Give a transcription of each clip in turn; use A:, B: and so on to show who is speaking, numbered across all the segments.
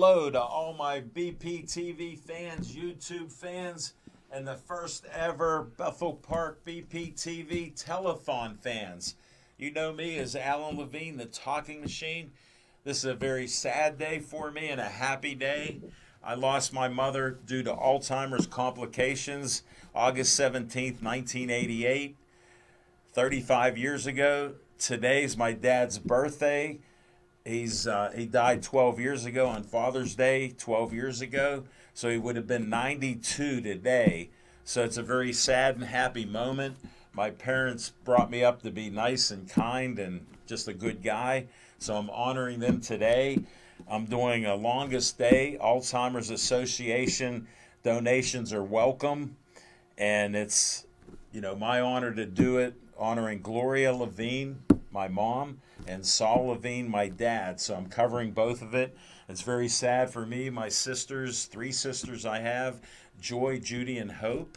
A: hello to all my BPTV fans, YouTube fans, and the first ever Bethel Park BPTV Telethon fans. You know me as Alan Levine, the talking machine. This is a very sad day for me and a happy day. I lost my mother due to Alzheimer's complications August 17th, 1988, 35 years ago. Today's my dad's birthday. He died 12 years ago on Father's Day, 12 years ago. So he would have been 92 today. So it's a very sad and happy moment. My parents brought me up to be nice and kind and just a good guy. So I'm honoring them today. I'm doing a longest day. Alzheimer's Association donations are welcome. And it's, my honor to do it, honoring Gloria Levine, my mom, and Saul Levine, my dad. So I'm covering both of it. It's very sad for me. My sisters, 3 sisters I have, Joy, Judy, and Hope,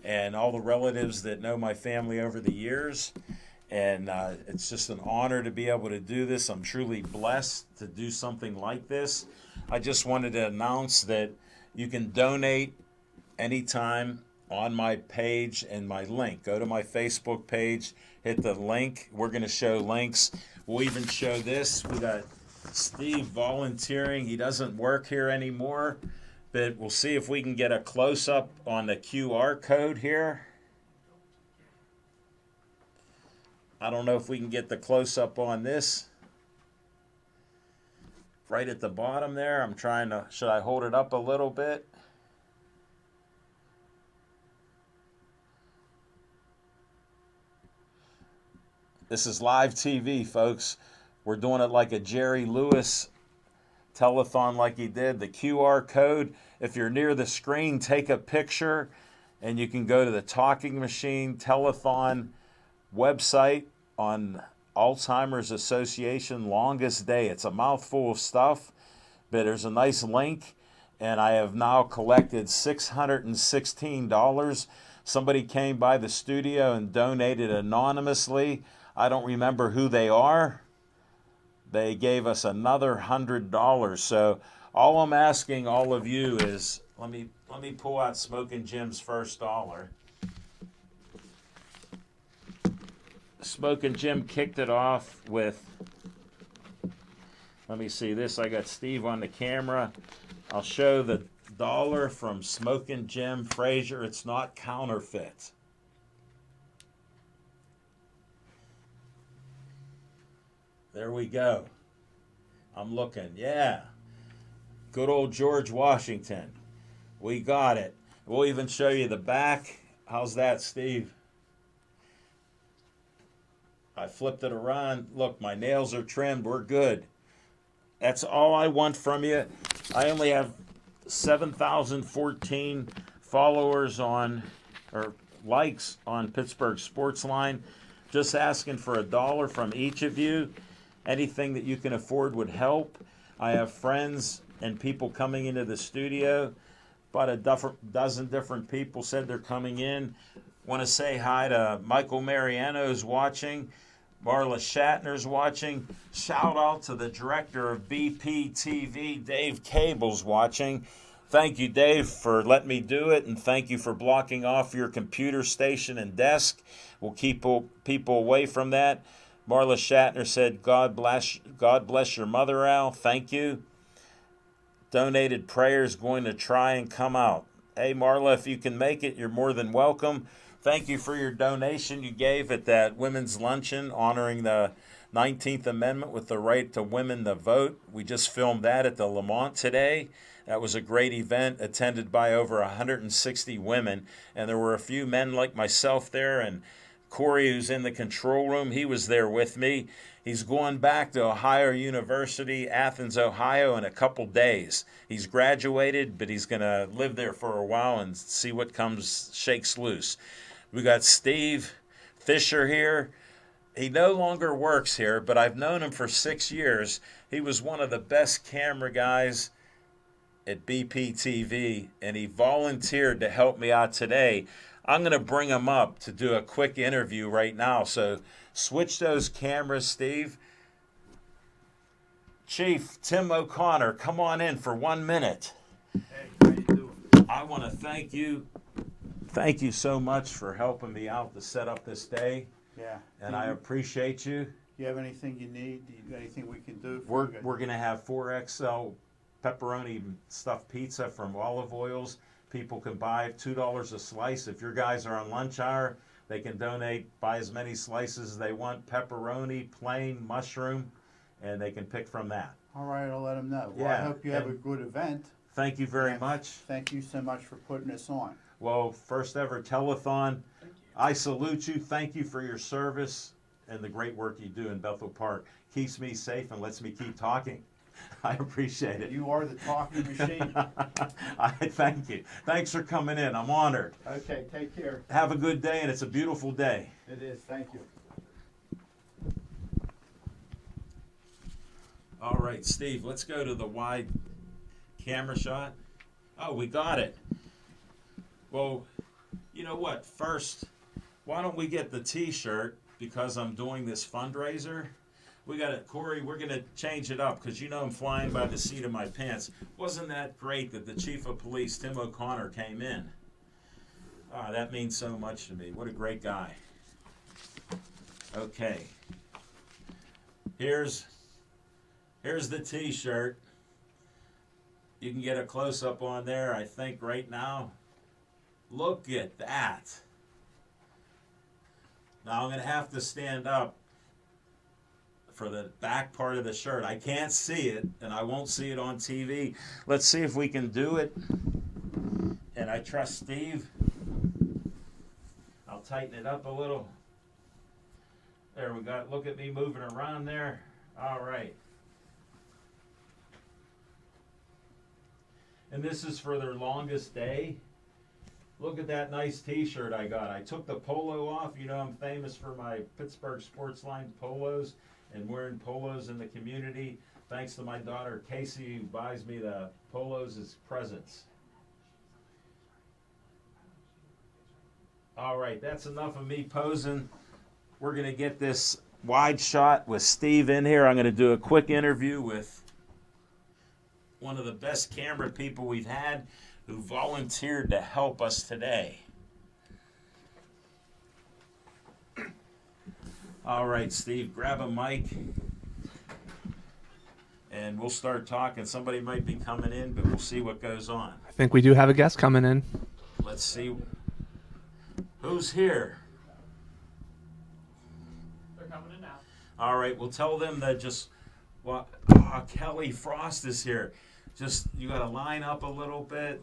A: and all the relatives that know my family over the years. And it's just an honor to be able to do this. I'm truly blessed to do something like this. I just wanted to announce that you can donate anytime on my page and my link. Go to my Facebook page, hit the link. We're going to show links. We'll even show this. We got Steve volunteering. He doesn't work here anymore, but we'll see if we can get a close-up on the QR code here. I don't know if we can get the close-up on this. Right at the bottom there. I'm trying to, should I hold it up a little bit? This is live TV, folks. We're doing it like a Jerry Lewis telethon like he did. The QR code, if you're near the screen, take a picture, and you can go to the Talking Machine Telethon website on Alzheimer's Association longest day. It's a mouthful of stuff, but there's a nice link, and I have now collected $616. Somebody came by the studio and donated anonymously. I don't remember who they are. They gave us another $100. So all I'm asking all of you is, let me pull out Smokin' Jim's first dollar. Smokin' Jim kicked it off with, let me see this. I got Steve on the camera. I'll show the dollar from Smokin' Jim Frazier. It's not counterfeit. There we go. I'm looking. Yeah. Good old George Washington. We got it. We'll even show you the back. How's that, Steve? I flipped it around. Look, my nails are trimmed. We're good. That's all I want from you. I only have 7,014 followers or likes on Pittsburgh Sportsline. Just asking for $1 from each of you. Anything that you can afford would help. I have friends and people coming into the studio. About a dozen different people said they're coming in. Want to say hi to Michael Mariano's watching. Marla Shatner's watching. Shout out to the director of BPTV, Dave Cable's watching. Thank you, Dave, for letting me do it, and thank you for blocking off your computer station and desk. We'll keep people away from that. Marla Shatner said, God bless your mother, Al. Thank you. Donated prayers going to try and come out. Hey, Marla, if you can make it, you're more than welcome. Thank you for your donation you gave at that women's luncheon honoring the 19th Amendment with the right to women to vote. We just filmed that at the Lamont today. That was a great event attended by over 160 women, and there were a few men like myself there, and Corey, who's in the control room, he was there with me. He's going back to Ohio University, Athens, Ohio, in a couple days. He's graduated, but he's going to live there for a while and see what shakes loose. We got Steve Fisher here. He no longer works here, but I've known him for 6 years. He was one of the best camera guys at BPTV, and he volunteered to help me out today. I'm going to bring him up to do a quick interview right now. So switch those cameras, Steve. Chief Tim O'Connor, come on in for 1 minute.
B: Hey, how you doing?
A: I want to thank you. Thank you so much for helping me out to set up this day,
B: Yeah.
A: and I appreciate you.
B: You have anything you need? Anything we can do?
A: We're going to have 4XL pepperoni stuffed pizza from Olive Oils. People can buy $2 a slice. If your guys are on lunch hour, they can donate, buy as many slices as they want, pepperoni, plain, mushroom, and they can pick from that.
B: All right, I'll let them know. Well,
A: Yeah,
B: I hope you have a good event.
A: Thank you very
B: And
A: much.
B: Thank you so much for putting this on.
A: Well, first ever telethon. I salute you. Thank you for your service and the great work you do in Bethel Park. Keeps me safe and lets me keep talking. I appreciate it.
B: You are the talking machine.
A: I thank you. Thanks for coming in. I'm honored.
B: Okay, take care.
A: Have a good day, and it's a beautiful day.
B: It is. Thank you.
A: All right, Steve, let's go to the wide camera shot. Oh, we got it. Well, you know what? First, why don't we get the T-shirt, because I'm doing this fundraiser. We got it, Corey, we're going to change it up because you know I'm flying by the seat of my pants. Wasn't that great that the Chief of Police, Tim O'Connor, came in? Ah, that means so much to me. What a great guy. Okay. Here's the T-shirt. You can get a close-up on there, I think, right now. Look at that. Now I'm going to have to stand up for the back part of the shirt. I can't see it, and I won't see it on TV. Let's see if we can do it. And I trust Steve. I'll tighten it up a little. There we go. Look at me moving around there. All right. And this is for their longest day. Look at that nice T-shirt I got. I took the polo off. You know I'm famous for my Pittsburgh Sportsline polos and wearing polos in the community. Thanks to my daughter Casey, who buys me the polos as presents. All right, that's enough of me posing. We're going to get this wide shot with Steve in here. I'm going to do a quick interview with one of the best camera people we've had who volunteered to help us today. All right, Steve, grab a mic and we'll start talking. Somebody might be coming in, but we'll see what goes on.
C: I think we do have a guest coming in.
A: Let's see. Who's here?
D: They're coming in now.
A: All right, we'll tell them that just, well, Kelly Frost is here. Just, you got to line up a little bit.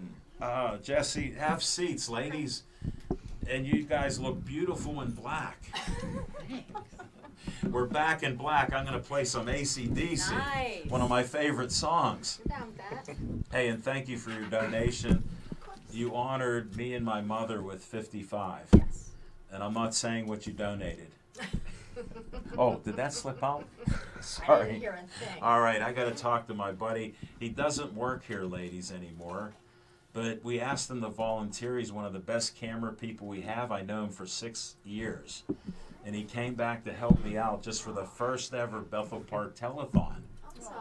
A: Jesse, have seats, ladies. And you guys look beautiful in black. We're back in black. I'm going to play some AC/DC.
E: Nice.
A: One of my favorite songs.
E: You're down with that.
A: Hey, and thank you for your donation. You honored me and my mother with 55.
E: Yes.
A: And I'm not saying what you donated. Oh, did that slip out?
E: I
A: Sorry.
E: didn't hear a thing.
A: All right, I got to talk to my buddy. He doesn't work here, ladies, anymore. But we asked him to volunteer. He's one of the best camera people we have. I know him for 6 years. And he came back to help me out just for the first ever Bethel Park Telethon.
E: Awesome.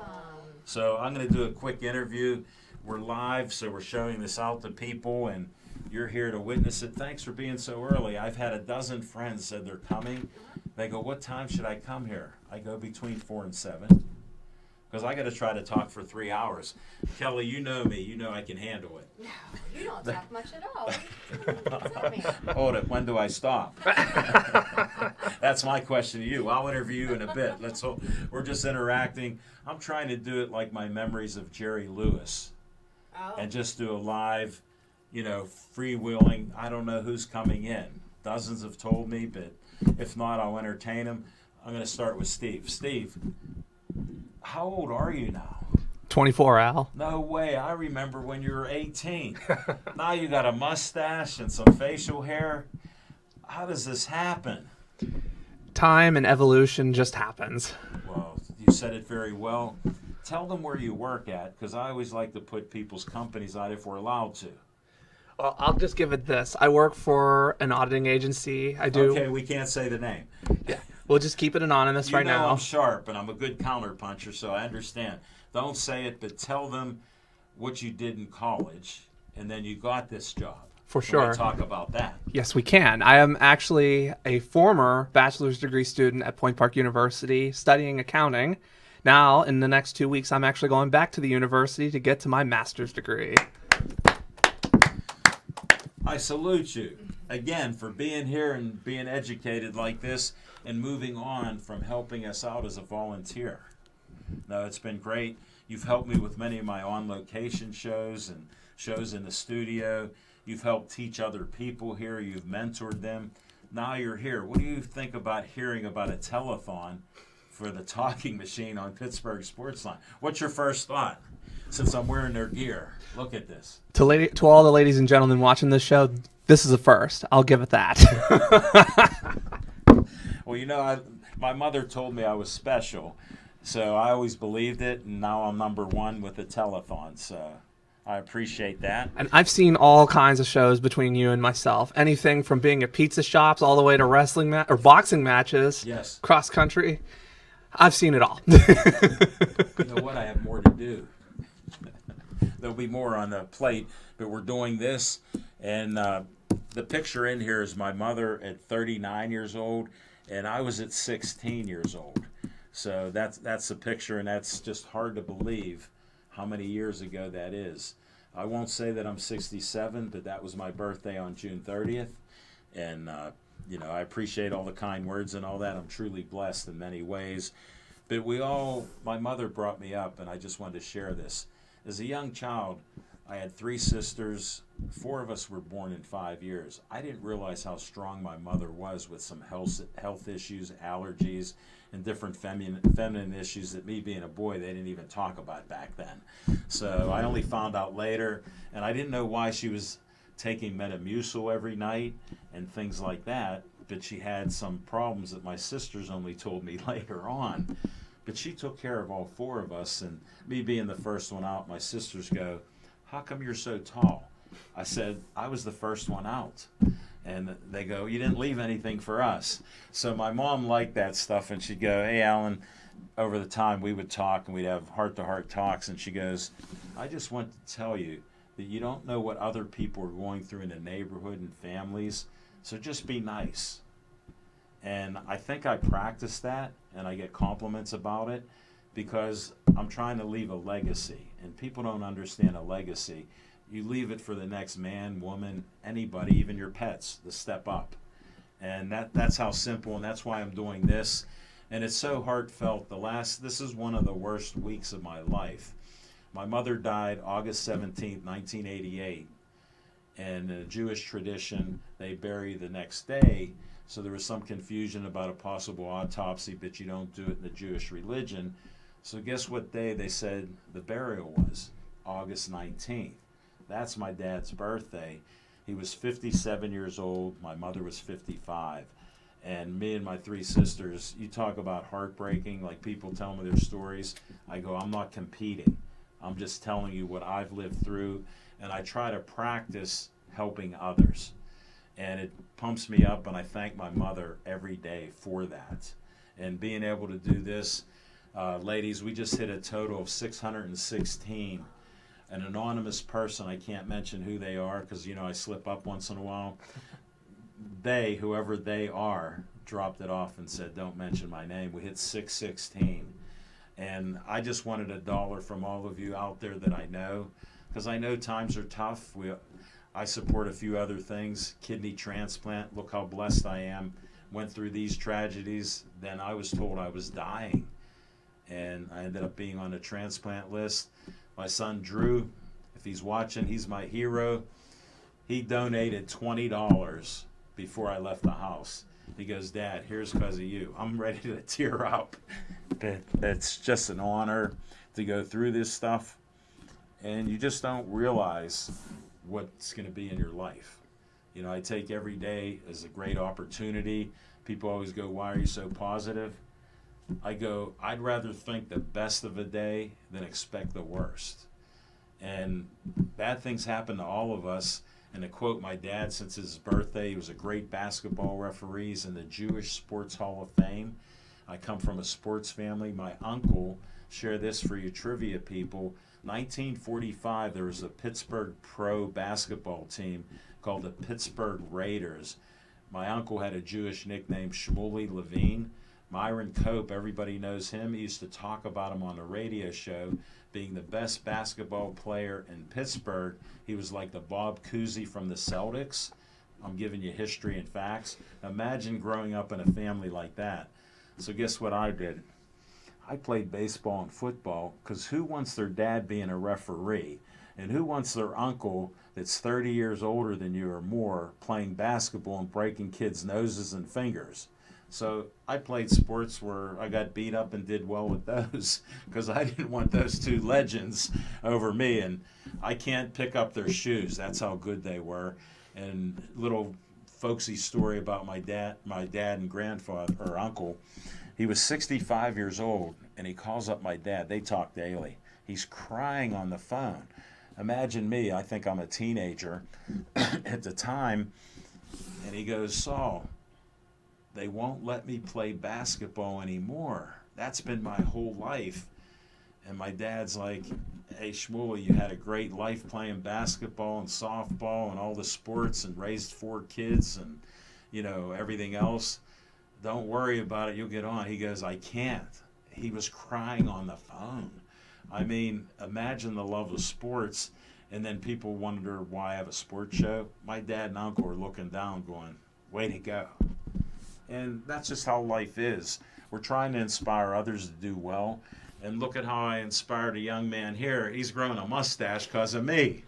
A: So I'm going to do a quick interview. We're live, so we're showing this out to people, and you're here to witness it. Thanks for being so early. I've had a dozen friends said they're coming. They go, what time should I come here? I go between 4 and 7. Because I got to try to talk for 3 hours. Kelly, you know me. You know I can handle it.
E: No, you don't talk much at all. What's that mean?
A: Hold it. When do I stop? That's my question to you. I'll interview you in a bit. We're just interacting. I'm trying to do it like my memories of Jerry Lewis.
E: Oh.
A: And just do a live, freewheeling. I don't know who's coming in. Dozens have told me, but if not, I'll entertain them. I'm going to start with Steve. Steve, how old are you now?
C: 24, Al.
A: No way. I remember when you were 18. Now you got a mustache and some facial hair. How does this happen?
C: Time and evolution just happens.
A: Well, you said it very well. Tell them where you work at, because I always like to put people's companies out if we're allowed to.
C: Well, I'll just give it this. I work for an auditing agency. I do.
A: Okay, we can't say the name.
C: Yeah. We'll just keep it anonymous right now.
A: I'm sharp and I'm a good counter puncher, so I understand. Don't say it, but tell them what you did in college, and then you got this job.
C: For
A: Can we
C: sure.
A: talk about that?
C: Yes, we can. I am actually a former bachelor's degree student at Point Park University studying accounting. Now, in the next 2 weeks, I'm actually going back to the university to get to my master's degree.
A: I salute you again for being here and being educated like this and moving on from helping us out as a volunteer. No, it's been great. You've helped me with many of my on-location shows and shows in the studio. You've helped teach other people here. You've mentored them. Now you're here. What do you think about hearing about a telethon for the talking machine on Pittsburgh Sportsline? What's your first thought? Since I'm wearing their gear, look at this.
C: To all the ladies and gentlemen watching this show, this is a first. I'll give it that.
A: Well, you know, my mother told me I was special, so I always believed it, and now I'm number one with the telethon, so I appreciate that.
C: And I've seen all kinds of shows between you and myself. Anything from being at pizza shops all the way to wrestling or boxing matches.
A: Yes.
C: Cross country. I've seen it all.
A: You know what? I have more to do. There'll be more on the plate, but we're doing this, and the picture in here is my mother at 39 years old, and I was at 16 years old. So that's the picture, and that's just hard to believe how many years ago that is. I won't say that I'm 67, but that was my birthday on June 30th, and you know, I appreciate all the kind words and all that. I'm truly blessed in many ways. But my mother brought me up, and I just wanted to share this. As a young child, I had 3 sisters. 4 of us were born in 5 years. I didn't realize how strong my mother was with some health issues, allergies, and different feminine issues that me being a boy, they didn't even talk about back then. So I only found out later, and I didn't know why she was taking Metamucil every night and things like that, but she had some problems that my sisters only told me later on. But she took care of all 4 of us, and me being the first one out, my sisters go, "How come you're so tall?" I said, "I was the first one out." And they go, "You didn't leave anything for us." So my mom liked that stuff, and she'd go, "Hey, Alan," over the time we would talk, and we'd have heart-to-heart talks, and she goes, "I just want to tell you that you don't know what other people are going through in the neighborhood and families, so just be nice." And I think I practice that, and I get compliments about it, because I'm trying to leave a legacy, and people don't understand a legacy. You leave it for the next man, woman, anybody, even your pets, to step up. And that's how simple, and that's why I'm doing this. And it's so heartfelt. This is one of the worst weeks of my life. My mother died August 17th, 1988. And in a Jewish tradition, they bury the next day. So there was some confusion about a possible autopsy, but you don't do it in the Jewish religion. So guess what day they said the burial was? August 19th. That's my dad's birthday. He was 57 years old. My mother was 55. And me and my 3 sisters, you talk about heartbreaking, like people tell me their stories. I go, I'm not competing. I'm just telling you what I've lived through. And I try to practice helping others. And it pumps me up, and I thank my mother every day for that. And being able to do this, ladies, we just hit a total of 616. An anonymous person, I can't mention who they are because, you know, I slip up once in a while. They, whoever they are, dropped it off and said, "Don't mention my name." We hit 616. And I just wanted $1 from all of you out there that I know, because I know times are tough. I support a few other things. Kidney transplant, look how blessed I am. Went through these tragedies, then I was told I was dying. And I ended up being on the transplant list. My son Drew, if he's watching, he's my hero. He donated $20 before I left the house. He goes, "Dad, here's because of you." I'm ready to tear up. It's just an honor to go through this stuff. And you just don't realize what's going to be in your life. You know, I take every day as a great opportunity. People always go, "Why are you so positive?" I go, I'd rather think the best of a day than expect the worst. And bad things happen to all of us, And to quote my dad, since his birthday, he was a great basketball referee. He's in the Jewish Sports Hall of Fame. I come from a sports family. My uncle, share this for you trivia people, 1945, there was a Pittsburgh pro basketball team called the Pittsburgh Raiders. My uncle had a Jewish nickname, Shmuley Levine. Myron Cope, everybody knows him. He used to talk about him on the radio show, being the best basketball player in Pittsburgh. He was like the Bob Cousy from the Celtics. I'm giving you history and facts. Imagine growing up in a family like that. So guess what I did? I played baseball and football, because who wants their dad being a referee? And who wants their uncle that's 30 years older than you or more playing basketball and breaking kids' noses and fingers? So I played sports where I got beat up and did well with those, because I didn't want those two legends over me. And I can't pick up their shoes. That's how good they were. And little folksy story about my dad and grandfather, or uncle. He was 65 years old, and he calls up my dad. They talk daily. He's crying on the phone. Imagine me. I think I'm a teenager at the time. And he goes, Saul, they won't let me play basketball anymore. That's been my whole life. And my dad's like, hey, Shmuley, you had a great life playing basketball and softball and all the sports and raised 4 kids and, everything else. Don't worry about it. You'll get on. He goes, I can't. He was crying on the phone. I mean, imagine the love of sports, and then people wonder why I have a sports show. My dad and uncle are looking down going, way to go. And that's just how life is. We're trying to inspire others to do well. And look at how I inspired a young man here. He's grown a mustache because of me.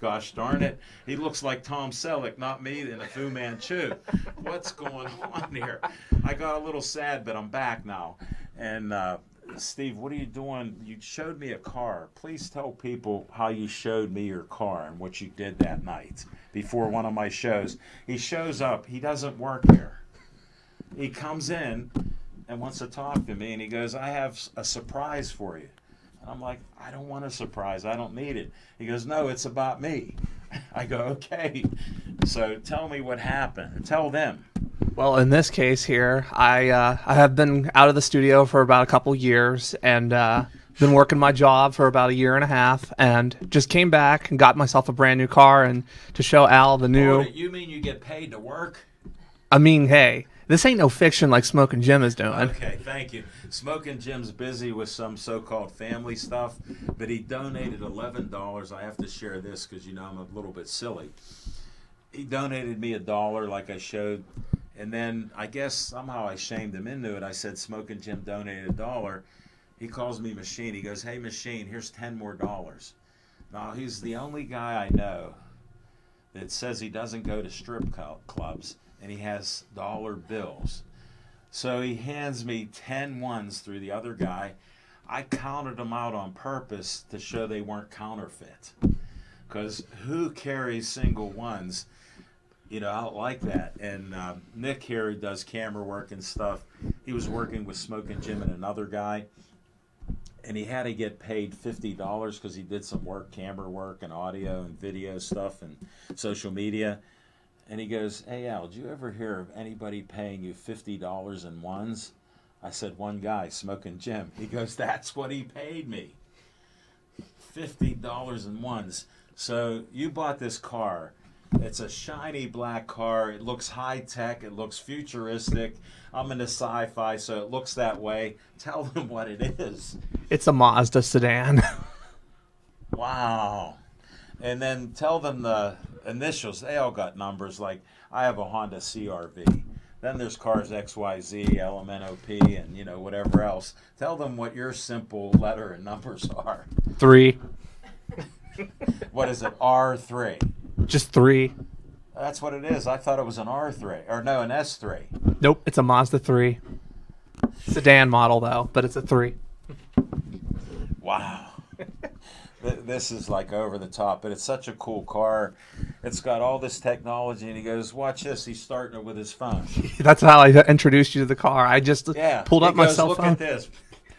A: Gosh darn it. He looks like Tom Selleck, not me, in a Fu Manchu. What's going on here? I got a little sad, but I'm back now. And Steve, what are you doing? You showed me a car. Please tell people how you showed me your car and what you did that night before one of my shows. He shows up. He doesn't work here. He comes in and wants to talk to me, and he goes, I have a surprise for you. And I'm like, I don't want a surprise. I don't need it. He goes, no, it's about me. I go, okay. So tell me what happened. Tell them.
C: Well, in this case here, I have been out of the studio for about a couple years and been working my job for about a year and a half, and just came back and got myself a brand new car, and to show Al the new.
A: You mean you get paid to work?
C: I mean, hey, this ain't no fiction like Smokin' Jim is doing.
A: Okay, thank you. Smokin' Jim's busy with some so-called family stuff, but he donated $11. I have to share this because I'm a little bit silly. He donated me $1 like I showed, and then I guess somehow I shamed him into it. I said Smokin' Jim donated $1. He calls me Machine. He goes, hey, Machine, here's $10 more. Now, he's the only guy I know that says he doesn't go to strip clubs, and he has dollar bills. So he hands me 10 ones through the other guy. I counted them out on purpose to show they weren't counterfeit. Because who carries single ones, out like that? And Nick here, who does camera work and stuff, he was working with Smokin' Jim and another guy. And he had to get paid $50 because he did some work, camera work and audio and video stuff and social media. And he goes, hey, Al, did you ever hear of anybody paying you $50 in ones? I said, one guy, Smokin' Jim. He goes, that's what he paid me. $50 in ones. So you bought this car. It's a shiny black car. It looks high-tech. It looks futuristic. I'm into sci-fi, so it looks that way. Tell them what it is.
C: It's a Mazda sedan.
A: Wow. And then tell them the initials. They all got numbers. Like, I have a Honda CRV. Then there's cars XYZ, LMNOP, and, whatever else. Tell them what your simple letter and numbers are.
C: 3.
A: What is it? R3.
C: Just 3.
A: That's what it is. I thought it was an R3. Or no, an S3.
C: Nope, it's a Mazda 3. Sedan model, though, but it's a 3.
A: Wow. This is like over the top, but it's such a cool car. It's got all this technology, and he goes, watch this. He's starting it with his phone.
C: That's how I introduced you to the car. I just pulled up my cell phone.
A: Look at this.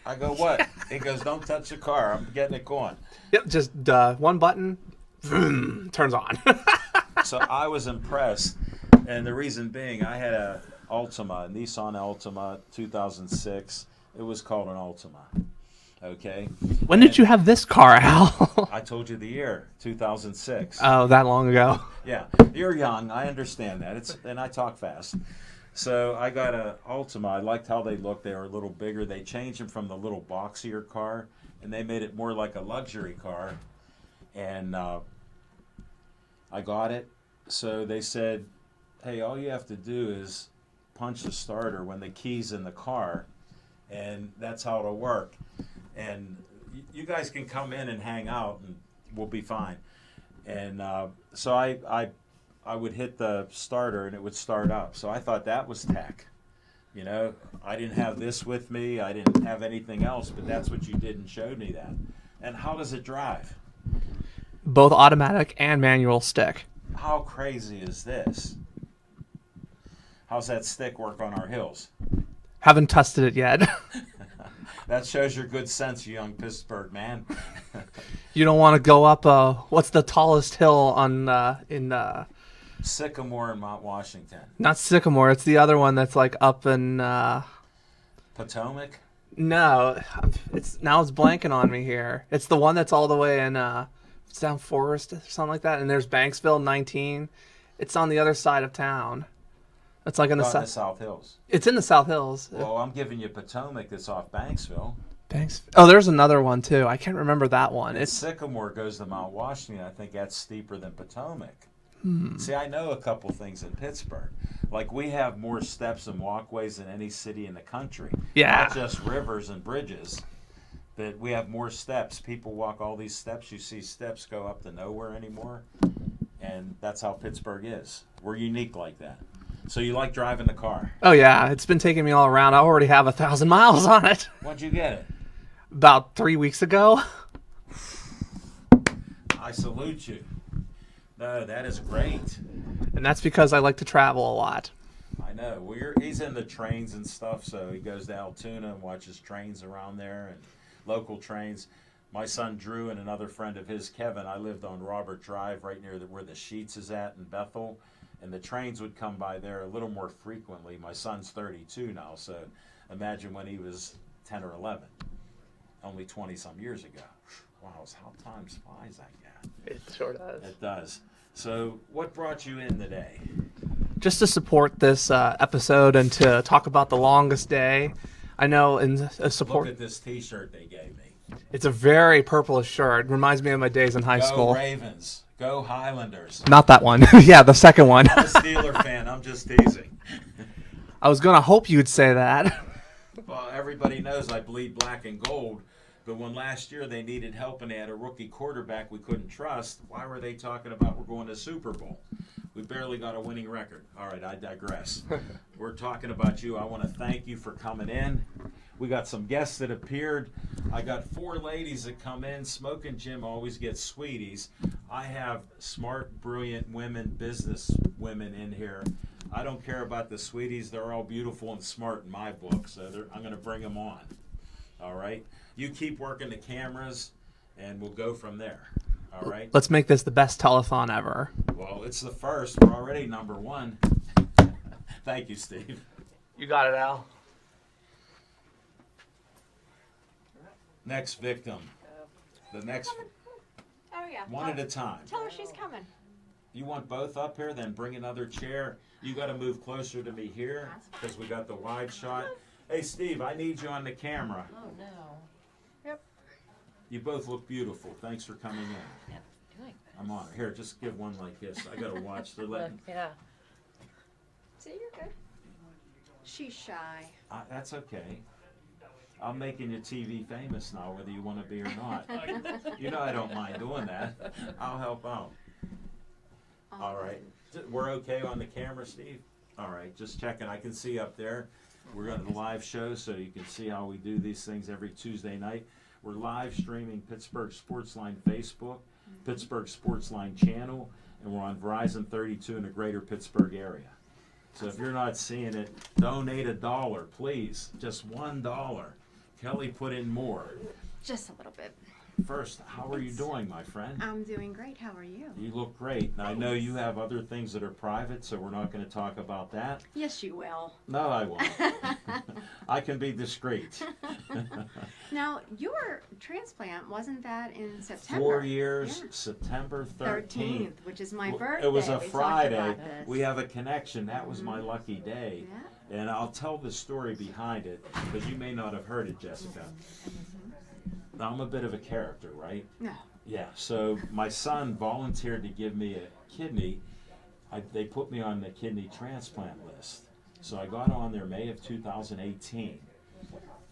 A: I go, what? He goes, don't touch the car. I'm getting it going.
C: Yep, just one button, turns on.
A: So I was impressed, and the reason being, I had a Nissan Altima, 2006. It was called an Altima. Okay.
C: When did you have this car, Al?
A: I told you the year, 2006.
C: Oh, that long ago.
A: Yeah, you're young. I understand that. And I talk fast. So I got a Altima. I liked how they looked. They were a little bigger. They changed them from the little boxier car, and they made it more like a luxury car. And I got it. So they said, hey, all you have to do is punch the starter when the key's in the car, and that's how it'll work. And you guys can come in and hang out, and we'll be fine. And so I would hit the starter, and it would start up. So I thought that was tech. You know, I didn't have this with me. I didn't have anything else, but that's what you did and showed me that. And how does it drive?
C: Both automatic and manual stick.
A: How crazy is this? How's that stick work on our hills?
C: Haven't tested it yet.
A: That shows your good sense, you young Pittsburgh man.
C: You don't want to go up. What's the tallest hill on in?
A: Sycamore in Mount Washington.
C: Not Sycamore. It's the other one that's like up in.
A: Potomac?
C: No, it's blanking on me here. It's the one that's all the way in. It's down Forest or something like that. And there's Banksville 19. It's on the other side of town. It's like in the
A: South Hills.
C: It's in the South Hills.
A: Well, I'm giving you Potomac that's off Banksville.
C: Oh, there's another one too. I can't remember that one. It's
A: Sycamore goes to Mount Washington. I think that's steeper than Potomac. See, I know a couple things in Pittsburgh. Like, we have more steps and walkways than any city in the country.
C: Yeah.
A: Not just rivers and bridges, but we have more steps. People walk all these steps. You see steps go up to nowhere anymore. And that's how Pittsburgh is. We're unique like that. So you like driving the car?
C: Oh yeah, it's been taking me all around. I already have 1,000 miles on it.
A: When'd you get it?
C: About 3 weeks ago.
A: I salute you. No, that is great.
C: And that's because I like to travel a lot.
A: I know. He's into trains and stuff, so he goes to Altoona and watches trains around there and local trains. My son Drew and another friend of his, Kevin, I lived on Robert Drive right near where the Sheets is at in Bethel, and the trains would come by there a little more frequently. My son's 32 now, so imagine when he was 10 or 11, only 20-some years ago. Wow, how time flies, I guess.
C: It sure does.
A: It does. So what brought you in today?
C: Just to support this episode and to talk about the longest day. I know in support.
A: Look at this T-shirt they gave me.
C: It's a very purplish shirt. Reminds me of my days in high school.
A: Go Ravens. Go Highlanders.
C: Not that one. Yeah, the second one.
A: I'm a Steeler fan. I'm just teasing.
C: I was going to hope you'd say that.
A: Well, everybody knows I bleed black and gold. But when last year they needed help and they had a rookie quarterback we couldn't trust, why were they talking about we're going to Super Bowl? We barely got a winning record. All right, I digress. We're talking about you. I want to thank you for coming in. We got some guests that appeared. I got 4 ladies that come in. Smoking Jim always gets sweeties. I have smart, brilliant women, business women in here. I don't care about the sweeties. They're all beautiful and smart in my book, so I'm going to bring them on. All right? You keep working the cameras, and we'll go from there. All right?
C: Let's make this the best telethon ever.
A: Well, it's the first. We're already number 1. Thank you, Steve.
C: You got it, Al.
A: Next victim. The next
E: Oh yeah.
A: one at a time.
E: Tell her she's coming.
A: You want both up here? Then bring another chair. You got to move closer to me here because we got the wide shot. Hey, Steve, I need you on the camera.
E: Oh no.
A: You both look beautiful. Thanks for coming in.
E: Yep. Doing.
A: I'm on it. Here, just give one like this. I got to watch. They're letting.
E: Yeah. See, you're good. She's shy.
A: That's okay. I'm making you TV famous now, whether you want to be or not. You know I don't mind doing that. I'll help out. All right. We're okay on the camera, Steve? All right. Just checking. I can see up there. We're going to the live show, so you can see how we do these things every Tuesday night. We're live streaming Pittsburgh Sportsline Facebook, Pittsburgh Sportsline channel, and we're on Verizon 32 in the greater Pittsburgh area. So if you're not seeing it, donate $1, please. Just $1. Kelly put in more.
E: Just a little bit.
A: First, how are you doing, my friend?
E: I'm doing great. How are you?
A: You look great. Now, I know you have other things that are private, so we're not going to talk about that.
E: Yes, you will.
A: No, I won't. I can be discreet.
E: Now, your transplant, wasn't that in September?
A: 4 years,
E: Yeah.
A: September 13th.
E: Which is my birthday.
A: It was a
E: We talked
A: Friday.
E: about this.
A: We have a connection. That was my lucky day.
E: Yeah.
A: And I'll tell the story behind it, because you may not have heard it, Jessica. Now, I'm a bit of a character, right?
E: No.
A: Yeah, so my son volunteered to give me a kidney. They put me on the kidney transplant list. So I got on there May of 2018.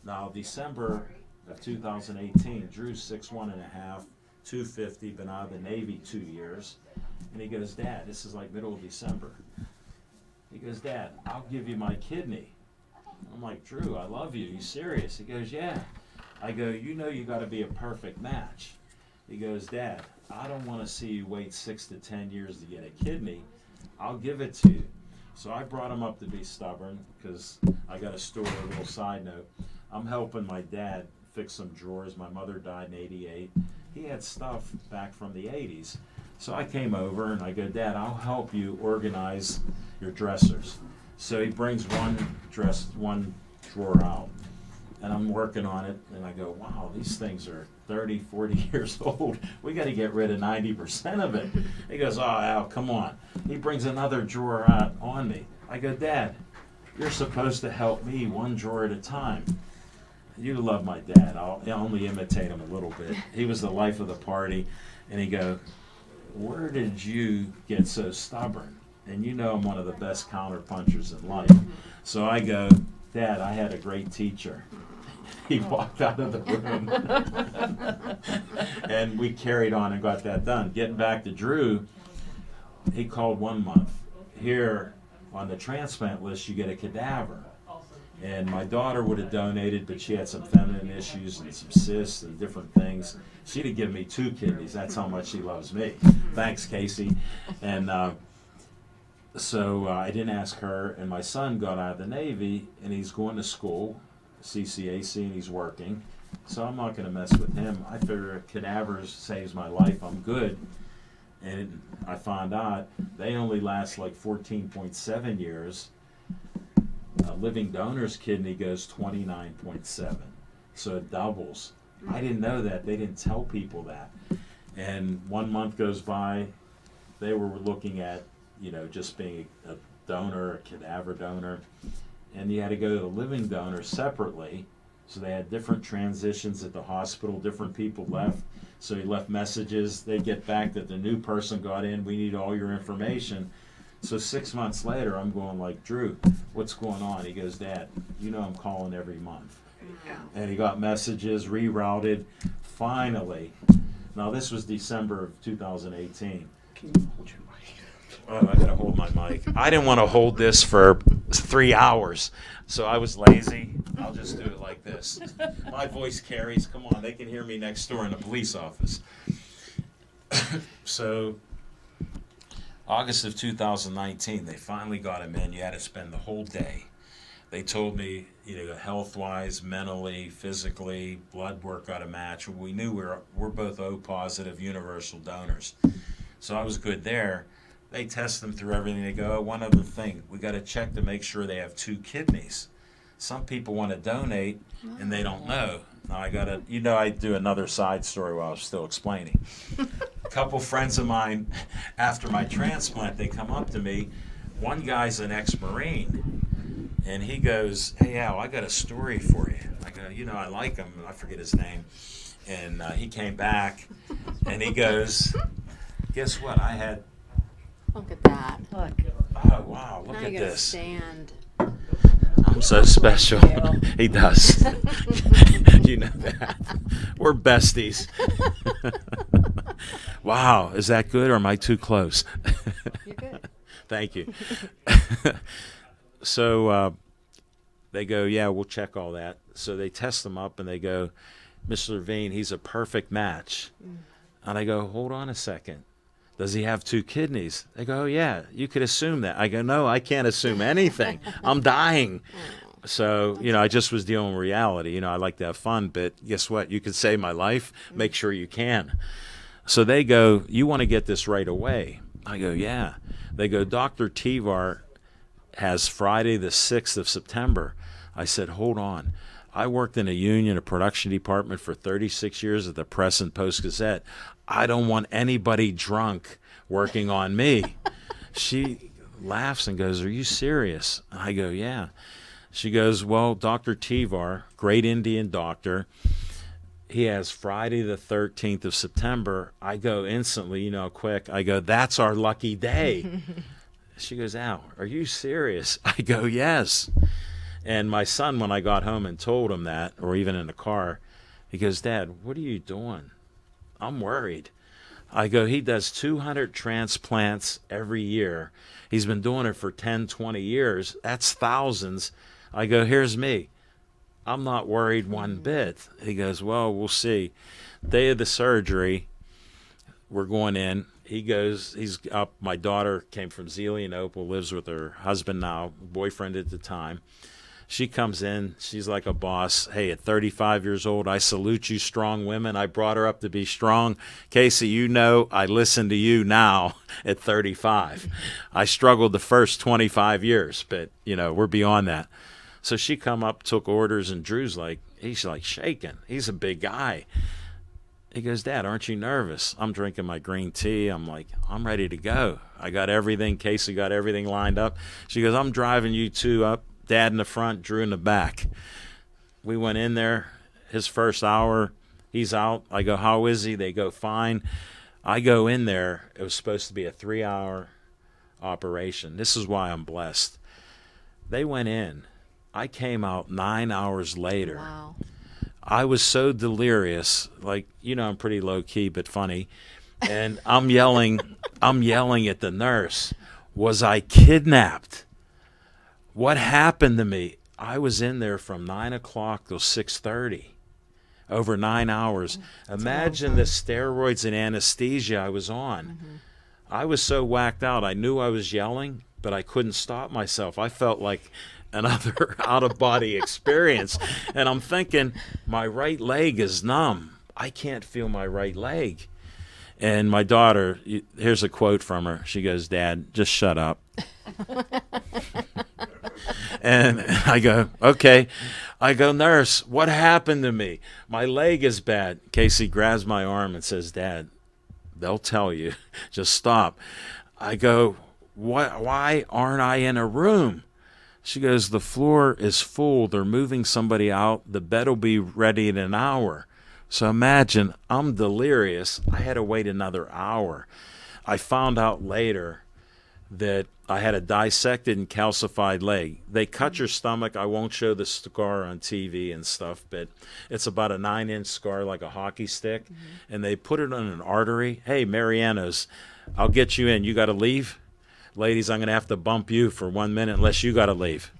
A: Now, December of 2018, Drew's 6'1.5", 250, been out of the Navy 2 years. And he goes, Dad, this is like middle of December. He goes, Dad, I'll give you my kidney. I'm like, Drew, I love you. You serious? He goes, yeah. I go, you know you got to be a perfect match. He goes, Dad, I don't want to see you wait 6 to 10 years to get a kidney. I'll give it to you. So I brought him up to be stubborn, because I got a story, a little side note. I'm helping my dad fix some drawers. My mother died in '88. He had stuff back from the '80s. So I came over and I go, Dad, I'll help you organize your dressers. So he brings one drawer out. And I'm working on it, and I go, wow, these things are 30, 40 years old. We got to get rid of 90% of it. He goes, oh, Al, come on. He brings another drawer out on me. I go, Dad, you're supposed to help me one drawer at a time. You love my dad. I'll only imitate him a little bit. He was the life of the party. And he go, where did you get so stubborn? And you know I'm one of the best counterpunchers in life. So I go, Dad, I had a great teacher. He walked out of the room. And we carried on and got that done. Getting back to Drew, he called 1 month. Here on the transplant list, you get a cadaver. And my daughter would have donated, but she had some feminine issues and some cysts and different things. She'd have given me 2 kidneys. That's how much she loves me. Thanks, Casey. And so I didn't ask her, and my son got out of the Navy, and he's going to school, CCAC, and he's working. So I'm not going to mess with him. I figure cadavers saves my life. I'm good. And I found out they only last like 14.7 years. A living donor's kidney goes 29.7. So it doubles. I didn't know that. They didn't tell people that. And 1 month goes by. They were looking at, just being a donor, a cadaver donor. And you had to go to the living donor separately. So they had different transitions at the hospital. Different people left. So he left messages. They get back that the new person got in. We need all your information. So 6 months later, I'm going like, Drew, what's going on? He goes, Dad, I'm calling every month. And he got messages, rerouted. Finally, now this was December of 2018.
C: Can you hold your mic?
A: Oh, I gotta hold my mic. I didn't want to hold this for 3 hours, so I was lazy. I'll just do it like this. My voice carries. Come on, they can hear me next door in the police office. So, August of 2019, they finally got him in. You had to spend the whole day. They told me, health-wise, mentally, physically, blood work got a match. We knew we're both O positive universal donors, so I was good there. They test them through everything. They go, one other thing, we got to check to make sure they have 2 kidneys. Some people want to donate and they don't know. Now I do another side story while I'm still explaining. A couple friends of mine, after my transplant, they come up to me. One guy's an ex-Marine, and he goes, hey Al, I got a story for you. I go, I like him. I forget his name. And he came back, and he goes, guess what? I had.
E: Look at that. Look.
A: Oh wow! Look
E: Now
A: at
E: you gotta
A: this.
E: stand.
A: I'm so special. He does. You know that. We're besties. Wow, is that good or am I too close?
E: You're good.
A: Thank you. So they go, yeah, we'll check all that. So they test him up and they go, Mr. Levine, he's a perfect match. And I go, hold on a second. Does he have 2 kidneys? They go, oh, yeah, you could assume that. I go, no, I can't assume anything. I'm dying. So, I just was dealing with reality. I like to have fun, but guess what? You can save my life. Make sure you can. So they go, you want to get this right away? I go, yeah. They go, Dr. Tivar has Friday the 6th of September. I said, hold on. I worked in a union, a production department for 36 years at the Press and Post Gazette. I don't want anybody drunk working on me. She laughs and goes, are you serious? I go, yeah. She goes, well, Dr. Tivar, great Indian doctor, he has Friday the 13th of September. I go instantly, quick. I go, that's our lucky day. She goes, Al, are you serious? I go, yes. And my son, when I got home and told him that, or even in the car, he goes, Dad, what are you doing? I'm worried. I go, he does 200 transplants every year. He's been doing it for 10, 20 years. That's thousands. I go, here's me. I'm not worried one bit. He goes, well, we'll see. Day of the surgery, we're going in. He goes, he's up. My daughter came from Zelienople, lives with her husband now, boyfriend at the time. She comes in. She's like a boss. Hey, at 35 years old, I salute you, strong women. I brought her up to be strong. Casey, I listen to you now at 35. I struggled the first 25 years, but, we're beyond that. So she come up, took orders, and Drew's he's like shaking. He's a big guy. He goes, Dad, aren't you nervous? I'm drinking my green tea. I'm like, I'm ready to go. I got everything. Casey got everything lined up. She goes, I'm driving you two up. Dad in the front, Drew in the back. We went in there. His first hour, he's out. I go, how is he? They go, fine. I go in there. It was supposed to be a 3-hour operation. This is why I'm blessed. They went in. I came out 9 hours later.
E: Wow.
A: I was so delirious. I'm pretty low key but funny. And I'm yelling at the nurse. Was I kidnapped? What happened to me? I was in there from 9 o'clock till 6:30, over 9 hours. Imagine the steroids and anesthesia I was on. Mm-hmm. I was so whacked out. I knew I was yelling, but I couldn't stop myself. I felt like another out-of-body experience. And I'm thinking, my right leg is numb. I can't feel my right leg. And my daughter, here's a quote from her. She goes, Dad, just shut up. And I go, okay. I go, nurse, what happened to me? My leg is bad. Casey grabs my arm and says, Dad, they'll tell you. Just stop. I go, why aren't I in a room? She goes, the floor is full. They're moving somebody out. The bed will be ready in an hour. So imagine, I'm delirious. I had to wait another hour. I found out later that I had a dissected and calcified leg. They cut your stomach. I won't show the scar on TV and stuff, but it's about a 9-inch scar like a hockey stick, and they put it on an artery. Hey, Mariano's, I'll get you in. You got to leave? Ladies, I'm going to have to bump you for 1 minute unless you got to leave.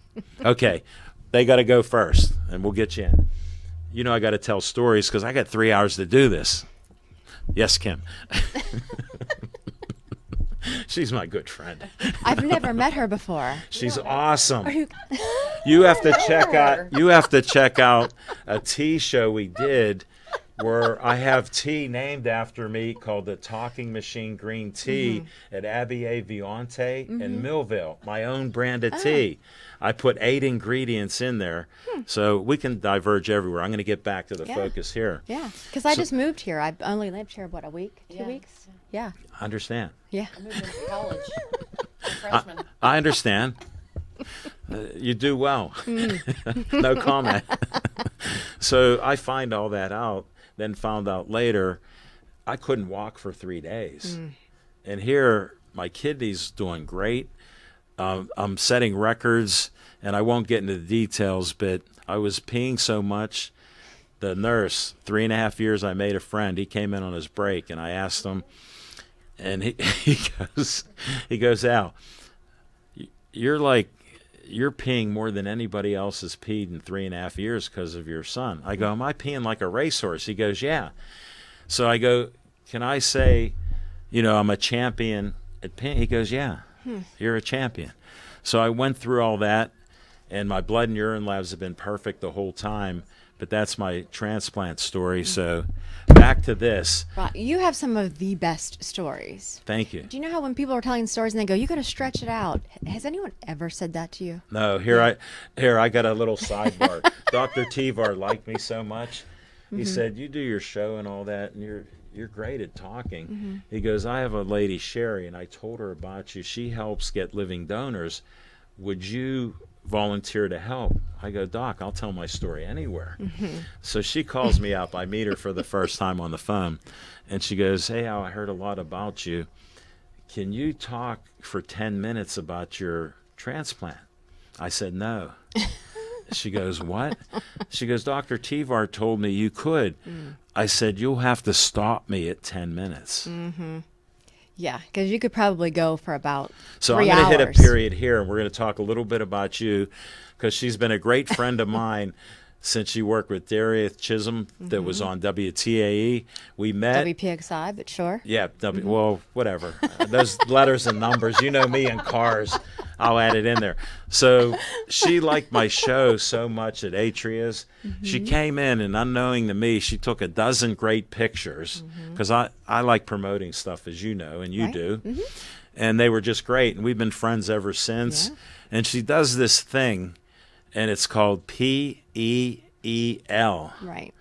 A: Okay, they got to go first, and we'll get you in. I got to tell stories because I got 3 hours to do this. Yes, Kim. She's my good friend.
D: I've never met her before.
A: She's awesome. You have to check out a tea show we did where I have tea named after me called the Talking Machine Green Tea at Abbaye Viante in Millville, my own brand of tea. I put 8 ingredients in there, so we can diverge everywhere. I'm going to get back to the focus here.
D: Yeah, because I just moved here. I've only lived here, a week, 2 weeks? Yeah.
A: I understand.
D: Yeah.
F: I moved into college. Freshman.
A: I understand. You do well. No comment. So I find all that out, then found out later I couldn't walk for 3 days. And here my kidney's doing great. I'm setting records, and I won't get into the details, but I was peeing so much. The nurse, 3.5 years, I made a friend. He came in on his break, and I asked him, and he goes, Al, you're peeing more than anybody else has peed in 3.5 years because of your son. I go, am I peeing like a racehorse? He goes, yeah. So I go, can I say, I'm a champion at peeing? He goes, yeah, you're a champion. So I went through all that, and my blood and urine labs have been perfect the whole time. But that's my transplant story. So back to this.
D: Right. You have some of the best stories.
A: Thank you.
D: Do you know how when people are telling stories and they go, "You got to stretch it out"? Has anyone ever said that to you?
A: No, here I got a little sidebar. Dr. Tivar liked me so much. He said, "You do your show and all that, and you're great at talking." He goes, "I have a lady, Sherry, and I told her about you. She helps get living donors. Would you volunteer to help?" I go, "Doc, I'll tell my story anywhere." So she calls me up. I meet her for the first time on the phone, and she goes, "Hey, Al, I heard a lot about you. Can you talk for 10 minutes about your transplant?" I said, "No." She goes, "What?" She goes, "Dr. Tivar told me you could." I said, "You'll have to stop me at 10 minutes.
D: Yeah, because you could probably go for about
A: So
D: 3
A: I'm going to hit a
D: hours.
A: period here, and we're going to talk a little bit about you, because she's been a great friend of mine since she worked with Darius Chisholm that was on WTAE. We met.
D: WPXI, but sure.
A: Yeah, well, whatever. Those letters and numbers, you know me and cars. I'll add it in there. So she liked my show so much at Atria's. She came in, and unknowing to me, she took a dozen great pictures, because I like promoting stuff, as you know, and you
D: Right.
A: do. And they were just great, and we've been friends ever since.
D: Yeah.
A: And she does this thing, and it's called PEEL.
D: Right.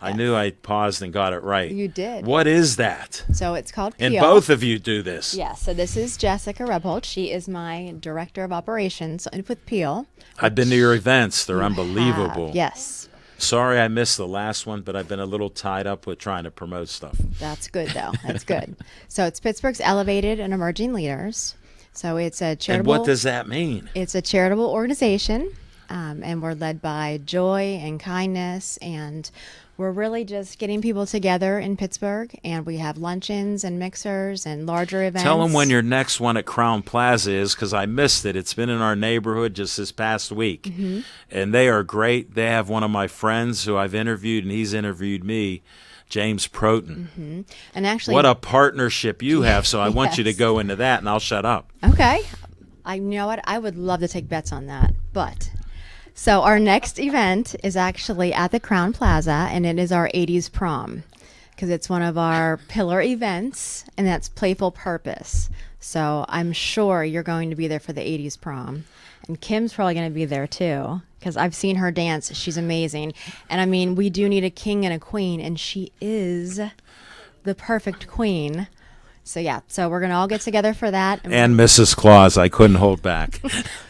A: I knew I paused and got it right.
D: You did.
A: What is that?
D: So it's called
A: And
D: Peel.
A: both of you do this.
D: Yeah, so this is Jessica Rebholt. She is my director of operations with Peel.
A: I've been to your events. They're unbelievable.
D: Yes.
A: Sorry I missed the last one, but I've been a little tied up with trying to promote stuff.
D: That's good, though. That's good. So it's Pittsburgh's Elevated and Emerging Leaders. So it's a
A: And
D: charitable.
A: what does that mean?
D: It's a charitable organization, and we're led by joy and kindness, and we're really just getting people together in Pittsburgh, and we have luncheons and mixers and larger events.
A: Tell them when your next one at Crown Plaza is, because I missed it. It's been in our neighborhood just this past week. And they are great. They have one of my friends who I've interviewed, and he's interviewed me, James Proton.
D: And actually,
A: What a partnership you have. So I want you to
D: Yes.
A: go into that, and I'll shut up.
D: okay, you know what? I would love to take bets on that, but. So our next event is actually at the Crown Plaza, and it is our 80s prom, because it's one of our pillar events, and that's Playful Purpose. So I'm sure you're going to be there for the 80s prom. And Kim's probably going to be there too, because I've seen her dance. She's amazing. And I mean, we do need a king and a queen, and she is the perfect queen. So yeah, so we're going to all get together for that.
A: And Mrs. Claus, I couldn't hold back.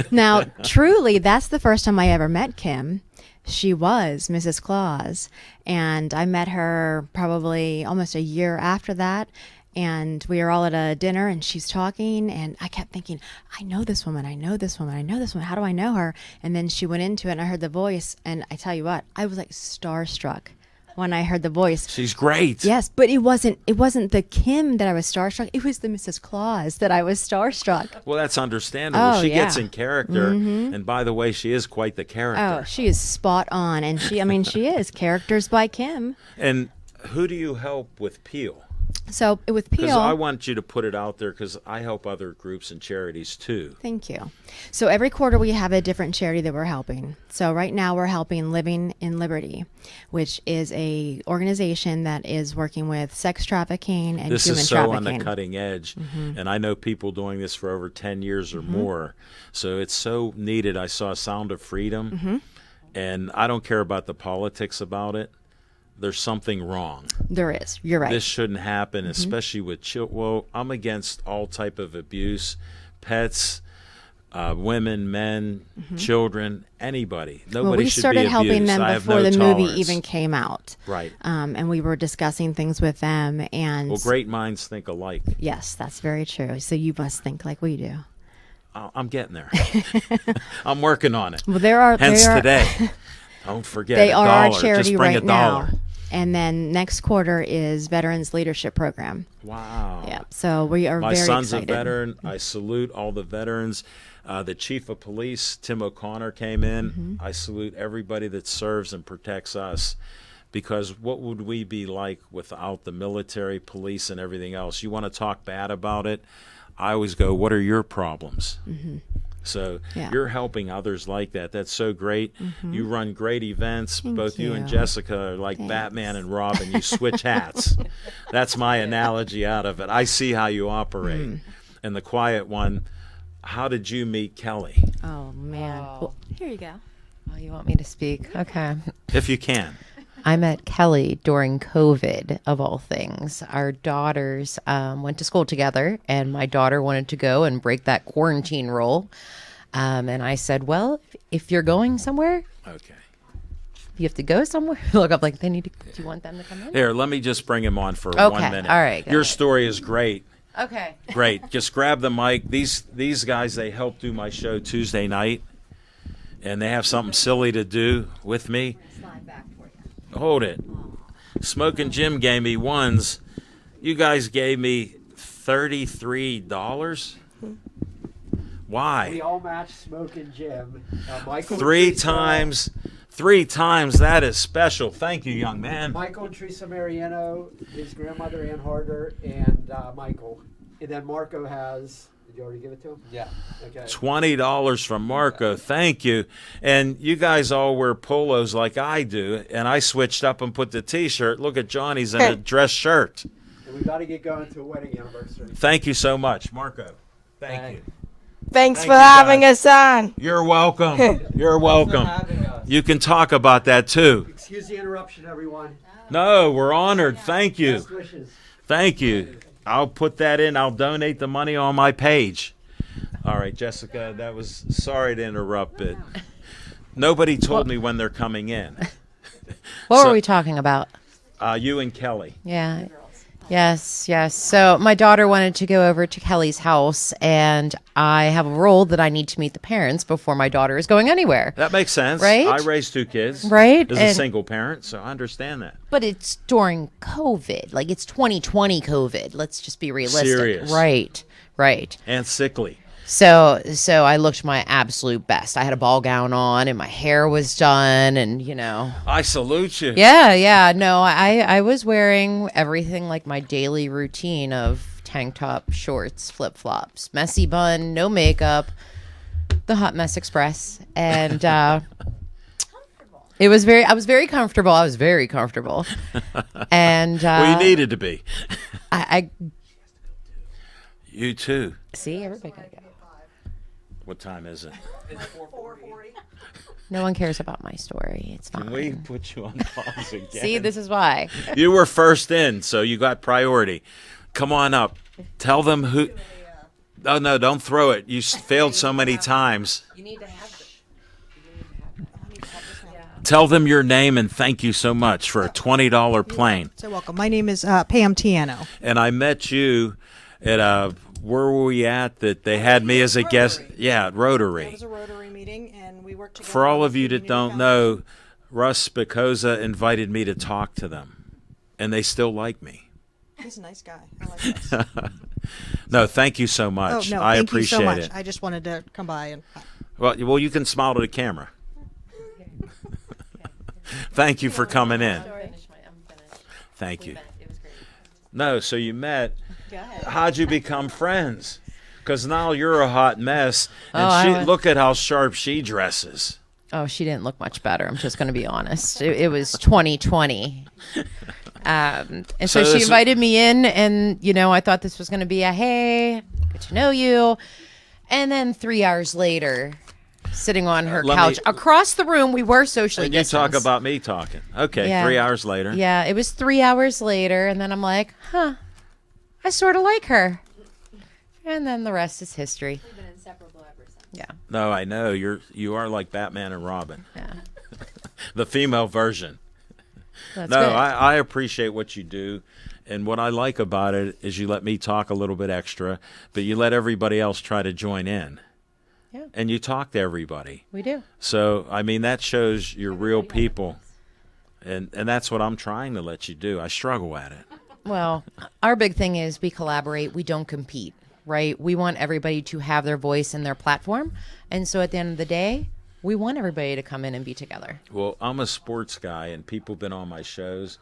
D: Now, truly, that's the first time I ever met Kim. She was Mrs. Claus, and I met her probably almost a year after that. And we were all at a dinner, and she's talking, and I kept thinking, I know this woman, I know this woman, I know this woman. How do I know her? And then she went into it, and I heard the voice, and I tell you what, I was like starstruck when I heard the voice.
A: She's great.
D: Yes, but it wasn't the Kim that I was starstruck. It was the Mrs. Claus that I was starstruck.
A: Well, that's understandable.
D: Oh,
A: She
D: yeah.
A: gets in character. And by the way, she is quite the character.
D: Oh, she is spot on, and she is characters by Kim.
A: And who do you help with Peel?
D: So with
A: Because
D: Peel,
A: I want you to put it out there, because I help other groups and charities too.
D: thank you. So every quarter we have a different charity that we're helping. So right now we're helping Living in Liberty, which is a organization that is working with sex trafficking and
A: This
D: human
A: is so
D: trafficking.
A: on the cutting edge. And I know people doing this for over 10 years or more. So it's so needed. I saw Sound of Freedom, and I don't care about the politics about it. There's something wrong.
D: There is. You're right.
A: This shouldn't happen, especially with children. Well, I'm against all type of abuse, pets, women, men, children, anybody. Nobody
D: well, we
A: should
D: started
A: be
D: helping
A: abused.
D: them
A: I have
D: before
A: no
D: the movie
A: tolerance.
D: even came out.
A: Right.
D: And we were discussing things with them. And
A: Well, great minds think alike.
D: yes, that's very true. So you must think like we do.
A: I'm getting there. I'm working on it.
D: Well, there are.
A: Hence
D: they are,
A: today. Don't forget
D: They
A: a
D: are
A: dollar.
D: our charity
A: Just bring
D: right
A: a dollar.
D: now. And then next quarter is Veterans Leadership Program.
A: Wow.
D: Yeah. So we are
A: My
D: very
A: son's
D: excited.
A: a veteran. I salute all the veterans. The chief of police, Tim O'Connor, came in. I salute everybody that serves and protects us, because what would we be like without the military, police, and everything else? You want to talk bad about it? I always go, what are your problems? So
D: Yeah.
A: you're helping others like that. That's so great. You run great events.
D: Thank
A: Both you and
D: you.
A: Jessica are like
D: Thanks.
A: Batman and Robin. You switch hats. That's my analogy out of it. I see how you operate. And the quiet one, how did you meet Kelly?
D: Oh man.
F: Oh.
D: Well, here you go.
F: Oh, you want me to speak? Okay.
A: If you can.
F: I met Kelly during COVID, of all things. Our daughters went to school together, and my daughter wanted to go and break that quarantine rule. And I said, well, if you're going somewhere,
A: Okay.
F: you have to go somewhere. Look up like, do you want them to come in?
A: Here, let me just bring him on for
F: Okay,
A: 1 minute.
F: all right, go
A: Your
F: ahead.
A: story is great.
F: Okay.
A: Great. Just grab the mic. These guys, they help do my show Tuesday night, and they have something silly to do with me.
D: Slide back for you.
A: Hold it. Smoking Jim gave me ones. You guys gave me $33.
G: We
A: Why?
G: all match Smoking Jim. Michael
A: Three
G: Teresa-
A: times. 3 times. That is special. Thank you, young man.
G: Michael and Teresa Mariano, his grandmother Ann Harder, and Michael. And then Marco has. Did you already give it to him? Yeah. Okay.
A: $20 from Marco. Thank you. And you guys all wear polos like I do, and I switched up and put the T-shirt. Look at Johnny's in a dress shirt.
G: And we got to get going to a wedding anniversary.
A: Thank you so much, Marco. Thank you.
H: Thanks
A: Thank
H: for
A: you,
H: having
A: guys.
H: us on.
A: You're welcome. You're welcome. You can talk about that too.
G: Excuse the interruption, everyone.
A: No, we're honored. Thank you.
G: Best wishes.
A: Thank you. I'll put that in. I'll donate the money on my page. All right, Jessica, that was sorry to interrupt, but nobody told me when they're coming in.
F: What
A: So-
F: were we talking about?
A: You and Kelly.
F: Yeah. Yes, yes. So my daughter wanted to go over to Kelly's house, and I have a rule that I need to meet the parents before my daughter is going anywhere.
A: That makes sense.
F: Right?
A: I raised 2 kids.
F: Right?
A: As a
F: And-
A: single parent, so I understand that.
F: But it's during COVID. Like, it's 2020 COVID. Let's just be realistic.
A: Serious.
F: Right, right.
A: And sickly.
F: So I looked my absolute best. I had a ball gown on, and my hair was done, and, you know.
A: I salute you.
F: Yeah. No, I was wearing everything like my daily routine of tank top, shorts, flip flops, messy bun, no makeup, the Hot Mess Express, and I was very comfortable. I was very comfortable, and
A: Well, you needed to be.
F: I
A: You too.
F: see everybody gotta go.
A: What time is it?
F: No one cares about my story. It's fine.
A: Can we put you on pause again?
F: See, this is why.
A: You were first in, so you got priority. Come on up. Tell them who. Oh no! Don't throw it. You failed so many times.
F: You need to have
A: Tell them your name and thank you so much for a $20 plane.
I: So welcome. My name is Pam Tiano.
A: And I met you at where were we at that they had me as a guest? Yeah, at
I: It
A: Rotary.
I: was a Rotary meeting, and we worked together.
A: For all
I: on
A: of you
I: the
A: that don't
I: community
A: know, Russ Spicoza invited me to talk to them, and they still like me.
I: foundation. He's a nice guy. I like this.
A: No, thank you so
I: Oh
A: much.
I: no,
A: I
I: thank
A: appreciate
I: you so much.
A: it.
I: I just wanted to come by and.
A: Well, you can smile to the camera. Thank you for coming in.
F: I'm finished.
A: Thank you.
F: It was great.
A: No, so you met. How'd you become friends? Because now you're a hot mess, and
F: Oh, I
A: she
F: was-
A: look at how sharp she dresses.
F: Oh, she didn't look much better. I'm just going to be honest. It was 2020. And so
A: So
F: she
A: this-
F: invited me in, and, you know, I thought this was going to be a, hey, get to know you. And then 3 hours later, sitting on her
A: let
F: couch
A: me-
F: across the room, we were socially
A: And you talk
F: distanced.
A: about me talking. Okay,
F: Yeah.
A: 3 hours later.
F: Yeah, it was 3 hours later, and then I'm like, I sort of like her. And then the rest is history.
E: We've been inseparable ever since.
F: Yeah,
A: No, I know you are like Batman and Robin,
F: yeah.
A: the female version.
F: That's
A: No,
F: good.
A: I appreciate what you do, and what I like about it is you let me talk a little bit extra, but you let everybody else try to join in.
F: Yeah.
A: And you talk to everybody.
F: We do.
A: So, I mean, that shows you're real people. And that's what I'm trying to let you do. I struggle at it.
F: Well, our big thing is we collaborate. We don't compete, right? We want everybody to have their voice and their platform. And so at the end of the day, we want everybody to come in and be together.
A: Well, I'm a sports guy, and people have been on my shows,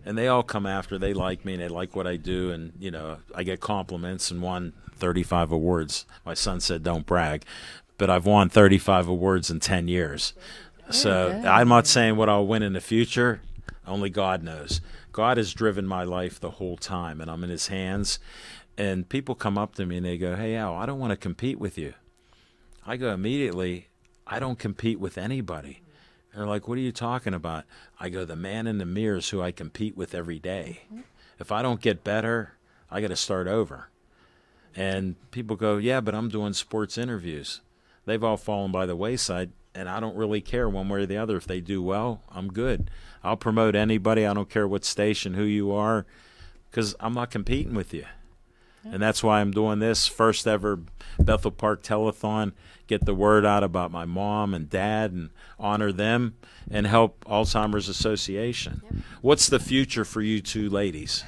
A: and they all come after. They like me, and they like what I do, and, you know, I get compliments and won 35 awards. My son said, don't brag. but I've won 35 awards in 10 years. So I'm not saying what I'll win in the future. Only God knows. God has driven my life the whole time, and I'm in his hands. And people come up to me and they go, "Hey, Al, I don't want to compete with you." I go immediately, "I don't compete with anybody." They're like, "What are you talking about?" I go, "The man in the mirror is who I compete with every day. If I don't get better, I got to start over." And people go, "Yeah, but I'm doing sports interviews." They've all fallen by the wayside, and I don't really care one way or the other. If they do well, I'm good. I'll promote anybody. I don't care what station, who you are, because I'm not competing with you. And that's why I'm doing this first ever Bethel Park Telethon, get the word out about my mom and dad and honor them and help Alzheimer's Association. What's the future for you two ladies?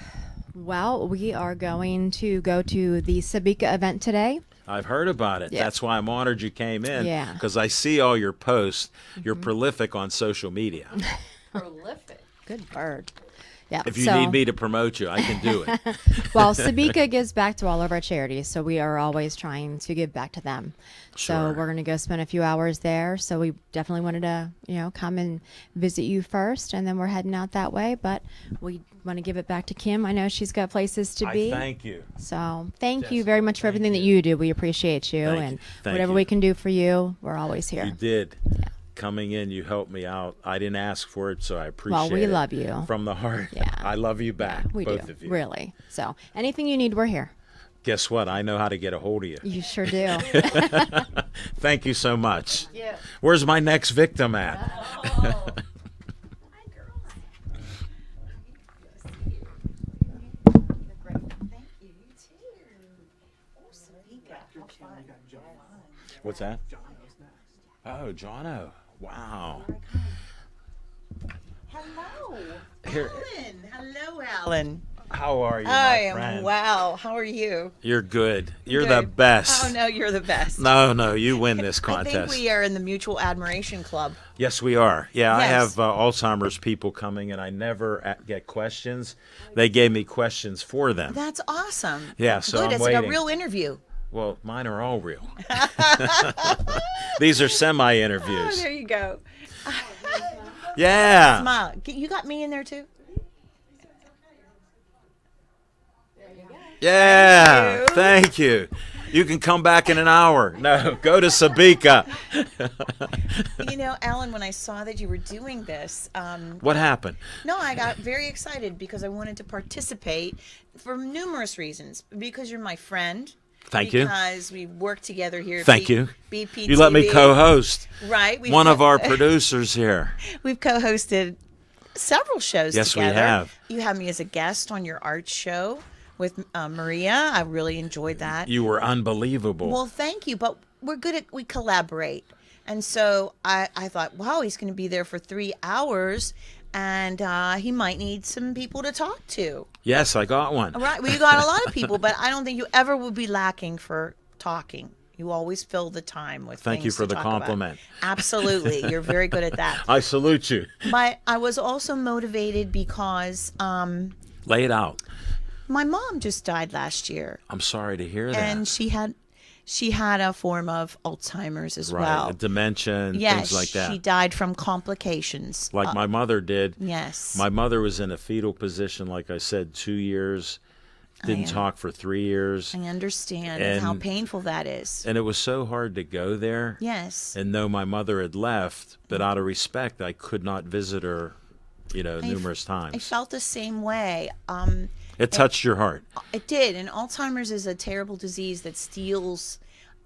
D: Well, we are going to go to the Sabika event today.
A: I've heard about it.
D: Yeah.
A: That's why I'm honored you came in,
D: Yeah.
A: because I see all your posts. You're prolific on social media.
F: Prolific.
D: Good word. Yeah.
A: If you need me to promote you, I can do it.
D: Well, Sabika gives back to all of our charities, so we are always trying to give back to them.
A: Sure.
D: So we're going to go spend a few hours there. So we definitely wanted to, come and visit you first, and then we're heading out that way. But we want to give it back to Kim. I know she's got places to be.
A: I thank you.
D: So thank you very much for everything that you do. We appreciate you,
A: Thank
D: and
A: you. Thank
D: whatever
A: you.
D: we can do for you, we're always here.
A: You did. Coming in, you helped me out. I didn't ask for it, so I appreciate
D: Well, we
A: it.
D: love you.
A: From the heart.
D: Yeah.
A: I love you back,
D: We
A: both
D: do,
A: of you.
D: really. So anything you need, we're here.
A: Guess what? I know how to get a hold of you.
D: You sure do.
A: Thank you so much.
F: Yeah.
A: Where's my next victim at? What's that? Oh, Jono. Wow.
H: Hello,
A: Here.
H: Alan. Hello, Alan.
A: How are you,
H: I
A: my
H: am
A: friend?
H: well. How are you?
A: You're good. You're the
H: Good.
A: best.
H: Oh no, you're the best.
A: No, you win this
H: I
A: contest.
H: think we are in the Mutual Admiration Club.
A: Yes, we are. Yeah, I
H: Yes.
A: have Alzheimer's people coming, and I never get questions. They gave me questions for them.
H: That's awesome.
A: Yeah, so
H: good.
A: I'm
H: It's
A: waiting.
H: like a real interview.
A: Well, mine are all real. These are semi-interviews.
H: Oh, there you go.
A: Yeah.
H: Smile. You got me in there too.
A: Yeah. Thank you. You can come back in an hour. No, go to Sabika.
H: You know, Alan, when I saw that you were doing this,
A: What happened?
H: no, I got very excited because I wanted to participate for numerous reasons. Because you're my friend.
A: Thank you.
H: Because we work together here. At
A: Thank you.
H: BPTV.
A: You let me co-host.
H: Right.
A: One of our producers here.
H: We've co-hosted several shows
A: Yes, we
H: together.
A: have.
H: You had me as a guest on your art show with Maria. I really enjoyed that.
A: You were unbelievable.
H: Well, thank you. But we collaborate. And so I thought, wow, he's going to be there for 3 hours. And he might need some people to talk to.
A: Yes, I got one.
H: All right. Well, you got a lot of people, but I don't think you ever will be lacking for talking. You always fill the time with
A: Thank you
H: things
A: for
H: to
A: the
H: talk about.
A: compliment.
H: Absolutely. You're very good at that.
A: I salute you.
H: But I was also motivated because
A: Lay it out.
H: my mom just died last year,
A: I'm sorry to hear that.
H: and she had a form of Alzheimer's as
A: right,
H: well.
A: dementia and
H: Yes,
A: things like that.
H: she died from complications.
A: Like my mother did.
H: Yes.
A: My mother was in a fetal position, like I said, 2 years. Didn't talk for 3 years.
H: I understand and how
A: And-
H: painful that is.
A: And it was so hard to go there
H: Yes.
A: and know my mother had left, but out of respect, I could not visit her, numerous
H: I
A: times.
H: felt the same way.
A: It touched your heart.
H: It did, and Alzheimer's is a terrible disease that steals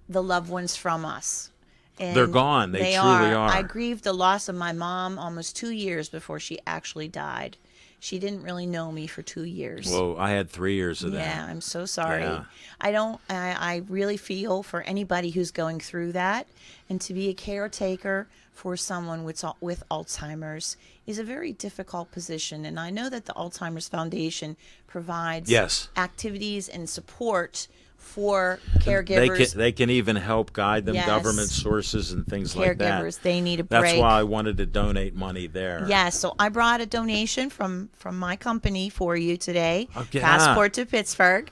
H: the loved ones from us. And
A: They're gone. They truly are.
H: I grieved the loss of my mom almost 2 years before she actually died. She didn't really know me for 2 years.
A: Well, I had 3 years of that.
H: Yeah, I'm so sorry.
A: Yeah.
H: I really feel for anybody who's going through that, and to be a caretaker for someone with Alzheimer's is a very difficult position. And I know that the Alzheimer's Foundation provides
A: Yes.
H: activities and support for
A: They
H: caregivers.
A: can, they can even help guide them,
H: Yes.
A: government sources and things like that.
H: Caregivers, they need a break.
A: That's why I wanted to donate money there.
H: Yes, so I brought a donation from my company for you today.
A: Okay.
H: Passport to Pittsburgh.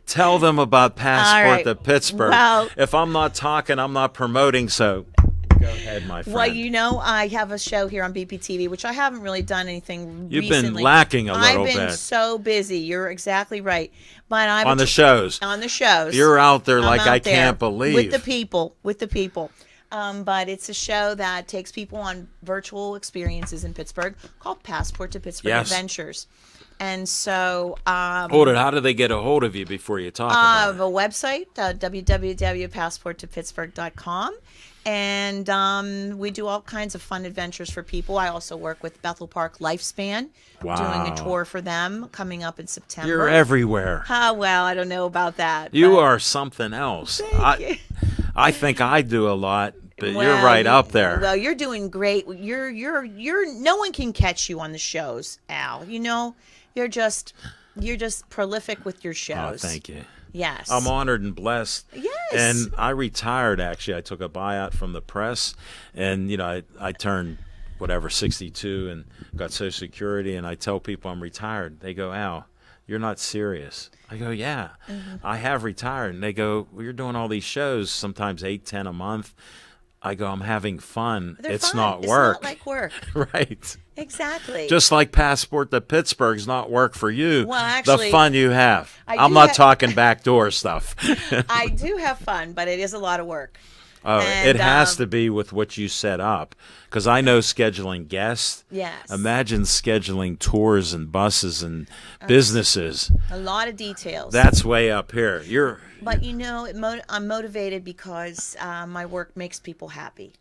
A: Tell them about Passport
H: right.
A: to Pittsburgh.
H: Well-
A: If I'm not talking, I'm not promoting, so go ahead, my friend.
H: Well, you know, I have a show here on BPTV, which I haven't really done anything
A: You've
H: recently.
A: been lacking a little
H: I've been
A: bit.
H: so busy. You're exactly right. But I have
A: On
H: a
A: the shows.
H: On the shows.
A: You're out there
H: I'm
A: like
H: out
A: I
H: there
A: can't believe.
H: With the people. But it's a show that takes people on virtual experiences in Pittsburgh called Passport to Pittsburgh
A: Yes.
H: Adventures. And so
A: Hold it. How do they get a hold of you before you talk
H: I
A: about
H: have a website, www.passporttopittsburgh.com. And we do all kinds of fun adventures for people. I also work with Bethel Park Lifespan, doing
A: Wow.
H: a tour for them coming up in
A: it?
H: September.
A: You're everywhere.
H: Well, I don't know about that.
A: You
H: but-
A: are something else.
H: you.
A: I think I do a lot, but you're
H: Well,
A: right up there.
H: Well, you're doing great. You're no one can catch you on the shows, Al. You know, you're just prolific with your
A: Oh,
H: shows.
A: thank you.
H: Yes.
A: I'm honored and blessed.
H: Yes.
A: And I retired, actually. I took a buyout from the press, and, I turned, 62 and got Social Security, and I tell people I'm retired. They go, Al, you're not serious. I go, yeah, I have retired. And they go, well, you're doing all these shows, sometimes 8, 10 a month. I go, I'm having fun.
H: They're
A: it's
H: fun.
A: not
H: It's
A: work.
H: not like work.
A: Right.
H: Exactly.
A: Just like Passport to Pittsburgh's not work for you.
H: Well, actually,
A: the fun you have.
H: I
A: I'm
H: do
A: not
H: ha-
A: talking backdoor stuff.
H: I do have fun, but it is a lot of work.
A: Oh,
H: And,
A: it has to be with what you set up. Because I know scheduling guests.
H: Yes.
A: Imagine scheduling tours and buses and businesses.
H: A lot of details.
A: That's way up here.
H: But I'm motivated because my work makes people happy,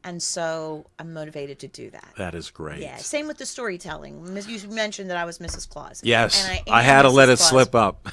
H: and so I'm motivated to do that.
A: That is great.
H: Yeah. Same with the storytelling. You mentioned that I was Mrs. Claus.
A: Yes.
H: And
A: I
H: am
A: had to
H: Mrs.
A: let it
H: Claus.
A: slip up.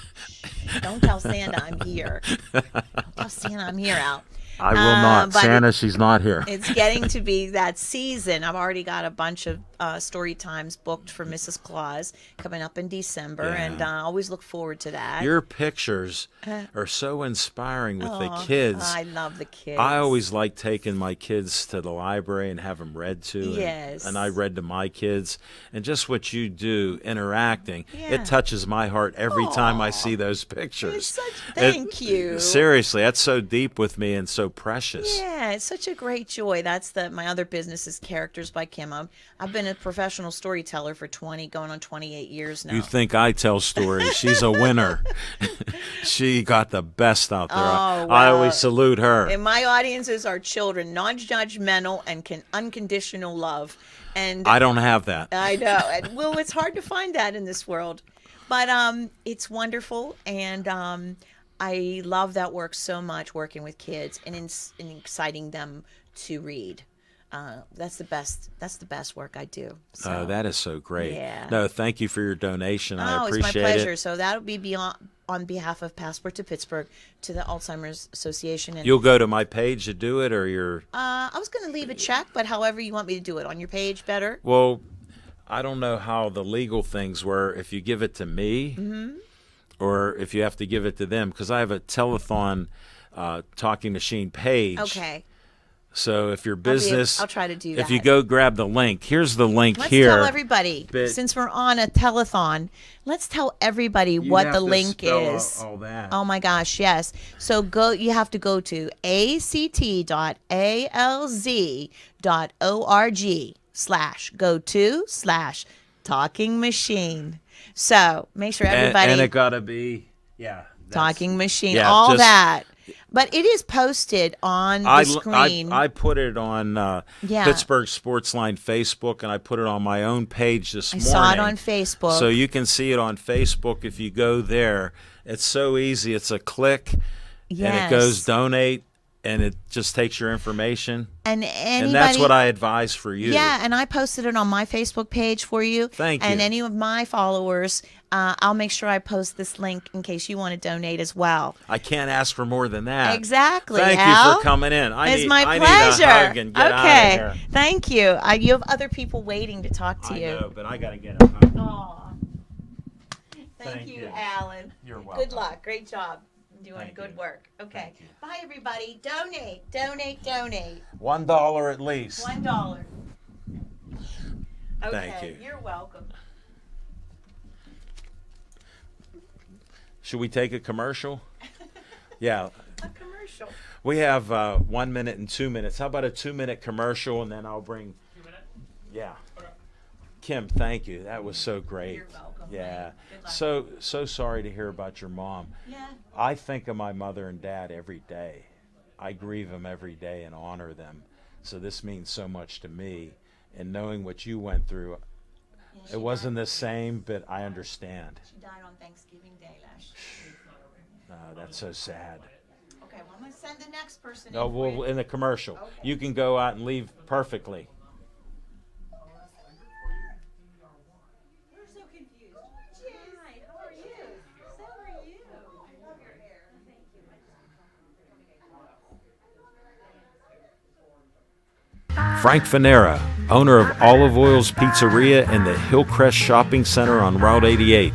H: Don't tell Santa I'm here. Don't tell Santa I'm here, Al.
A: I will not.
H: but
A: Santa, she's not here.
H: It's getting to be that season. I've already got a bunch of story times booked for Mrs. Claus coming up in December,
A: Yeah.
H: and I always look forward to that.
A: Your pictures are so inspiring with the kids.
H: I love the kids.
A: I always like taking my kids to the library and have them read to.
H: Yes.
A: And I read to my kids. And just what you do, interacting,
H: Yeah.
A: it touches my heart every time I see those pictures.
H: Thank you.
A: Seriously, that's so deep with me and so precious.
H: Yeah, it's such a great joy. That's my other business is Characters by Kim. I've been a professional storyteller for going on 28 years now.
A: You think I tell stories. She's a winner. She got the best out there.
H: Oh,
A: I
H: well.
A: always salute her.
H: And my audiences are children, non-judgmental and unconditional love. And
A: I don't have that.
H: I know. And, well, it's hard to find that in this world. But it's wonderful, and I love that work so much, working with kids and exciting them to read. That's the best work I do. So.
A: Oh, that is so great.
H: Yeah.
A: No, thank you for your donation. I appreciate
H: it's my pleasure.
A: it.
H: So that'll be on behalf of Passport to Pittsburgh to the Alzheimer's Association. And
A: You'll go to my page to do it, or your.
H: I was going to leave a check, but however you want me to do it on your page, better.
A: Well, I don't know how the legal things were. If you give it to me, or if you have to give it to them, because I have a telethon talking machine page.
H: Okay.
A: So if your business,
H: I'll try to do
A: If you
H: that.
A: go grab the link, here's the link
H: Let's
A: here.
H: tell everybody,
A: But-
H: since we're on a telethon, let's tell everybody
A: You
H: what
A: have
H: the
A: to
H: link
A: spell
H: is.
A: All that.
H: Oh my gosh, yes. So you have to go to act.alz.org/go/talking machine. So make sure everybody
A: and it gotta be
H: talking machine,
A: yeah,
H: all
A: just-
H: that. But it is posted on the screen.
A: I put it on
H: Yeah.
A: Pittsburgh Sportsline Facebook, and I put it on my own page this
H: I
A: morning.
H: saw it on Facebook.
A: So you can see it on Facebook if you go there. It's so easy. It's a click, and it goes
H: Yes.
A: donate, and it just takes your information.
H: and
A: And that's what I advise for you.
H: Yeah, and I posted it on my Facebook page for you.
A: Thank
H: And
A: you.
H: any of my followers, I'll make sure I post this link in case you want to donate as well.
A: I can't ask for more than that.
H: Exactly.
A: Thank
H: Al.
A: you for coming in.
H: It's my
A: I
H: pleasure.
A: need a hug and get out of
H: okay.
A: here.
H: Thank you. You have other people waiting to talk to
A: I
H: you.
A: know, but I got to get a hug.
H: Aw. Thank
A: Thank
H: you,
A: you.
H: Alan.
A: You're welcome.
H: Good luck. Great job. Doing
A: Thank
H: good
A: you.
H: work. Okay.
A: Thank you.
H: Bye, everybody. Donate. Donate. Donate.
A: $1 at least.
H: $1. Okay.
A: Thank you.
H: You're welcome.
A: Should we take a commercial? Yeah.
H: A commercial.
A: We have 1 minute and 2 minutes. How about a 2-minute commercial, and then I'll bring. 2 minutes? Yeah. Okay. Kim, thank you. That was so great.
H: You're welcome.
A: Yeah.
H: Good luck.
A: So sorry to hear about your mom.
H: Yeah.
A: I think of my mother and dad every day. I grieve them every day and honor them. So this means so much to me. And knowing what you went through,
H: Yeah,
A: it wasn't the same, but I understand.
H: She died on Thanksgiving Day last year.
A: That's so sad.
H: Okay, well, I'm going to send the next person
A: No,
H: in.
A: well, in the commercial.
H: Okay.
A: You can go out and leave perfectly.
H: We're so confused. Hi, how are you? So are you. I love your hair. Thank you.
A: Frank Fanera, owner of Olive Oil's Pizzeria and the Hillcrest Shopping Center on Route 88.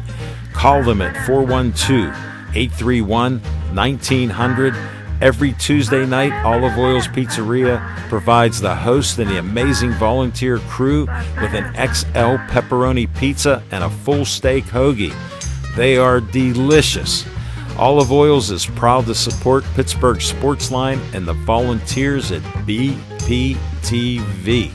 A: Call them at 412-831-1900. Every Tuesday night, Olive Oil's Pizzeria provides the host and the amazing volunteer crew with an XL pepperoni pizza and a full steak hoagie. They are delicious. Olive Oils is proud to support Pittsburgh Sportsline and the volunteers at BPTV.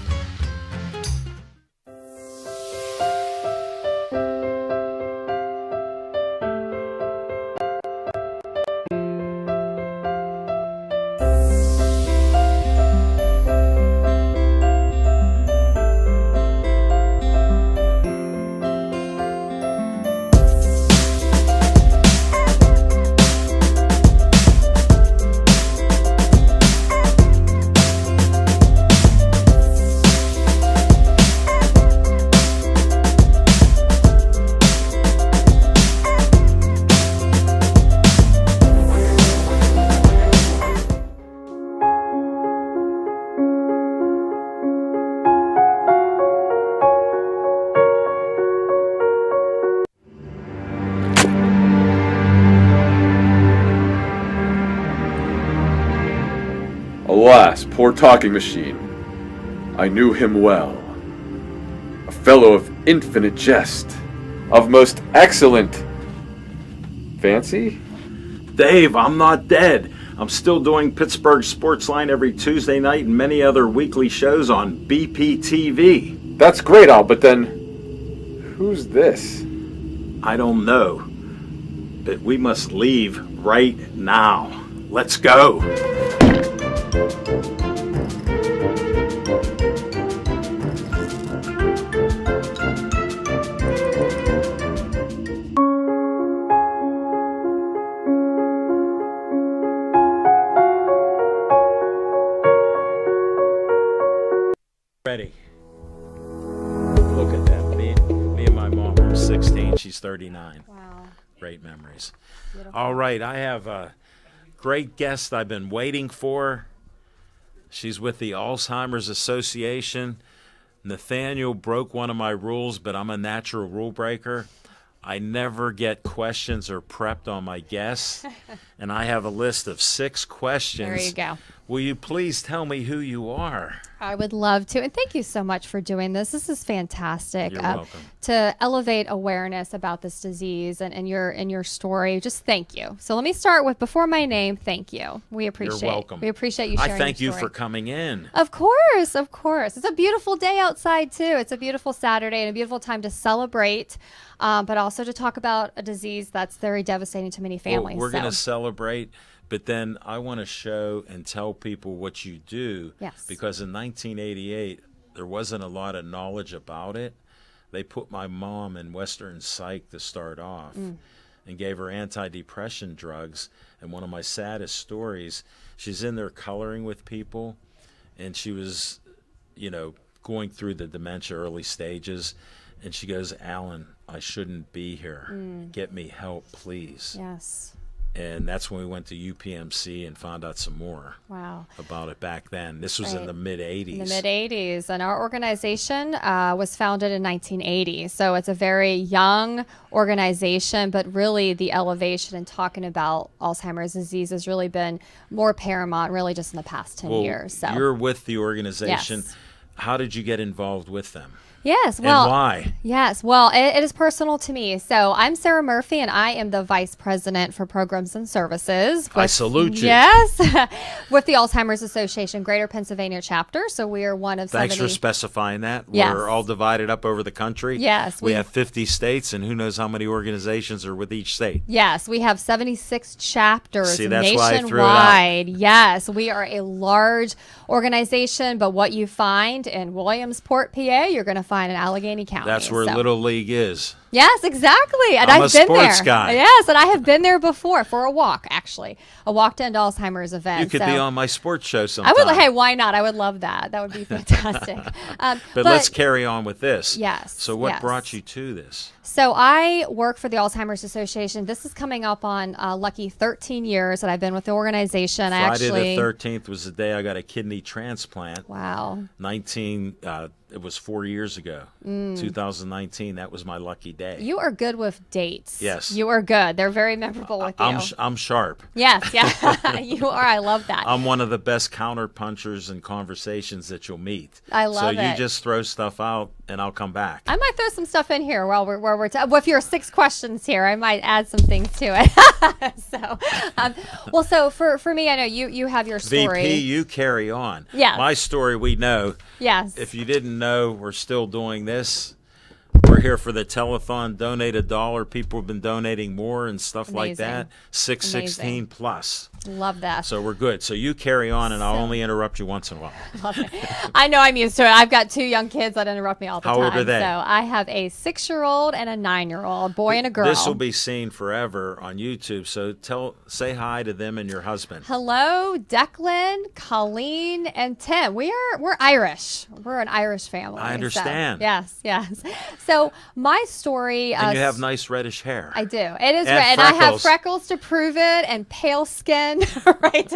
J: Alas, poor talking machine. I knew him well. A fellow of infinite jest, of most excellent fancy?
A: Dave, I'm not dead. I'm still doing Pittsburgh Sportsline every Tuesday night and many other weekly shows on BPTV.
J: That's great, Al, but then who's this?
A: I don't know, but we must leave right now. Let's go. Ready. Look at that. Me and my mom. I'm 16. She's 39.
E: Wow.
A: Great memories.
E: Beautiful.
A: All right. I have a great guest I've been waiting for. She's with the Alzheimer's Association. Nathaniel broke one of my rules, but I'm a natural rule breaker. I never get questions or prepped on my guests. And I have a list of 6 questions.
E: There you go.
A: Will you please tell me who you are?
E: I would love to. And thank you so much for doing this. This is fantastic.
A: You're welcome.
E: To elevate awareness about this disease and your story. Just thank you. So let me start with, before my name, thank you. We appreciate
A: You're welcome.
E: We appreciate you sharing
A: I thank
E: your
A: you
E: story.
A: for coming in.
E: Of course, of course. It's a beautiful day outside, too. It's a beautiful Saturday and a beautiful time to celebrate, but also to talk about a disease that's very devastating to many families.
A: Well, we're going to
E: So-
A: celebrate, but then I want to show and tell people what you do.
E: Yes.
A: Because in 1988, there wasn't a lot of knowledge about it. They put my mom in Western Psych to start off and gave her antidepressant drugs. And one of my saddest stories, she's in there coloring with people, and she was, going through the dementia early stages. And she goes, Alan, I shouldn't be here. Get me help, please.
E: Yes.
A: And that's when we went to UPMC and found out some more
E: Wow.
A: about it back then. This was in
E: Right.
A: the mid-'80s.
E: In the mid-'80s, and our organization was founded in 1980. So it's a very young organization, but really the elevation and talking about Alzheimer's disease has really been more paramount, really just in the past 10 years. So
A: You're with the organization.
E: Yes.
A: How did you get involved with them?
E: Yes,
A: And
E: well,
A: why?
E: yes, well, it is personal to me. So I'm Sarah Murphy, and I am the Vice President for Programs and Services.
A: I salute you.
E: Yes, with the Alzheimer's Association Greater Pennsylvania chapter. So we are one of
A: Thanks
E: 70.
A: for specifying that.
E: Yes.
A: We're all divided up over the country.
E: Yes,
A: We
E: we-
A: have 50 states, and who knows how many organizations are with each state.
E: Yes, we have 76 chapters
A: See, that's why I threw it out.
E: nationwide. Yes, we are a large organization, but what you find in Williamsport, PA, you're going to find in Allegheny County.
A: That's where
E: So-
A: Little League is.
E: Yes, exactly. And
A: I'm
E: I've
A: a
E: been
A: sports
E: there.
A: guy.
E: Yes, and I have been there before for a walk, actually. A walk to end Alzheimer's event.
A: You could
E: So
A: be on my sports show
E: I
A: sometime.
E: would. Hey, why not? I would love that. That would be fantastic.
A: But let's carry on with this.
E: Yes,
A: So what
E: yes.
A: brought you to this?
E: So I work for the Alzheimer's Association. This is coming up on lucky 13 years that I've been with the organization.
A: Friday the 13th was the day I got a kidney transplant.
E: Wow.
A: It was 4 years ago. 2019. That was my lucky day.
E: You are good with dates.
A: Yes.
E: You are good. They're very memorable with you.
A: I'm sharp.
E: Yes, yeah. You are. I love that.
A: I'm one of the best counter punchers and conversations that you'll meet.
E: I love
A: so
E: it.
A: you just throw stuff out and I'll come back.
E: I might throw some stuff in here while we're well, if you're 6 questions here, I might add some things to it. So for me, I know you have your story.
A: VP, you carry on.
E: Yes.
A: My story we know.
E: Yes.
A: If you didn't know, we're still doing this. We're here for the telethon. Donate $1. People have been donating more and stuff like
E: Amazing.
A: that. 616 plus.
E: Love that.
A: So we're good. So you carry on, and I'll only interrupt you once in a while.
E: Love it. I know I'm used to it. I've got 2 young kids that interrupt me all the
A: How
E: time.
A: old are they?
E: So I have a 6-year-old and a 9-year-old, boy and a girl.
A: This will be seen forever on YouTube. So say hi to them and your husband.
E: Hello, Declan, Colleen, and Tim. We're Irish. We're an Irish family.
A: I understand.
E: So, yes. So my story.
A: And you have nice reddish hair.
E: I do. It is
A: And
E: red, and I have
A: freckles.
E: freckles to prove it, and pale skin, right,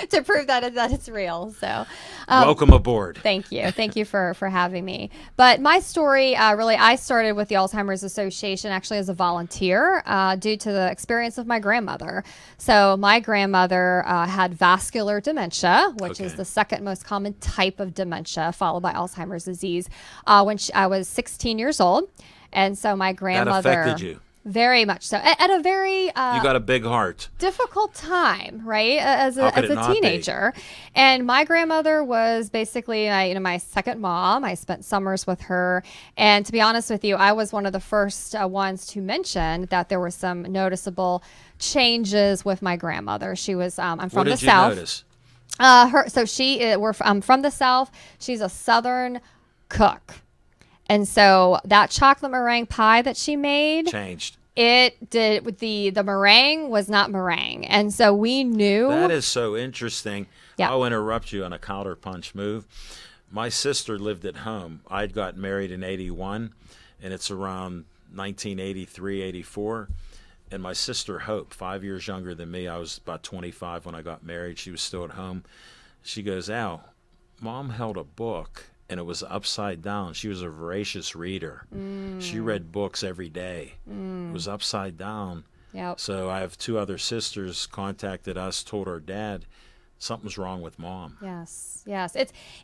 E: to prove that it's real. So,
A: Welcome aboard.
E: Thank you for having me. But my story, really, I started with the Alzheimer's Association actually as a volunteer due to the experience of my grandmother. So my grandmother had vascular dementia, which is the second most common type of dementia, followed by Alzheimer's disease. When I was 16 years old, and so my grandmother
A: That affected you.
E: Very much so. At a very
A: You got a big heart.
E: difficult time, right? As
A: How could
E: a
A: it not be?
E: teenager. And my grandmother was basically my second mom. I spent summers with her. And to be honest with you, I was one of the first ones to mention that there were some noticeable changes with my grandmother. She was, I'm from
A: What
E: the
A: did you
E: South.
A: notice?
E: I'm from the South. She's a Southern cook. And so that chocolate meringue pie that she made,
A: Changed.
E: it did with the meringue was not meringue. And so we knew.
A: That is so interesting.
E: Yeah.
A: I'll interrupt you on a counter punch move. My sister lived at home. I'd got married in 81, and it's around 1983, 84. And my sister Hope, 5 years younger than me, I was about 25 when I got married. She was still at home. She goes, Al, Mom held a book, and it was upside down. She was a voracious reader. She read books every day. It was upside down.
E: Yep.
A: So I have 2 other sisters contacted us, told our dad something's wrong with Mom.
E: Yes.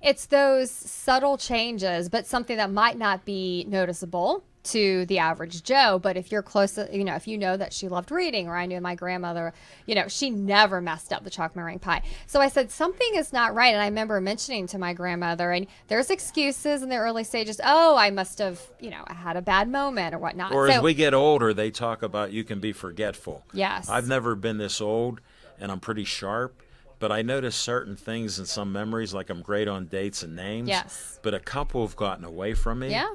E: It's those subtle changes, but something that might not be noticeable to the average Joe. But if you're close, if you know that she loved reading, or I knew my grandmother, she never messed up the chocolate meringue pie. So I said, something is not right. And I remember mentioning to my grandmother, and there's excuses in the early stages. Oh, I must have, I had a bad moment or whatnot.
A: Or
E: so,
A: as we get older, they talk about you can be forgetful.
E: Yes.
A: I've never been this old, and I'm pretty sharp. But I notice certain things in some memories, like I'm great on dates and names.
E: Yes.
A: But a couple have gotten away from me.
E: Yeah.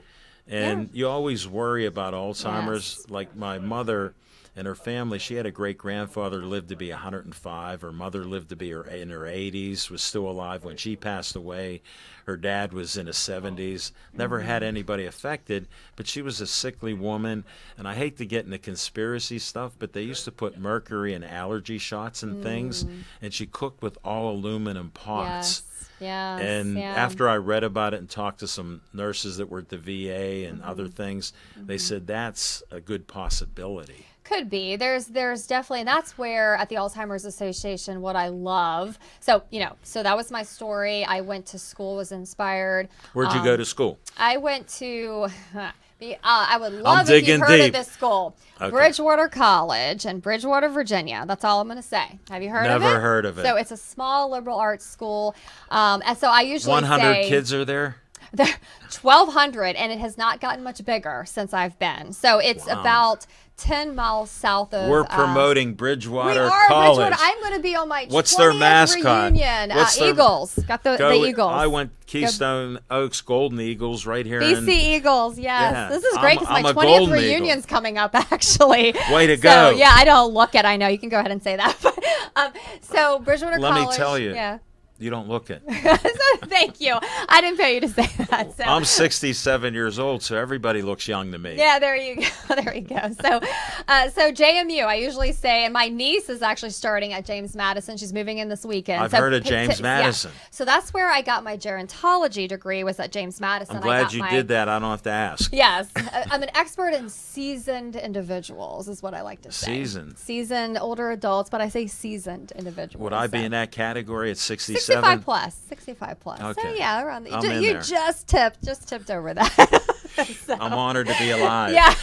A: And you always worry about Alzheimer's.
E: Yes.
A: Like my mother and her family, she had a great-grandfather lived to be 105. Her mother lived to be in her 80s, was still alive when she passed away. Her dad was in his 70s. Never had anybody affected, but she was a sickly woman. And I hate to get into conspiracy stuff, but they used to put mercury and allergy shots and things, and she cooked with all aluminum pots.
E: Yes.
A: And after I read about it and talked to some nurses that were at the VA and other things, they said that's a good possibility.
E: could be. There's definitely, and that's where at the Alzheimer's Association, what I love. So, so that was my story. I went to school, was inspired.
A: Where'd you go to school?
E: I went to, I would love if
A: digging
E: you've heard
A: deep.
E: of this school.
A: Okay.
E: Bridgewater College in Bridgewater, Virginia. That's all I'm going to say. Have you heard of it?
A: Never heard of it.
E: So it's a small liberal arts school. And so I usually
A: 100
E: say,
A: kids are there?
E: There 1,200, and it has not gotten much bigger since I've been. So it's about 10 miles south of.
A: We're promoting Bridgewater
E: we are
A: College.
E: Bridgewater. I'm going to be on my
A: What's
E: 20th
A: their mascot?
E: reunion.
A: What's their-
E: Eagles. Got the Eagles.
A: I went Keystone Oaks Golden Eagles right here.
E: BC Eagles, yes.
A: Yeah.
E: This is great because
A: I'm
E: my
A: a
E: 20th
A: Golden
E: reunion's coming up, actually.
A: Way to
E: So,
A: go.
E: yeah, I don't look it. I know. You can go ahead and say that. So Bridgewater
A: Let
E: College.
A: me tell you.
E: Yeah.
A: You don't look it.
E: So, thank you. I didn't pay you to say that. So.
A: I'm 67 years old, so everybody looks young to me.
E: Yeah, there you go. There you go. So JMU, I usually say, and my niece is actually starting at James Madison. She's moving in this weekend.
A: I've
E: So
A: heard of James Madison.
E: Yeah. So that's where I got my gerontology degree, was at James Madison.
A: I'm glad you did that. I don't have to ask.
E: Yes. I'm an expert in seasoned individuals, is what I like to say.
A: Seasoned.
E: Seasoned older adults, but I say seasoned individuals.
A: Would I be
E: so.
A: in that category at 67?
E: 65 plus. 65 plus. So
A: Okay.
E: yeah, around
A: I'm in
E: you
A: there.
E: just tipped over that. So,
A: I'm honored to be alive.
E: yeah.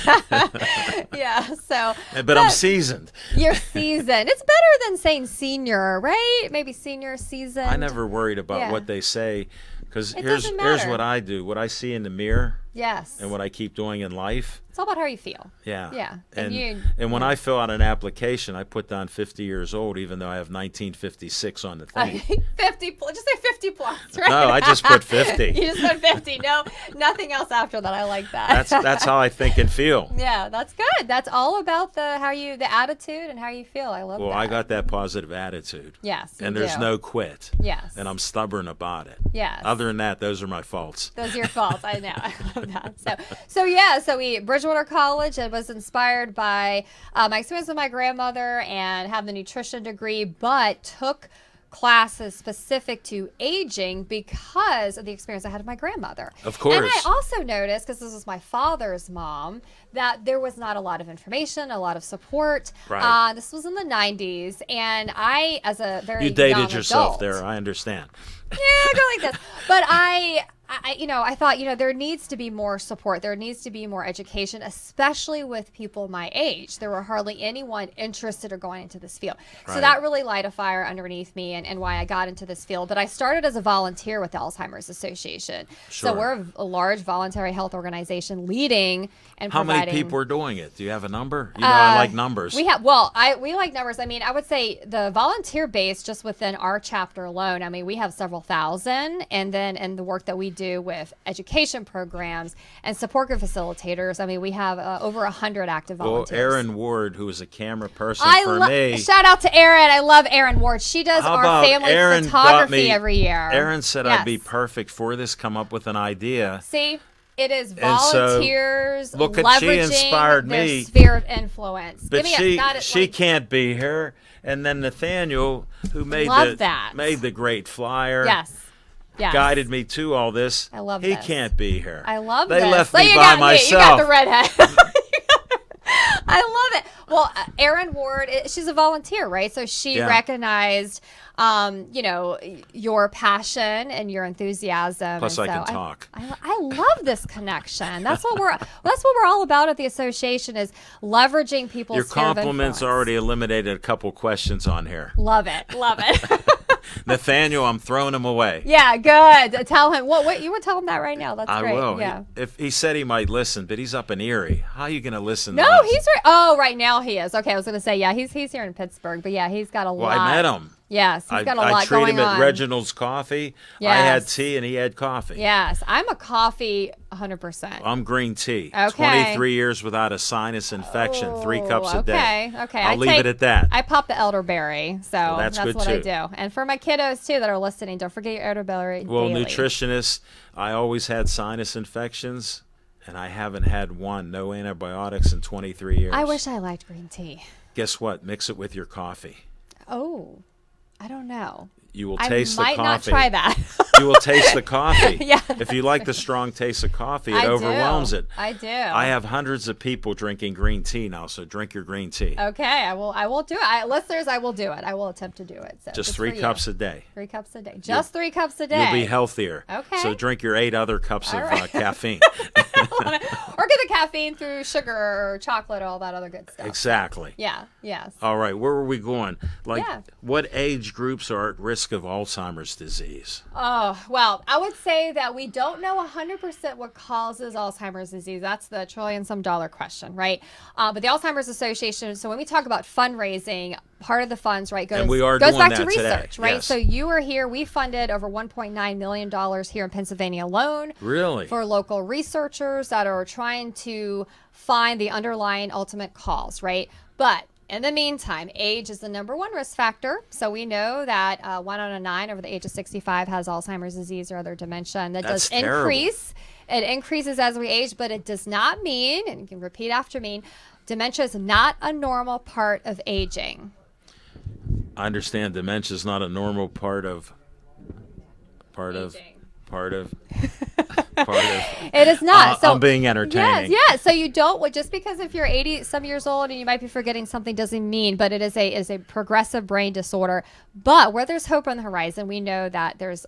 E: Yeah. So
A: But I'm seasoned.
E: You're seasoned. It's better than saying senior, right? Maybe senior seasoned.
A: I never worried about
E: Yeah.
A: what they say, because
E: It
A: here's
E: doesn't matter.
A: what I do. What I see in the mirror
E: Yes.
A: and what I keep doing in life.
E: It's all about how you feel.
A: Yeah.
E: Yeah.
A: And when I fill out an application, I put down 50 years old, even though I have 1956 on the thing.
E: 50 plus. Just say 50 plus, right?
A: No, I just put 50.
E: You just put 50. No, nothing else after that. I like that.
A: That's how I think and feel.
E: Yeah, that's good. That's all about the attitude and how you feel. I love
A: Well,
E: that.
A: I got that positive attitude.
E: Yes, you
A: And there's
E: do.
A: no quit.
E: Yes.
A: And I'm stubborn about it.
E: Yes.
A: Other than that, those are my faults.
E: Those are your faults. I know. I love that. So we Bridgewater College. It was inspired by my experience with my grandmother and have the nutrition degree, but took classes specific to aging because of the experience I had with my grandmother.
A: Of course.
E: And I also noticed, because this was my father's mom, that there was not a lot of information, a lot of support.
A: Right.
E: This was in the 90s, and I, as a very
A: You dated
E: young
A: yourself
E: adult,
A: there. I understand.
E: yeah, go like this. But I thought, there needs to be more support. There needs to be more education, especially with people my age. There were hardly anyone interested or going into this field. So
A: Right.
E: that really light a fire underneath me and why I got into this field. But I started as a volunteer with the Alzheimer's Association.
A: Sure.
E: So we're a large voluntary health organization leading and
A: How
E: providing.
A: many people are doing it? Do you have a number? I like numbers.
E: We like numbers. I mean, I would say the volunteer base just within our chapter alone, I mean, we have several thousand, and then in the work that we do with education programs and support group facilitators, I mean, we have over 100 active
A: Well,
E: volunteers.
A: Erin Ward, who is a camera person for me.
E: Shout out to Erin. I love Erin Ward. She does
A: How
E: our
A: about
E: family
A: Erin
E: photography
A: got me-
E: every year.
A: Erin said I'd be
E: Yes.
A: perfect for this, come up with an idea.
E: See, it is
A: And so,
E: volunteers
A: look at- she
E: leveraging
A: inspired
E: their
A: me.
E: sphere of influence.
A: But
E: Give me a,
A: she can't be here. And then Nathaniel, who made
E: Love that.
A: made the great flyer,
E: Yes. Yes.
A: guided me to all this.
E: I love
A: He
E: this.
A: can't be here.
E: I love
A: They
E: this.
A: left
E: So
A: me
E: you
A: by
E: got
A: myself.
E: You got the redhead. I love it. Well, Erin Ward, she's a volunteer, right? So she
A: Yeah.
E: recognized, your passion and your enthusiasm.
A: Plus,
E: and
A: I
E: so
A: can talk.
E: I love this connection. That's what we're all about at the association, is leveraging people's
A: Your
E: sphere of
A: compliments
E: influence.
A: already eliminated a couple questions on here.
E: Love it. Love it.
A: Nathaniel, I'm throwing him away.
E: Yeah, good. Tell him what you would tell him that right now. That's
A: I
E: great.
A: will.
E: Yeah.
A: If he said he might listen, but he's up in Erie. How are you going to listen? to
E: No,
A: us?
E: he's right. Oh, right now he is. Okay, I was going to say, yeah, he's here in Pittsburgh, but yeah, he's got a
A: Well,
E: lot.
A: I met him.
E: Yes, he's got a
A: I
E: lot
A: treat
E: going
A: him at
E: on.
A: Reginald's Coffee. I had
E: Yes.
A: tea and he had coffee.
E: Yes, I'm a coffee 100%.
A: I'm green tea.
E: Okay.
A: 23 years without a sinus infection. 3 cups a day.
E: Okay.
A: I'll leave it at that.
E: I pop the elderberry, so
A: that's
E: that's
A: good
E: what I
A: too.
E: do. And for my kiddos too that are listening, don't forget your elderberry
A: Well,
E: daily.
A: nutritionists, I always had sinus infections, and I haven't had no antibiotics in 23 years.
E: I wish I liked green tea.
A: Guess what? Mix it with your coffee.
E: Oh, I don't know.
A: You will taste the
E: I might
A: coffee.
E: not try that.
A: You will taste the coffee.
E: Yeah.
A: If you like the strong taste of coffee, it
E: I do.
A: overwhelms it.
E: I do.
A: I have hundreds of people drinking green tea now, so drink your green tea.
E: Okay, I will do it. Listeners, I will do it. I will attempt to do it. So
A: Just
E: good
A: 3
E: for you.
A: cups a day.
E: 3 cups a day. Just 3 cups a day.
A: You'll be healthier.
E: Okay.
A: So drink your 8 other cups of caffeine.
E: Or get the caffeine through sugar or chocolate, all that other good stuff.
A: Exactly.
E: Yeah. Yes.
A: All right, where were we going? Like,
E: Yeah.
A: what age groups are at risk of Alzheimer's disease?
E: Oh, well, I would say that we don't know 100% what causes Alzheimer's disease. That's the trillion-some-dollar question, right? But the Alzheimer's Association, so when we talk about fundraising, part of the funds, right, goes,
A: And we are
E: goes
A: doing
E: back to
A: that today,
E: research, right?
A: yes.
E: So you were here. We funded over $1.9 million here in Pennsylvania alone.
A: Really?
E: For local researchers that are trying to find the underlying ultimate cause, right? But in the meantime, age is the #1 risk factor. So we know that 1 out of 9 over the age of 65 has Alzheimer's disease or other dementia. And that
A: That's
E: does
A: terrible.
E: increase. It increases as we age, but it does not mean, and you can repeat after me, dementia is not a normal part of aging.
A: I understand dementia is not a normal part of
E: It is not. So
A: I'm being entertaining.
E: Yes. So you don't, just because if you're 80 some years old and you might be forgetting something doesn't mean, but it is a progressive brain disorder. But where there's hope on the horizon, we know that there's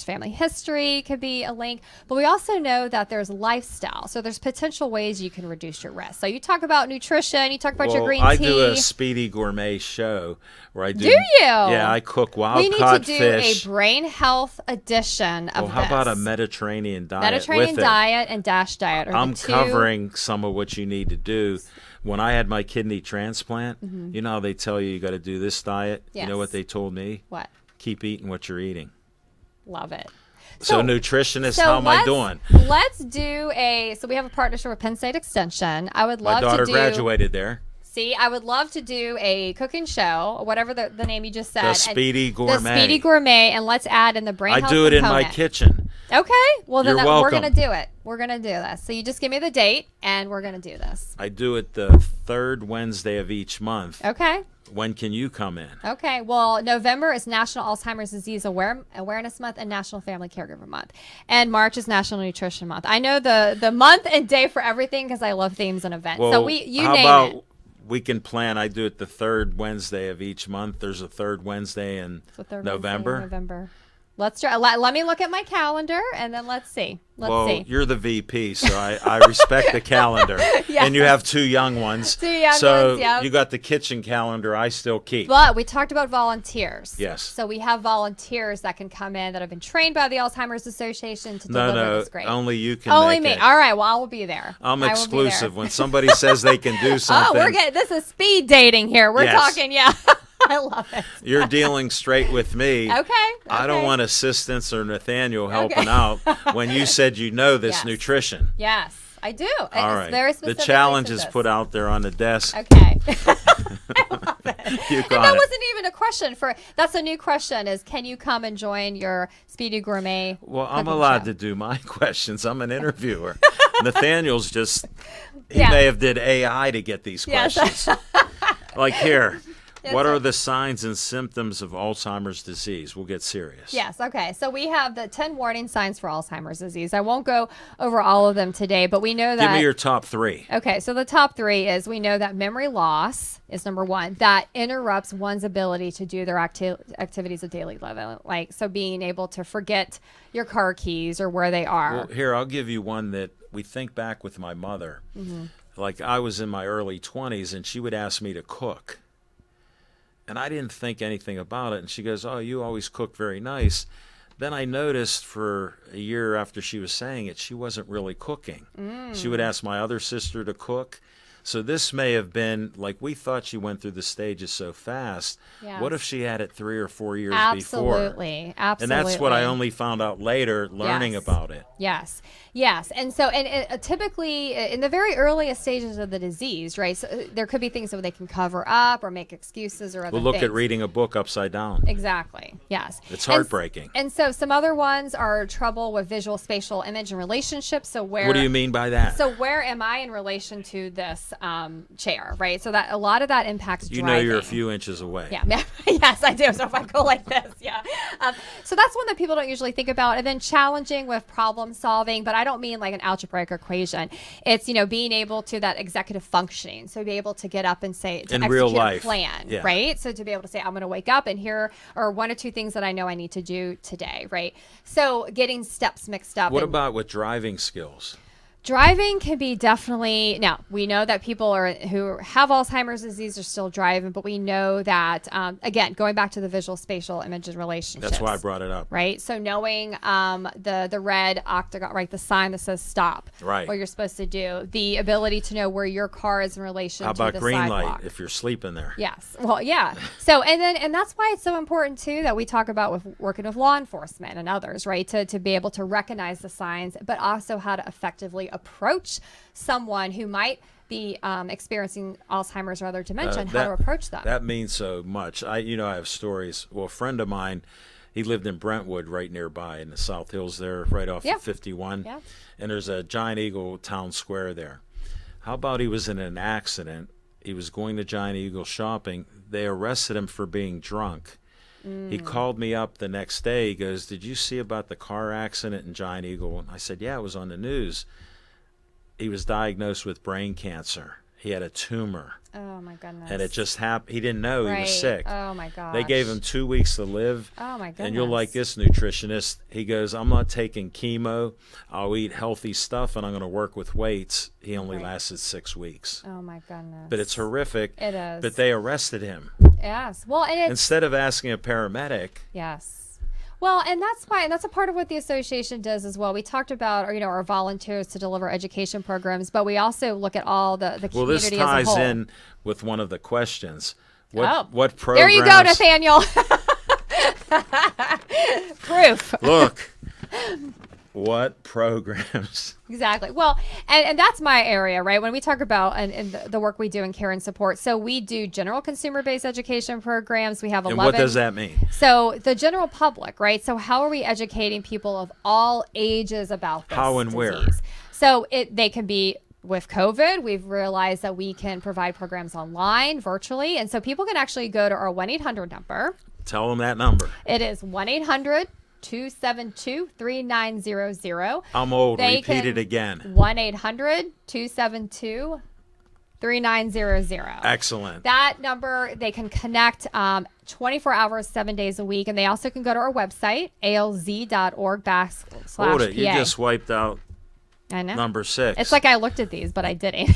E: family history could be a link, but we also know that there's lifestyle. So there's potential ways you can reduce your risk. So you talk about nutrition, you talk about your green tea.
A: I do a Speedy Gourmet show where I do.
E: Do you?
A: Yeah, I cook wild
E: we need
A: caught
E: to do
A: fish.
E: a brain health edition of
A: Well, how
E: this.
A: about a Mediterranean diet
E: Mediterranean
A: with it?
E: diet and DASH diet are
A: I'm
E: the two.
A: covering some of what you need to do. When I had my kidney transplant, you know how they tell you got to do this diet? You know
E: Yes.
A: what they told me?
E: What?
A: Keep eating what you're eating.
E: Love it.
A: So nutritionist, how am I doing?
E: Let's do so we have a partnership with Penn State Extension. I would love
A: My daughter
E: to do.
A: graduated there.
E: See, I would love to do a cooking show, whatever the name you just said.
A: The Speedy Gourmet.
E: The Speedy Gourmet, and let's add in the brain health
A: I do it in my
E: component.
A: kitchen.
E: Okay, well then
A: You're
E: we're
A: welcome.
E: gonna do it. We're gonna do this. So you just give me the date, and we're gonna do this.
A: I do it the 3rd Wednesday of each month.
E: Okay.
A: When can you come in?
E: Okay. Well, November is National Alzheimer's Disease Awareness Month and National Family Caregiver Month, and March is National Nutrition Month. I know the month and day for everything because I love themes and events.
A: Well,
E: So you
A: how
E: name
A: about
E: it.
A: we can plan? I do it the 3rd Wednesday of each month. There's a 3rd Wednesday in
E: So third
A: November.
E: Wednesday in November. Let's try. Let me look at my calendar and then let's see. Let's see.
A: You're the VP, so I respect the calendar.
E: Yeah.
A: And you have 2 young ones.
E: 2 young
A: so
E: ones, yeah.
A: you got the kitchen calendar I still keep.
E: But we talked about volunteers.
A: Yes.
E: So we have volunteers that can come in that have been trained by the Alzheimer's Association to deliver this great.
A: only you can
E: Only
A: make
E: me.
A: it.
E: All right. Well, I will be there.
A: I'm
E: I will be there.
A: exclusive. When somebody says they can do something,
E: Oh, we're getting this is speed dating here. We're
A: Yes.
E: talking, yeah. I love it.
A: you're dealing straight with me.
E: Okay.
A: I don't
E: okay.
A: want assistance or Nathaniel helping out when you said you know this
E: Yes.
A: nutrition.
E: Yes, I do.
A: All
E: It's
A: right.
E: very
A: The
E: specific
A: challenge
E: to
A: is
E: this.
A: put out there on the desk.
E: Okay.
A: You
E: And
A: got
E: that
A: it.
E: wasn't even a question that's a new question is can you come and join your Speedy Gourmet
A: Well, I'm
E: cooking
A: allowed
E: show?
A: to do my questions. I'm an interviewer. Nathaniel's just, he
E: Yeah.
A: may have did AI to get these
E: Yes.
A: questions. Like here,
E: Yes,
A: what
E: sir.
A: are the signs and symptoms of Alzheimer's disease? We'll get serious.
E: Yes, okay. So we have the 10 warning signs for Alzheimer's disease. I won't go over all of them today, but we know that
A: Give me your top 3.
E: Okay, so the top 3 is we know that memory loss is number 1. That interrupts one's ability to do their activities of daily living. Like, so being able to forget your car keys or where they are.
A: Well, here, I'll give you one that we think back with my mother.
E: Mm-hmm.
A: Like, I was in my early 20s, and she would ask me to cook. And I didn't think anything about it. And she goes, oh, you always cook very nice. Then I noticed for a year after she was saying it, she wasn't really cooking. She would ask my other sister to cook. So this may have been, like, we thought she went through the stages so fast.
E: Yes.
A: What if she had it 3 or 4 years before?
E: Absolutely.
A: And that's what I only found out later, learning
E: Yes.
A: about it.
E: Yes. Yes. And so, and typically in the very earliest stages of the disease, right, so there could be things that they can cover up or make excuses or other
A: We'll look
E: things.
A: at reading a book upside down.
E: Exactly. Yes.
A: It's
E: And
A: heartbreaking.
E: And so some other ones are trouble with visual, spatial, image, and relationships. So where?
A: What do you mean by that?
E: So where am I in relation to this chair, right? So that a lot of that impacts
A: You
E: driving.
A: know you're a few inches away.
E: Yeah, yes, I do. So if I go like this, yeah. So that's one that people don't usually think about. And then challenging with problem solving, but I don't mean like an algebraic equation. It's, being able to that executive functioning. So be able to get up and say, to
A: In
E: execute
A: real
E: a
A: life.
E: plan,
A: Yeah.
E: right? So to be able to say, I'm going to wake up and here are one or two things that I know I need to do today, right? So getting steps mixed up.
A: What
E: and
A: about with driving skills?
E: driving can be definitely, now we know that people who have Alzheimer's disease are still driving, but we know that, again, going back to the visual spatial image and relationships.
A: That's why I brought it up.
E: Right. So knowing the red octagon, right, the sign that says stop,
A: right,
E: what you're supposed to do, the ability to know where your car is in relation
A: How
E: to the
A: about green
E: sidewalk.
A: light if you're sleeping there?
E: Yes. Well, yeah. So, and that's why it's so important too that we talk about with working with law enforcement and others, right? To be able to recognize the signs, but also how to effectively approach someone who might be experiencing Alzheimer's or other dementia, and how to approach them.
A: That means so much. I have stories. Well, a friend of mine, he lived in Brentwood, right nearby in the South Hills there, right off of 51.
E: Yeah.
A: And there's a Giant Eagle town square there. How about he was in an accident? He was going to Giant Eagle shopping. They arrested him for being drunk. He called me up the next day. He goes, "Did you see about the car accident in Giant Eagle?" And I said, "Yeah, it was on the news." He was diagnosed with brain cancer. He had a tumor.
E: Oh, my goodness.
A: And it just happened. He didn't know he was sick.
E: Oh, my gosh.
A: They gave him 2 weeks to live.
E: Oh, my goodness.
A: And you'll like this nutritionist. He goes, "I'm not taking chemo. I'll eat healthy stuff, and I'm going to work with weights." He only lasted 6 weeks.
E: Oh, my goodness.
A: But it's horrific.
E: It is.
A: But they arrested him.
E: Yes. Well, and it's...
A: Instead of asking a paramedic.
E: Yes. Well, and that's why, and that's a part of what the association does as well. We talked about, our volunteers to deliver education programs, but we also look at all the community
A: Well, this
E: as a
A: ties
E: whole.
A: in with one of the questions. What programs?
E: There you go, Nathaniel. Proof.
A: Look. What programs?
E: Exactly. Well, and that's my area, right? When we talk about and the work we do in care and support. So we do general consumer-based education programs. We have 11.
A: And what does that mean?
E: So the general public, right? So how are we educating people of all ages about this
A: How and
E: disease?
A: where?
E: So they can be with COVID. We've realized that we can provide programs online, virtually. And so people can actually go to our 1-800 number.
A: Tell them that number.
E: It is 1-800-272-3900.
A: I'm old. Repeat it again.
E: 1-800-272-3900.
A: Excellent.
E: That number, they can connect 24 hours, 7 days a week. And they also can go to our website, alz.org/PA.
A: Hold it. You just wiped out
E: I know.
A: number 6.
E: It's like I looked at these, but I didn't.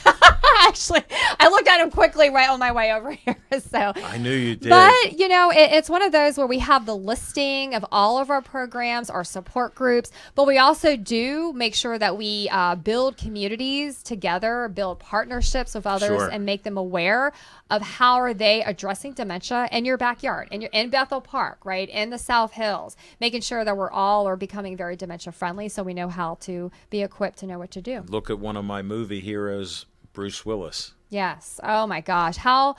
E: Actually, I looked at them quickly right on my way over here. So
A: I knew you did.
E: But, it's one of those where we have the listing of all of our programs, our support groups, but we also do make sure that we build communities together, build partnerships with others,
A: Sure.
E: and make them aware of how are they addressing dementia in your backyard, in Bethel Park, right, in the South Hills, making sure that we're all are becoming very dementia friendly so we know how to be equipped to know what to do.
A: Look at one of my movie heroes, Bruce Willis.
E: Yes. Oh my gosh. How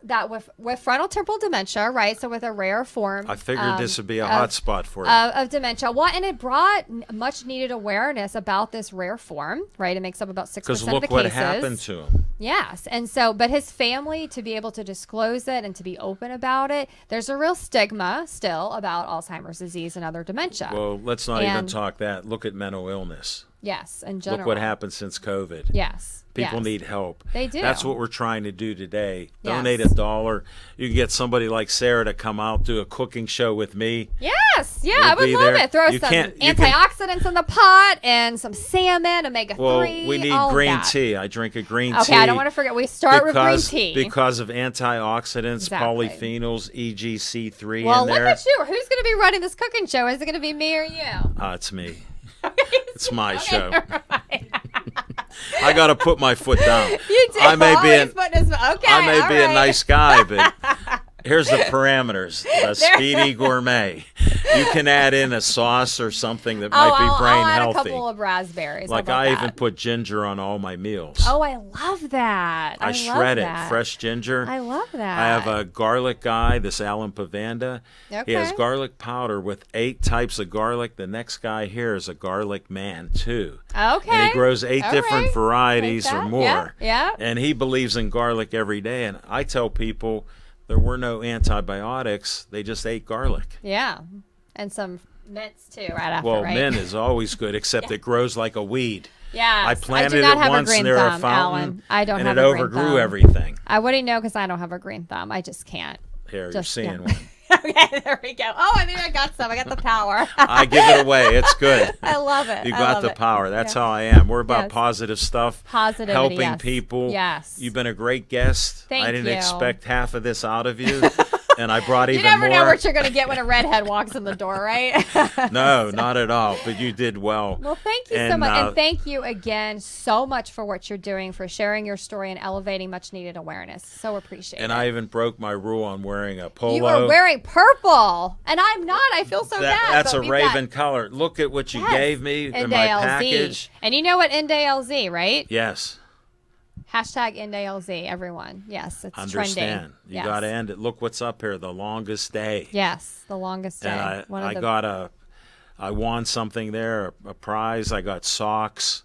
E: that with frontal temporal dementia, right? So with a rare form.
A: I figured this would be a hot spot for you.
E: Of dementia. Well, and it brought much needed awareness about this rare form, right? It makes up about 6% of the cases.
A: Because look what happened to him.
E: Yes. And so, but his family, to be able to disclose it and to be open about it, there's a real stigma still about Alzheimer's disease and other dementia.
A: Well, let's not even talk that. Look at mental illness.
E: Yes, in general.
A: Look what happened since COVID.
E: Yes.
A: People
E: yes.
A: need help.
E: They do.
A: That's what we're trying to do today.
E: Yes.
A: Donate $1. You can get somebody like Sarah to come out, do a cooking show with me.
E: Yes. Yeah,
A: We'll
E: I would
A: be
E: love
A: there.
E: it. Throw
A: You
E: some
A: can't- you
E: antioxidants in the pot and some salmon, omega-3.
A: Well, we need
E: all of
A: green
E: that.
A: tea. I drink a green tea.
E: Okay, I don't want to forget. We start with green tea.
A: Because of antioxidants,
E: Exactly.
A: polyphenols, EGC3
E: well,
A: in
E: look
A: there.
E: at you. Who's going to be running this cooking show? Is it going to be me or you?
A: It's me. It's my show. I got to put my foot down.
E: You do.
A: I may be
E: Always putting his- okay,
A: I may
E: all
A: be a
E: right.
A: nice guy, but Here's the parameters. The Speedy Gourmet. You can add in a sauce or something that might be brain
E: I'll add
A: healthy.
E: a couple of raspberries.
A: Like
E: How about
A: I
E: that?
A: even put ginger on all my meals.
E: Oh, I love that.
A: I
E: love
A: shred
E: that.
A: it, fresh ginger.
E: I love that.
A: I have a garlic guy, this Alan Pavanda. He has
E: Okay.
A: garlic powder with 8 types of garlic. The next guy here is a garlic man, too.
E: Okay.
A: And he grows 8
E: All
A: different
E: right.
A: varieties
E: Like
A: or
E: that.
A: more.
E: Yeah.
A: And he believes in garlic every day. And I tell people there were no antibiotics. They just ate garlic.
E: Yeah. And some mints too, right after,
A: Well,
E: right?
A: mint is always good, except it grows like a weed.
E: Yes.
A: I planted
E: do not
A: it
E: have
A: once
E: a green
A: near
E: thumb,
A: a fountain,
E: Alan. I don't
A: and
E: have
A: it
E: a green
A: overgrew
E: thumb.
A: everything.
E: I wouldn't know because I don't have a green thumb. I just can't.
A: Here,
E: Just-
A: you're
E: yeah.
A: seeing one.
E: Okay, there we go. Oh, I think I got some. I got the power.
A: I give it away. It's good.
E: I love it.
A: You
E: I
A: got
E: love
A: the
E: it.
A: power. That's
E: Yeah.
A: how I am. We're about
E: Yes.
A: positive stuff.
E: Positivity,
A: helping
E: yes.
A: people.
E: Yes.
A: You've been a great guest.
E: Thank
A: I didn't
E: you.
A: expect half of this out of you, and I brought
E: You
A: even
E: never
A: more.
E: know what you're going to get when a redhead walks in the door, right?
A: No, not at all. But you did well.
E: Well, thank you so
A: And,
E: much. And thank you again so much for what you're doing, for sharing your story and elevating much needed awareness. So appreciate
A: And
E: it.
A: I even broke my rule on wearing a polo.
E: You are wearing purple, and I'm not. I feel so bad.
A: That's
E: but
A: a
E: we've
A: raven
E: got-
A: color. Look at what you
E: Yes.
A: gave me in my
E: NDLZ.
A: package.
E: And you know what NDLZ, right?
A: Yes,
E: Hashtag NDLZ, everyone. Yes, it's
A: understand.
E: trending.
A: You
E: Yes.
A: got to end it. Look what's up here. The longest day.
E: Yes, the longest day.
A: And
E: One of
A: I
E: the-
A: got I won something there, a prize. I got socks.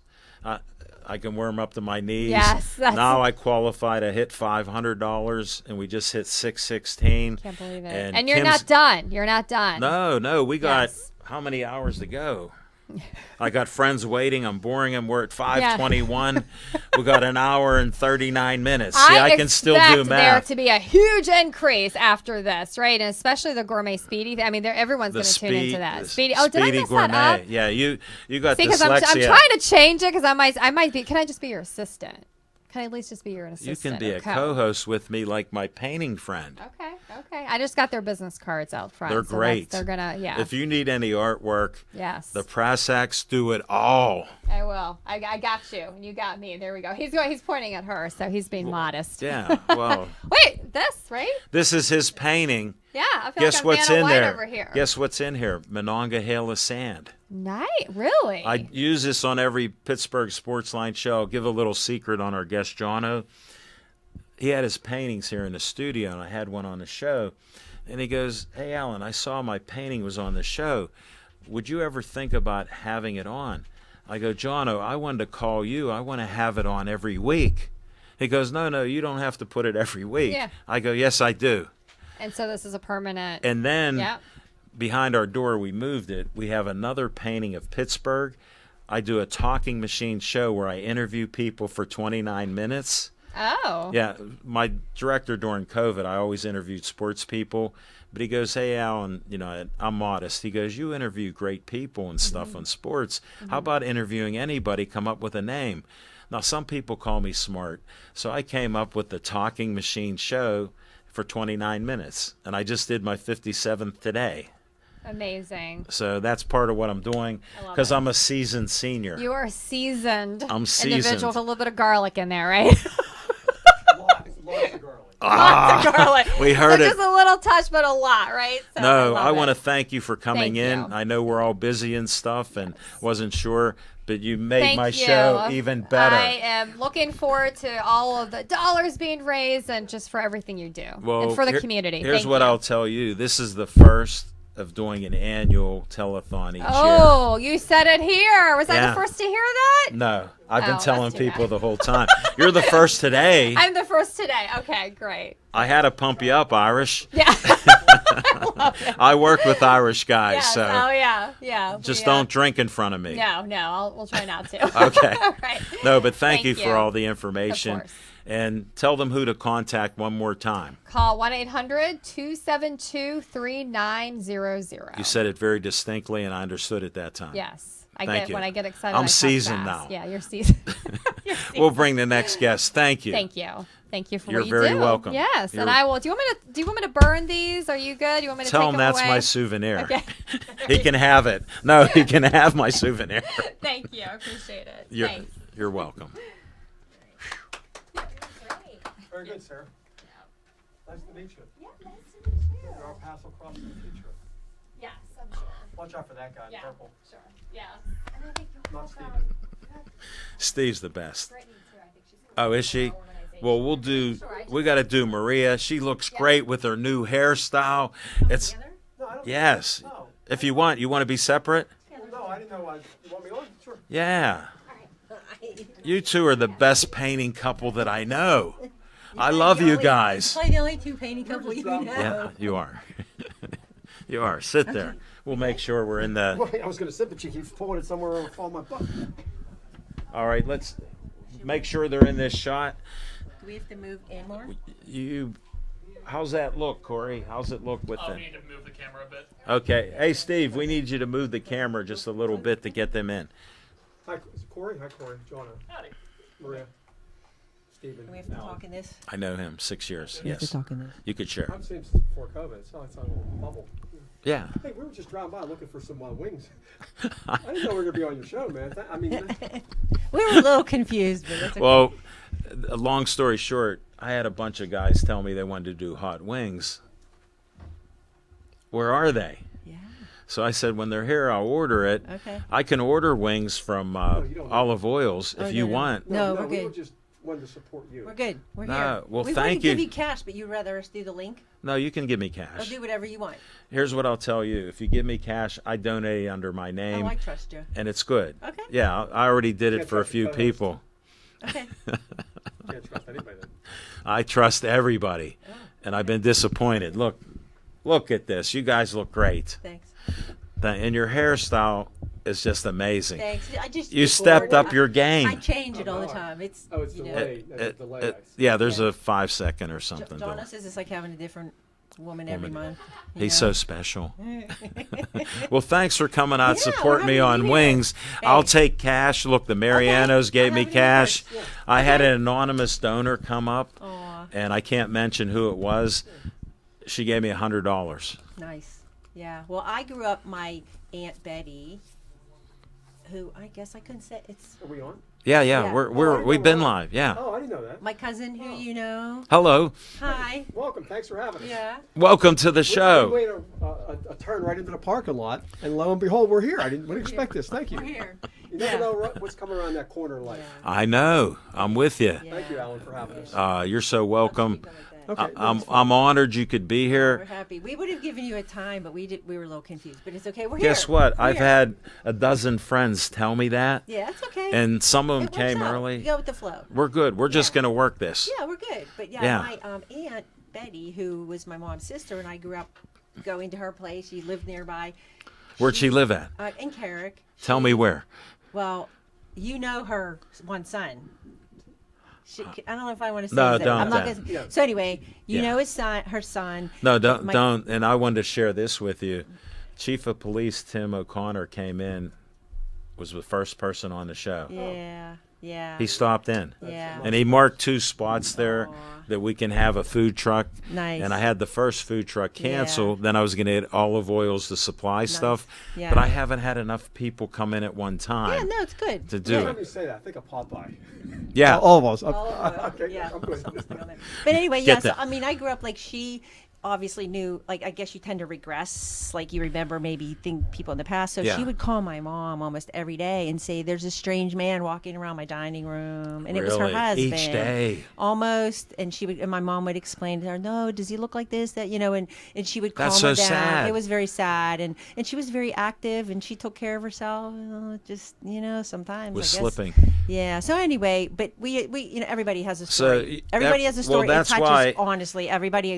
A: I can wear them up to my knees.
E: Yes, that's-
A: Now I qualify to hit $500, and we just hit 616.
E: Can't believe it.
A: And
E: And you're
A: Kim's-
E: not done. You're not done.
A: No, we got
E: Yes.
A: how many hours to go? I got friends waiting. I'm boring them. We're at 5:21. We got an hour and 39 minutes. See, I can still do
E: expect there
A: math.
E: to be a huge increase after this, right? And especially the gourmet speedy. I mean, everyone's
A: The
E: going to tune into that.
A: the
E: Speedy. Oh, did I
A: Speedy
E: mess
A: Gourmet.
E: that up?
A: Yeah, you got
E: See, because I'm
A: dyslexia.
E: trying to change it because I might be. Can I just be your assistant? Can I at least just be your assistant?
A: You can be a
E: Okay.
A: co-host with me, like my painting friend.
E: Okay. I just got their business cards out front.
A: They're
E: so
A: great.
E: They're gonna. Yeah.
A: If you need any artwork,
E: Yes.
A: the Prasacs do it all.
E: I will. I got you. And you got me. There we go. He's pointing at her, so he's being modest.
A: Yeah. Well,
E: Wait, this right?
A: this is his painting.
E: Yeah. I feel
A: Guess
E: like I'm
A: what's
E: Vanna
A: in
E: White
A: there?
E: over here.
A: Guess what's in here? Monongahela sand.
E: Nice. Really?
A: I use this on every Pittsburgh Sportsline show. I'll give a little secret on our guest, Jono. He had his paintings here in the studio, and I had one on the show. And he goes, "Hey, Alan, I saw my painting was on the show. Would you ever think about having it on?" I go, "Jono, I wanted to call you. I want to have it on every week." He goes, No, you don't have to put it every week.
E: Yeah.
A: I go, "Yes, I do."
E: And so this is a permanent.
A: And then
E: Yeah.
A: behind our door, we moved it. We have another painting of Pittsburgh. I do a talking machine show where I interview people for 29 minutes.
E: Oh.
A: Yeah, my director during COVID, I always interviewed sports people. But he goes, "Hey, Alan, I'm modest." He goes, "You interview great people and stuff on sports. How about interviewing anybody? Come up with a name." Now, some people call me smart. So I came up with the talking machine show for 29 minutes. And I just did my 57th today.
E: Amazing.
A: So that's part of what I'm doing
E: I love
A: because
E: it.
A: I'm a seasoned senior.
E: You are a seasoned
A: I'm
E: individual
A: seasoned.
E: with a little bit of garlic in there, right?
G: Lots of garlic.
E: Lots of garlic.
A: We heard
E: so
A: it.
E: just a little touch, but a lot, right? So
A: No,
E: love
A: I
E: it.
A: want to thank you for coming
E: Thank
A: in.
E: you.
A: I know we're all busy and stuff and wasn't sure, but you made
E: Thank
A: my
E: you.
A: show even better.
E: I am looking forward to all of the dollars being raised and just for everything you do and for the community.
A: Here's
E: Thank
A: what
E: you.
A: I'll tell you. This is the first of doing an annual telethon each
E: Oh, you said it here. Was I
A: Yeah.
E: the first to hear that?
A: year. No, I've been
E: Oh,
A: telling
E: that's too
A: people
E: bad.
A: the whole time. You're the first today.
E: I'm the first today. Okay, great.
A: I had to pump you up, Irish.
E: Yeah. I love it.
A: I work with Irish guys,
E: Yes.
A: so
E: Oh, yeah.
A: just
E: We,
A: don't drink in front of me.
E: No, we'll try not to.
A: Okay.
E: All right.
A: No, but thank
E: Thank
A: you for
E: you.
A: all the information.
E: course.
A: And tell them who to contact one more time.
E: Call 1-800-272-3900.
A: You said it very distinctly, and I understood it that time.
E: Yes.
A: Thank you.
E: When I get excited,
A: I'm
E: I talk
A: seasoned
E: fast.
A: now.
E: Yeah, you're seasoned. You're
A: We'll bring the next guest. Thank you.
E: Thank you. Thank you for
A: You're
E: what you
A: very
E: do.
A: welcome.
E: Yes,
A: You're-
E: and I will. Do you want me to burn these? Are you good? You want me to
A: Tell
E: take
A: him
E: them
A: that's
E: away?
A: my souvenir.
E: Okay.
A: He can have it. No, he can have my souvenir.
E: Thank you. I appreciate it.
A: You're,
E: Thanks.
A: you're welcome.
G: Very good, sir. Nice to meet you.
E: Yeah, nice to
G: our paths will cross in the future.
E: Yes, I'm sure.
G: Watch out for that guy in
E: Yeah,
G: purple.
E: sure. Yeah. And I think you'll
G: Not
E: have,
G: Steven.
A: Steve's the best.
E: Brittany too. I think she's
A: Oh, is she? Well, we'll do. We got to do Maria. She looks great with her new hairstyle. It's
G: No, I don't.
A: yes.
G: No.
A: If you want to be separate.
G: No, I didn't know. You want me on? Sure.
A: Yeah. You two are the best painting couple that I know. I love you guys.
I: Probably the only two painting couple you know.
A: Yeah, you are. You are. Sit there. We'll make sure we're in the.
G: Well, I was going to sit, but she keeps pulling it somewhere over on my butt.
A: All right, let's make sure they're in this shot.
I: Do we have to move in more?
A: How's that look, Corey? How's it look with
C: Oh,
A: them?
C: we need to move the camera a bit.
A: Okay. Hey, Steve, we need you to move the camera just a little bit to get them in.
G: Hi, Corey. Hi, Corey. Joanna.
C: Howdy.
G: Maria. Stephen.
I: Do we have to talk in this?
A: I know him 6 years.
I: We have to
A: Yes.
I: talk in this.
A: You could share.
G: I've seen him since before COVID. It's not a little bubble.
A: Yeah.
G: Hey, we were just driving by looking for some wings. I didn't know we were going to be on your show, man. I mean,
I: We were a little confused, but that's okay.
A: Well, a long story short, I had a bunch of guys tell me they wanted to do hot wings. Where are they?
I: Yeah.
A: So I said, when they're here, I'll order it.
I: Okay.
A: I can order wings from
G: you don't.
A: Olive Oils if
I: Oh,
A: you
I: no, no.
A: want.
I: No, we're
G: we
I: good.
G: were just wanted to support you.
I: We're good. We're
A: No,
I: here.
A: well,
I: we
A: thank
I: want to
A: you.
I: give you cash, but you'd rather us do the link?
A: No, you can give me
I: Or
A: cash.
I: do whatever you want.
A: Here's what I'll tell you. If you give me cash, I donate it under my name,
I: Oh, I trust you.
A: and it's good.
I: Okay.
A: Yeah, I already did it
G: Can't
A: for a
G: trust
A: few
G: the co-host.
A: people.
I: Okay.
G: Can't trust anybody then.
A: I trust everybody, and I've been disappointed. Look at this. You guys look great.
I: Thanks.
A: And your hairstyle is just amazing.
I: Thanks. I just
A: You
I: get
A: stepped
I: bored.
A: up your
I: I
A: game.
I: change it all the time. It's
G: Oh, it's
I: you know.
G: delayed. There's a delay. I see.
A: Yeah, there's
I: Yeah.
A: a 5 second or something.
I: Donna
A: delay.
I: says it's like having a different woman every
A: Woman.
I: month. you
A: He's
I: know?
A: so special. Well, thanks for coming out,
I: Yeah,
A: supporting
I: we're
A: me
I: happy to
A: on
I: be here.
A: wings.
I: Hey.
A: I'll take cash. Look, the Marianos gave
I: I'm
A: me
I: having a
A: cash.
I: nice- yeah.
A: I had an anonymous donor come up,
I: Aw,
A: and I can't mention who it was. She gave me $100.
I: nice. Yeah. Well, I grew up. My Aunt Betty, who I guess I couldn't say it's
G: Are we on?
A: Yeah,
I: Yeah.
A: we've been live. Yeah.
G: Oh, I didn't know that.
I: my cousin who you know.
A: Hello.
I: Hi.
G: Welcome. Thanks for having us.
I: Yeah.
A: Welcome to the
G: We
A: show.
G: made a turn right into the parking lot, and lo and behold, we're here. I didn't expect this. Thank you.
I: We're here.
G: You never
I: Yeah.
G: know what's coming around that corner in life.
A: I know. I'm with you.
I: Yeah.
G: Thank you, Alan, for having us.
A: You're so welcome.
I: Keep it like that.
G: Okay.
A: I'm honored you could be
I: We're
A: here.
I: happy. We would have given you a time, but we were a little confused. But it's okay. We're
A: Guess
I: here.
A: what?
I: We're
A: I've
I: here.
A: had a dozen friends tell me that,
I: Yeah, it's okay.
A: and some of them
I: It works
A: came
I: out.
A: early.
I: You go with the flow.
A: We're good. We're just
I: Yeah.
A: going to work this.
I: Yeah, we're good. But yeah,
A: Yeah.
I: my Aunt Betty, who was my mom's sister, and I grew up going to her place. She lived nearby
A: Where'd she live at?
I: in Carrick.
A: Tell me where.
I: Well, you know her one son. I don't know if I want to say
A: No,
I: his name.
A: don't
I: I'm not
A: then.
I: gonna,
G: Yeah.
I: So anyway, you
A: Yeah.
I: know his son, her son.
A: No, don't,
I: My-
A: don't. And I wanted to share this with you. Chief of Police Tim O'Connor came in, was the first person on the show.
I: Yeah, yeah.
A: He stopped in.
I: Yeah.
A: And he marked 2 spots there
I: Aw.
A: that we can have a food truck.
I: Nice.
A: And I had the first food truck cancel. Then I was going to get Olive Oils to supply stuff.
I: Yeah.
A: But I haven't had enough people come in at one
I: Yeah,
A: time
I: no, it's good.
A: to do
G: Every time
A: it.
G: you say that, I think of Popeye.
A: Yeah.
G: All of us. Okay,
I: Yeah.
G: I'm good.
I: But anyway,
A: Get
I: yes.
A: that.
I: I mean, I grew up like she obviously knew. Like, I guess you tend to regress. Like, you remember maybe people in the past. So
A: Yeah.
I: she would call my mom almost every day and say, "There's a strange man walking around my dining room," and it was her
A: Really?
I: husband.
A: Each day.
I: Almost, and my mom would explain to her, "No, does he look like this? That you know?" And she would calm
A: That's
I: her
A: so
I: down.
A: sad.
I: It was very sad, and she was very active, and she took care of herself. Just sometimes
A: Was
I: I guess.
A: slipping.
I: Yeah. So anyway, but we everybody has a
A: So,
I: story. Everybody has a
A: well,
I: story.
A: that's
I: it touches
A: why-
I: honestly everybody.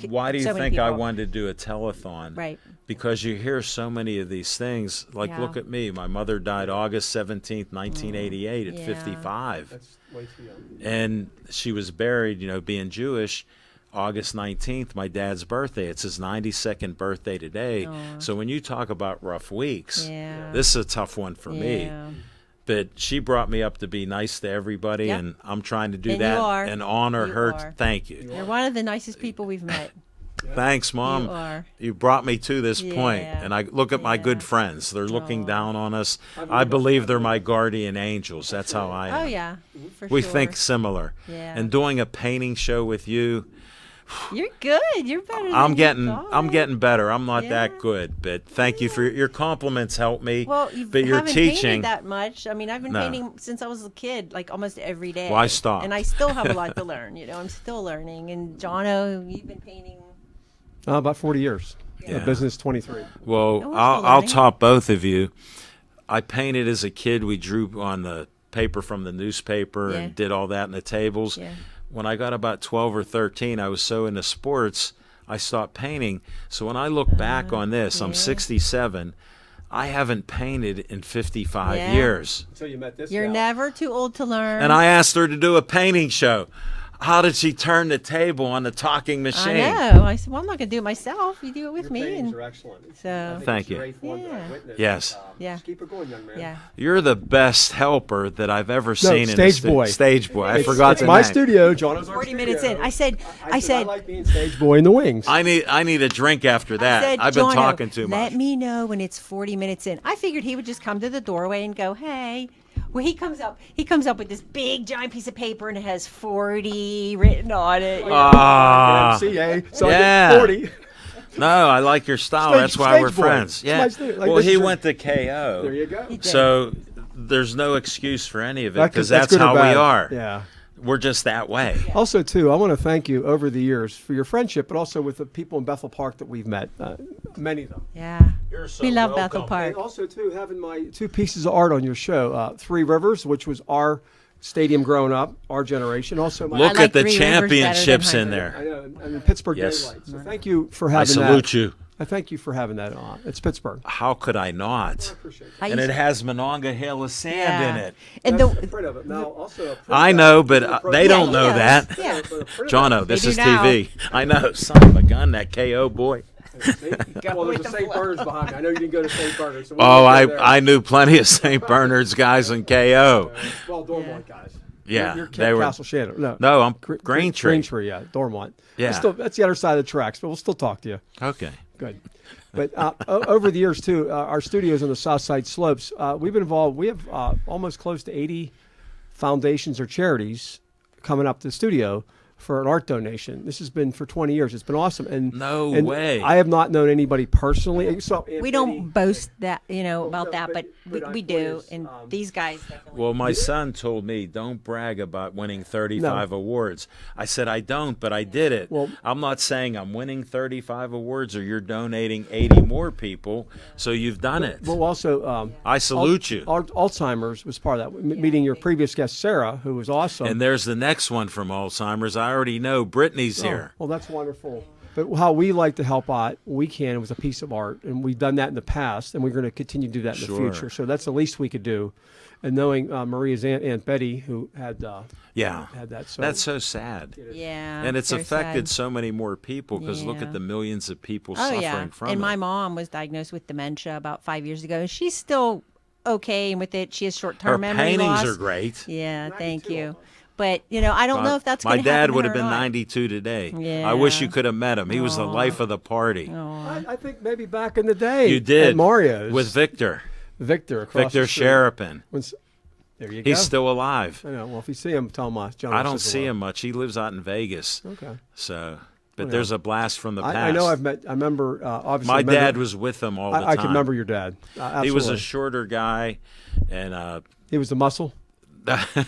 A: Why do you
I: so many
A: think I
I: people.
A: wanted to do a telethon?
I: Right.
A: Because you hear so many of these things. Like,
I: Yeah.
A: look at me. My mother died August 17th, 1988 at
I: Yeah.
A: 55.
G: That's way too young.
A: And she was buried, being Jewish, August 19th, my dad's birthday. It's his 92nd birthday today. So when you talk about rough weeks,
I: Yeah.
A: this is a tough one for me.
I: Yeah.
A: But she brought me up to be nice to everybody,
I: Yep.
A: and I'm trying to do
I: And you
A: that
I: are.
A: and honor
I: You
A: her.
I: are.
A: Thank you.
I: You're one of the nicest people we've met.
A: Thanks, Mom.
I: You are.
A: You brought me to this point,
I: Yeah.
A: and I look at my good
I: Yeah.
A: friends. They're looking
I: Aw.
A: down on us. I believe they're my guardian angels. That's how I am.
I: Oh yeah. For
A: We
I: sure.
A: think similar.
I: Yeah.
A: And doing a painting show with you,
I: You're good. You're better than
A: I'm
I: you
A: getting
I: thought.
A: better. I'm not
I: Yeah.
A: that good, but thank you for your compliments. Help me.
I: Well, you
A: but your
I: haven't
A: teaching.
I: painted that much. I mean, I've been
A: No.
I: painting since I was a kid, like almost every day.
A: Well, I stopped.
I: and I still have a lot to learn. I'm still learning. And Jono, you've been painting.
K: About 40 years.
A: Yeah.
K: Business 23.
A: Well,
I: we're
A: I'll
I: still
A: I'll
I: learning.
A: top both of you. I painted as a kid. We drew on the paper from the newspaper
I: Yeah.
A: and did all that in the tables.
I: Yeah.
A: When I got about 12 or 13, I was so into sports, I stopped painting. So when I look back on this, I'm 67. I haven't painted in 55
I: Yeah.
A: years.
K: Until you met this
I: You're
K: gal.
I: never too old to learn.
A: And I asked her to do a painting show. How did she turn the table on the talking machine?
I: I know. I said, well, I'm not going to do it myself. You do it with
K: Your
I: me.
K: paintings
I: And
K: are excellent.
I: so-
K: I think
A: Thank
K: it's your
A: you.
K: eighth one that
I: Yeah.
K: I've witnessed.
A: Yes.
I: Yeah.
K: Just keep it going, young man.
I: yeah.
A: You're the best helper that I've ever seen in
K: Stage
A: a
K: boy.
A: Stage boy. I
K: It's-
A: forgot
K: it's
A: the
K: my
A: name.
K: studio. John is our
I: 40
K: studio.
I: minutes in. I said,
K: I like being stage boy in the wings.
A: I need a drink after that.
I: said,
A: I've been
I: "Jono,
A: talking too much.
I: Let me know when it's 40 minutes in. I figured he would just come to the doorway and go, hey. Well, he comes up with this big giant piece of paper and it has 40 written on it.
A: Ah,
K: MCA. So
A: yeah.
K: I get 40.
A: no, I like your style.
K: Stage-
A: That's why
K: stage
A: we're
K: boy.
A: friends.
K: It's
A: Yeah.
K: my stu- like
A: well,
K: this
A: he
K: is your-
A: went to KO.
K: There you go.
I: He did.
A: So there's no excuse for any of it
K: That-
A: because that's
K: good or
A: how we
K: bad.
A: are.
K: Yeah.
A: We're just that way.
K: Also, too, I want to thank you over the years for your friendship, but also with the people in Bethel Park that we've met, many of them.
I: Yeah.
A: You're so
I: We love
A: welcome.
I: Bethel Park.
K: And also, too, having my two pieces of art on your show, Three Rivers, which was our stadium growing up, our generation. Also, my
A: Look
I: like
A: at the
I: Three Rivers better than
A: championships in
I: Hungary.
A: there.
K: I know, and the Pittsburgh
A: Yes.
K: Daylight. So thank you for
A: I
K: having that.
A: salute you.
K: I thank you for having that on. It's Pittsburgh.
A: How could I not?
I: I
A: And
I: used-
A: it has Monongah Hill of sand
I: Yeah.
A: in it.
I: And
K: That's
I: the,
K: a print of it. Now, also a print
A: I
K: of
A: know,
K: that.
A: but
K: A
A: they
K: yeah,
A: don't
I: he
A: know
I: knows.
A: that.
I: Yeah.
K: But a print of
A: Jono,
K: that.
A: this
I: do
A: is
I: now.
A: TV. I know. Son of a gun, that KO boy.
K: See? Well, there's
I: with
K: a
I: the
K: St.
I: flow.
K: Bernard's behind me. I know you didn't go to St. Bernard's. So we
A: Oh,
K: won't go there.
A: I knew plenty of St. Bernard's guys in KO.
K: Well, Dormont guys.
A: Yeah,
K: You're
A: they were.
K: Castle Shadow. No.
A: No, I'm
K: Gr-
A: Graintree.
K: Graintree, yeah. Dormont.
A: Yeah.
K: That's the other side of the tracks, but we'll still talk to you.
A: Okay.
K: Good. But over the years, too, our studios on the South Side Slopes, we've been involved. We have almost close to 80 foundations or charities coming up to the studio for an art donation. This has been for 20 years. It's been awesome. And
A: No
K: and
A: way.
K: I have not known anybody personally. So
I: we don't boast that, about
K: no,
I: that,
K: but
I: but we
K: I
I: do.
K: was,
I: And these guys definitely.
A: Well, my son told me, don't brag about winning 35 awards. I said, I don't, but I did it.
K: Well-
A: I'm not saying I'm winning 35 awards or you're donating 80 more people, so you've done it.
K: Well, also,
A: I salute you.
K: Alzheimer's was part of that. Meeting your previous guest, Sarah, who was awesome.
A: And there's the next one from Alzheimer's. I already know Brittany's here.
K: Well, that's wonderful. But how we like to help out, we can with a piece of art, and we've done that in the past, and we're going to continue to do that in
A: Sure.
K: the future. So that's the least we could do. And knowing Maria's Aunt Betty, who had
A: Yeah.
K: had that, so
A: That's so sad.
I: Yeah.
A: And it's
I: very
A: affected
I: sad.
A: so many more people because look
I: Yeah.
A: at the millions of people
I: Oh,
A: suffering
I: yeah.
A: from
I: And
A: it.
I: my mom was diagnosed with dementia about 5 years ago. She's still okay with it. She has
A: Her
I: short-term memory
A: paintings
I: loss.
A: are great.
I: Yeah, thank you. But, I don't know if that's
A: My
I: going to happen
A: dad
I: to
A: would
I: her
A: have
I: or
A: been
I: not.
A: 92 today. I wish you
I: Yeah.
A: could have met him. He was the life of the party.
K: I think maybe back in the day.
A: You did.
K: At Mario's.
A: With Victor.
K: Victor across
A: Victor
K: the street.
A: Sharapin.
K: There you go.
A: He's still alive.
K: I know. Well, if you see him, tell him John.
A: I don't
K: says
A: see
K: hello.
A: him much. He lives out in Vegas.
K: Okay.
A: So, but
K: yeah.
A: there's a blast from the past.
K: I know I've met. I remember. Obviously,
A: My
K: remember-
A: dad was with him all the time.
K: I can remember your dad.
A: He was a
K: Absolutely.
A: shorter guy, and
K: He was the muscle.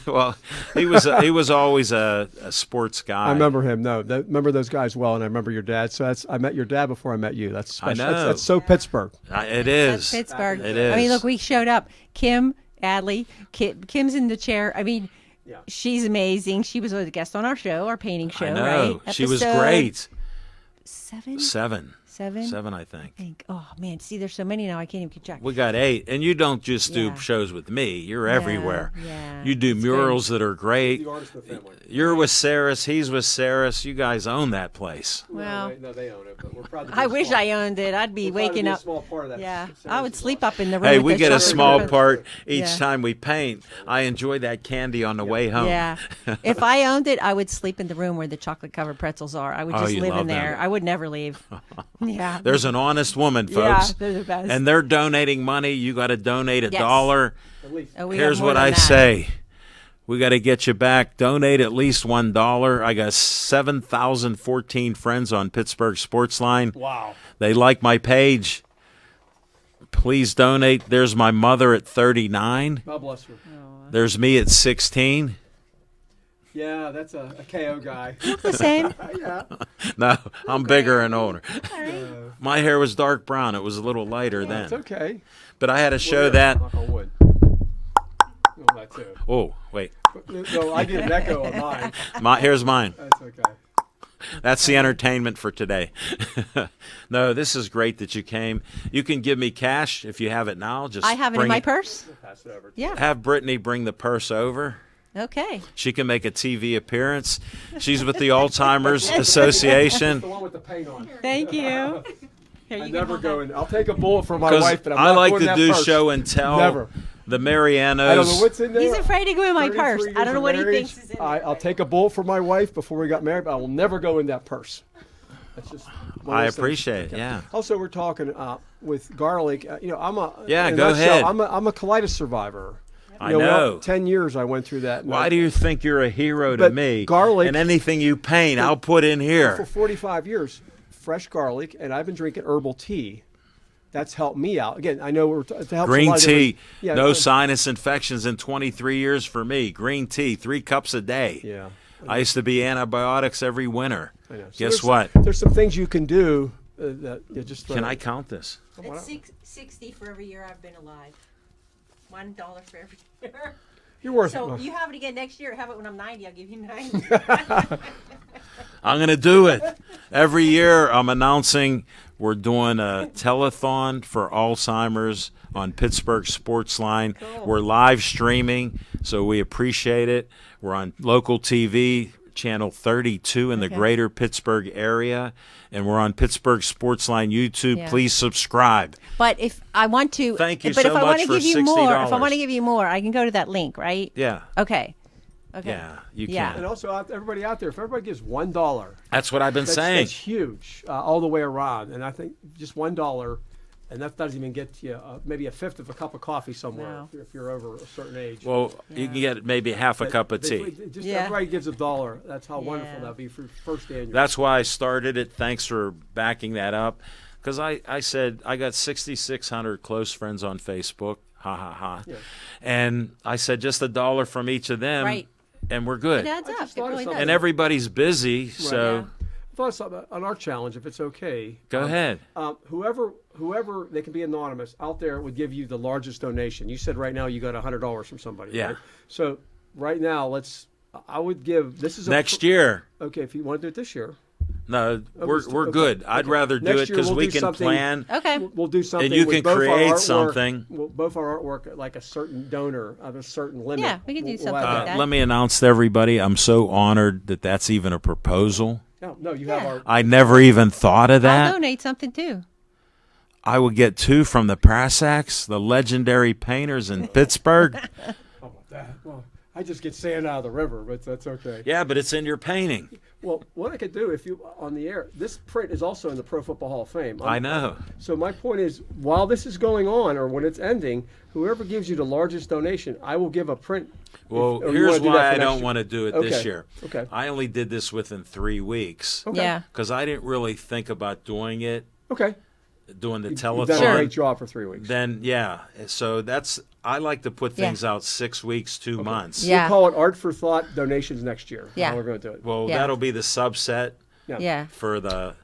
A: well, he was always a sports guy.
K: I remember him. No, remember those guys well, and I remember your dad. So I met your dad before I met you. That's
A: I
K: special.
A: know.
K: That's so Pittsburgh.
A: It is.
I: That's Pittsburgh.
A: It is.
I: I mean, look, we showed up. Kim Adley. Kim's in the chair. I mean, she's amazing. She was a guest on our show, our painting show,
A: I know.
I: right?
A: She was
I: Episode
A: great.
I: 7?
A: 7.
I: Seven?
A: 7, I think.
I: Oh, man. See, there's so many now. I can't even keep track.
A: We got 8, and you don't just do
I: Yeah.
A: shows with me. You're everywhere.
I: yeah,
A: You do
I: it's
A: murals that are great.
K: The artist of the family.
A: You're with Saris. He's with Saris. You guys own that place.
I: Well,
K: no, they own it, but we're proud to be
I: I
K: a
I: wish
K: small-
I: I owned it. I'd be
K: we're proud to
I: waking
K: be a
I: up.
K: small part of that.
I: Yeah,
K: success
I: I would
K: as
I: sleep
K: well.
I: up in the room.
A: Hey,
I: with
A: we
I: the
A: get a
I: chocolate
A: small
I: covered-
A: part each
I: Yeah.
A: time we paint. I enjoy that candy on the way home.
I: Yeah. If I owned it, I would sleep in the room where the chocolate covered pretzels are. I would
A: Oh,
I: just
A: you
I: live in
A: love
I: there.
A: them.
I: I would never leave. Yeah.
A: There's an honest woman,
I: Yeah,
A: folks.
I: they're the best.
A: And they're donating money. You got to donate
I: Yes.
A: $1.
K: At least.
I: Oh, we got
A: Here's
I: more
A: what
I: than
A: I
I: that.
A: say. We got to get you back. Donate at least $1. I got 7,014 friends on Pittsburgh Sportsline.
K: Wow.
A: They like my page. Please donate. There's my mother at 39.
K: God bless her.
A: There's me at 16.
K: Yeah, that's a KO guy.
I: The same.
K: Yeah.
A: No, I'm bigger and older. My hair was dark brown. It was a little lighter then.
K: It's okay.
A: But I had to show
K: Well,
A: that.
K: knock on wood. Oh, that too.
A: Oh, wait.
K: No, I get an echo on mine.
A: Here's mine.
K: That's okay.
A: That's the entertainment for today. No, this is great that you came. You can give me cash if you have it now. Just
I: I have it in
A: bring
I: my purse.
K: Pass it over.
I: Yeah.
A: Have Brittany bring the purse over.
I: Okay.
A: She can make a TV appearance. She's with the Alzheimer's Association.
K: The one with the paint on.
I: Thank you. Here,
K: I
I: you
K: never
I: can
K: go
I: hold
K: in. I'll take a bullet for my
A: 'Cause
K: wife, but I'm
A: I
K: not
A: like
K: going
A: to
K: that
A: do
K: purse.
A: show and tell.
K: Never.
A: The
K: I don't know
A: Marianos.
K: what's in there.
I: He's afraid to go in my purse.
K: 33
I: I don't know
K: years
I: what
K: of
I: he
K: marriage.
I: thinks is in
K: I'll take a bullet for my wife before we got married, but I will never go in that purse. That's just one of
A: I
K: those things.
A: appreciate it.
K: Okay.
A: Yeah.
K: Also, we're talking with garlic. I'm a
A: Yeah,
K: in a
A: go
K: nutshell,
A: ahead.
K: I'm a colitis survivor.
A: I
K: You
A: know.
K: 10 years I went through that.
A: Why do you think you're a hero to
K: But
A: me?
K: garlic-
A: And anything you paint, I'll put in
K: For
A: here.
K: 45 years, fresh garlic, and I've been drinking herbal tea. That's helped me out. Again, I know it helps a lot
A: Green
K: of
A: tea,
K: different- Yeah,
A: no sinus infections in 23 years for me. Green tea, 3 cups a day.
K: Yeah.
A: I used to be antibiotics every winter.
K: I know. So
A: Guess
K: there's-
A: what?
K: There's some things you can do that you just.
A: Can I count this?
I: It's 60 for every year I've been alive. $1 for every year.
K: You're worth
I: So
K: it.
I: you have it again next year. Have it when I'm 90. I'll give you 90.
A: I'm going to do it. Every year I'm announcing we're doing a telethon for Alzheimer's on Pittsburgh Sportsline.
I: Cool.
A: We're live streaming, so we appreciate it. We're on local TV, channel 32 in the greater Pittsburgh area, and we're on Pittsburgh Sportsline YouTube.
I: Yeah.
A: Please subscribe.
I: But if I want to,
A: Thank you
I: but
A: so
I: if I want
A: much
I: to
A: for
I: give you more, if I
A: $60.
I: want to give you more, I can go to that link, right?
A: Yeah.
I: Okay. Okay.
A: Yeah, you
I: Yeah.
A: can.
K: And also, everybody out there, if everybody gives $1,
A: That's what I've been saying.
K: that's huge all the way around. And I think just $1, and that doesn't even get you maybe a fifth of a cup of coffee somewhere
I: No.
K: if you're over a certain age.
A: Well, you can get maybe half a
K: But
A: cup of
K: if
A: tea.
K: Just
I: Yeah.
K: everybody gives $1. That's how wonderful
I: Yeah.
K: that'd be for first annual.
A: That's why I started it. Thanks for backing that up. Because I said I got 6,600 close friends on Facebook. Ha, ha, ha.
K: Yeah.
A: And I said just $1 from each of them.
I: Right.
A: And we're good.
I: It adds
K: I
I: up.
K: just
I: It
K: thought of
I: really
K: something.
I: does.
A: And everybody's busy. So
K: I thought something on our challenge, if it's okay.
A: go ahead.
K: Whoever they can be anonymous out there would give you the largest donation. You said right now you got $100 from somebody.
A: Yeah.
K: Right? So right now, I would give. This is
A: Next year.
K: Okay, if you want to do it this year.
A: No,
K: Okay.
A: we're good. I'd rather do
K: Next
A: it
K: year
A: because
K: we'll
A: we
K: do
A: can
K: something-
A: plan.
I: Okay.
K: We'll do something.
A: you
K: with
A: can
K: both our
A: create
K: artwork-
A: something.
K: Both our artwork, like a certain donor of a certain limit.
I: Yeah, we can do
K: We'll
I: something
K: have
I: like that.
A: Let me announce to everybody, I'm so honored that that's even a proposal.
K: No, you have
I: Yeah.
K: our.
A: I never even thought of
I: I'll
A: that.
I: donate something too.
A: I would get 2 from the Prasacs, the legendary painters in Pittsburgh.
K: How about that? Well, I just get sand out of the river, but that's okay.
A: Yeah, but it's in your painting.
K: Well, what I could do if you on the air, this print is also in the Pro Football Hall of Fame.
A: I know.
K: So my point is, while this is going on, or when it's ending, whoever gives you the largest donation, I will give a print.
A: Well,
K: or you
A: here's
K: wanna do that
A: why
K: for
A: I
K: next
A: don't
K: year?
A: want to do it
K: Okay.
A: this year.
K: Okay.
A: I only did this within 3 weeks
K: Okay.
I: Yeah.
A: because I didn't really think about doing it,
K: Okay.
A: doing the
K: You've done a
A: telethon.
K: great job for 3 weeks.
A: Then, yeah. So I like to put
I: Yeah.
A: things out 6 weeks, 2 months.
I: Yeah.
K: We'll call it Art for Thought donations next year.
I: Yeah.
K: How we're going to do it.
A: Well,
I: Yeah.
A: that'll be the subset
I: Yeah.
A: for the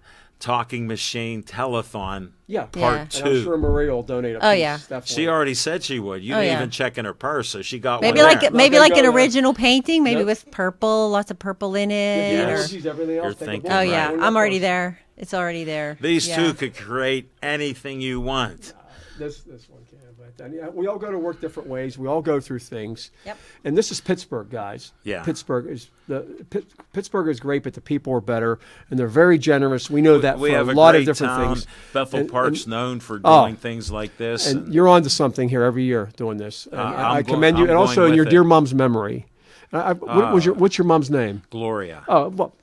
A: Talking Machine Telethon
K: Yeah.
A: Part
I: Yeah.
K: And
A: 2.
K: I'm sure Maria will donate a
I: Oh,
K: piece.
I: yeah.
K: Definitely.
A: She already said she would. You
I: Oh,
A: didn't
I: yeah.
A: even check in her purse, so she got
I: Maybe
A: one
I: like
A: there.
I: maybe
K: Not
I: like
K: gonna
I: an
K: go there.
I: original painting, maybe
K: Yep.
I: with purple, lots of purple in it.
K: Yeah,
I: or-
A: Yes.
K: everything else.
A: You're
K: take a
A: thinking
K: bullet.
I: Oh yeah,
K: Right.
I: I'm already there. It's already there.
A: These
I: Yeah.
A: 2 could create anything you want.
K: This one can, but we all go to work different ways. We all go through things.
I: Yep.
K: And this is Pittsburgh, guys.
A: Yeah.
K: Pittsburgh is great, but the people are better, and they're very generous. We know that
A: We
K: for
A: have
K: a
A: a
K: lot of
A: great
K: different
A: town.
K: things.
A: Bethel
K: And-
A: Park's
K: and-
A: known for
K: Oh.
A: doing things like this.
K: And you're on to something here every year doing this. And
A: I'm
K: I
A: go-
K: commend you,
A: I'm
K: and also
A: going
K: in your
A: with
K: dear
A: it.
K: mom's memory. What's your mom's name?
A: Gloria.
K: Oh, well,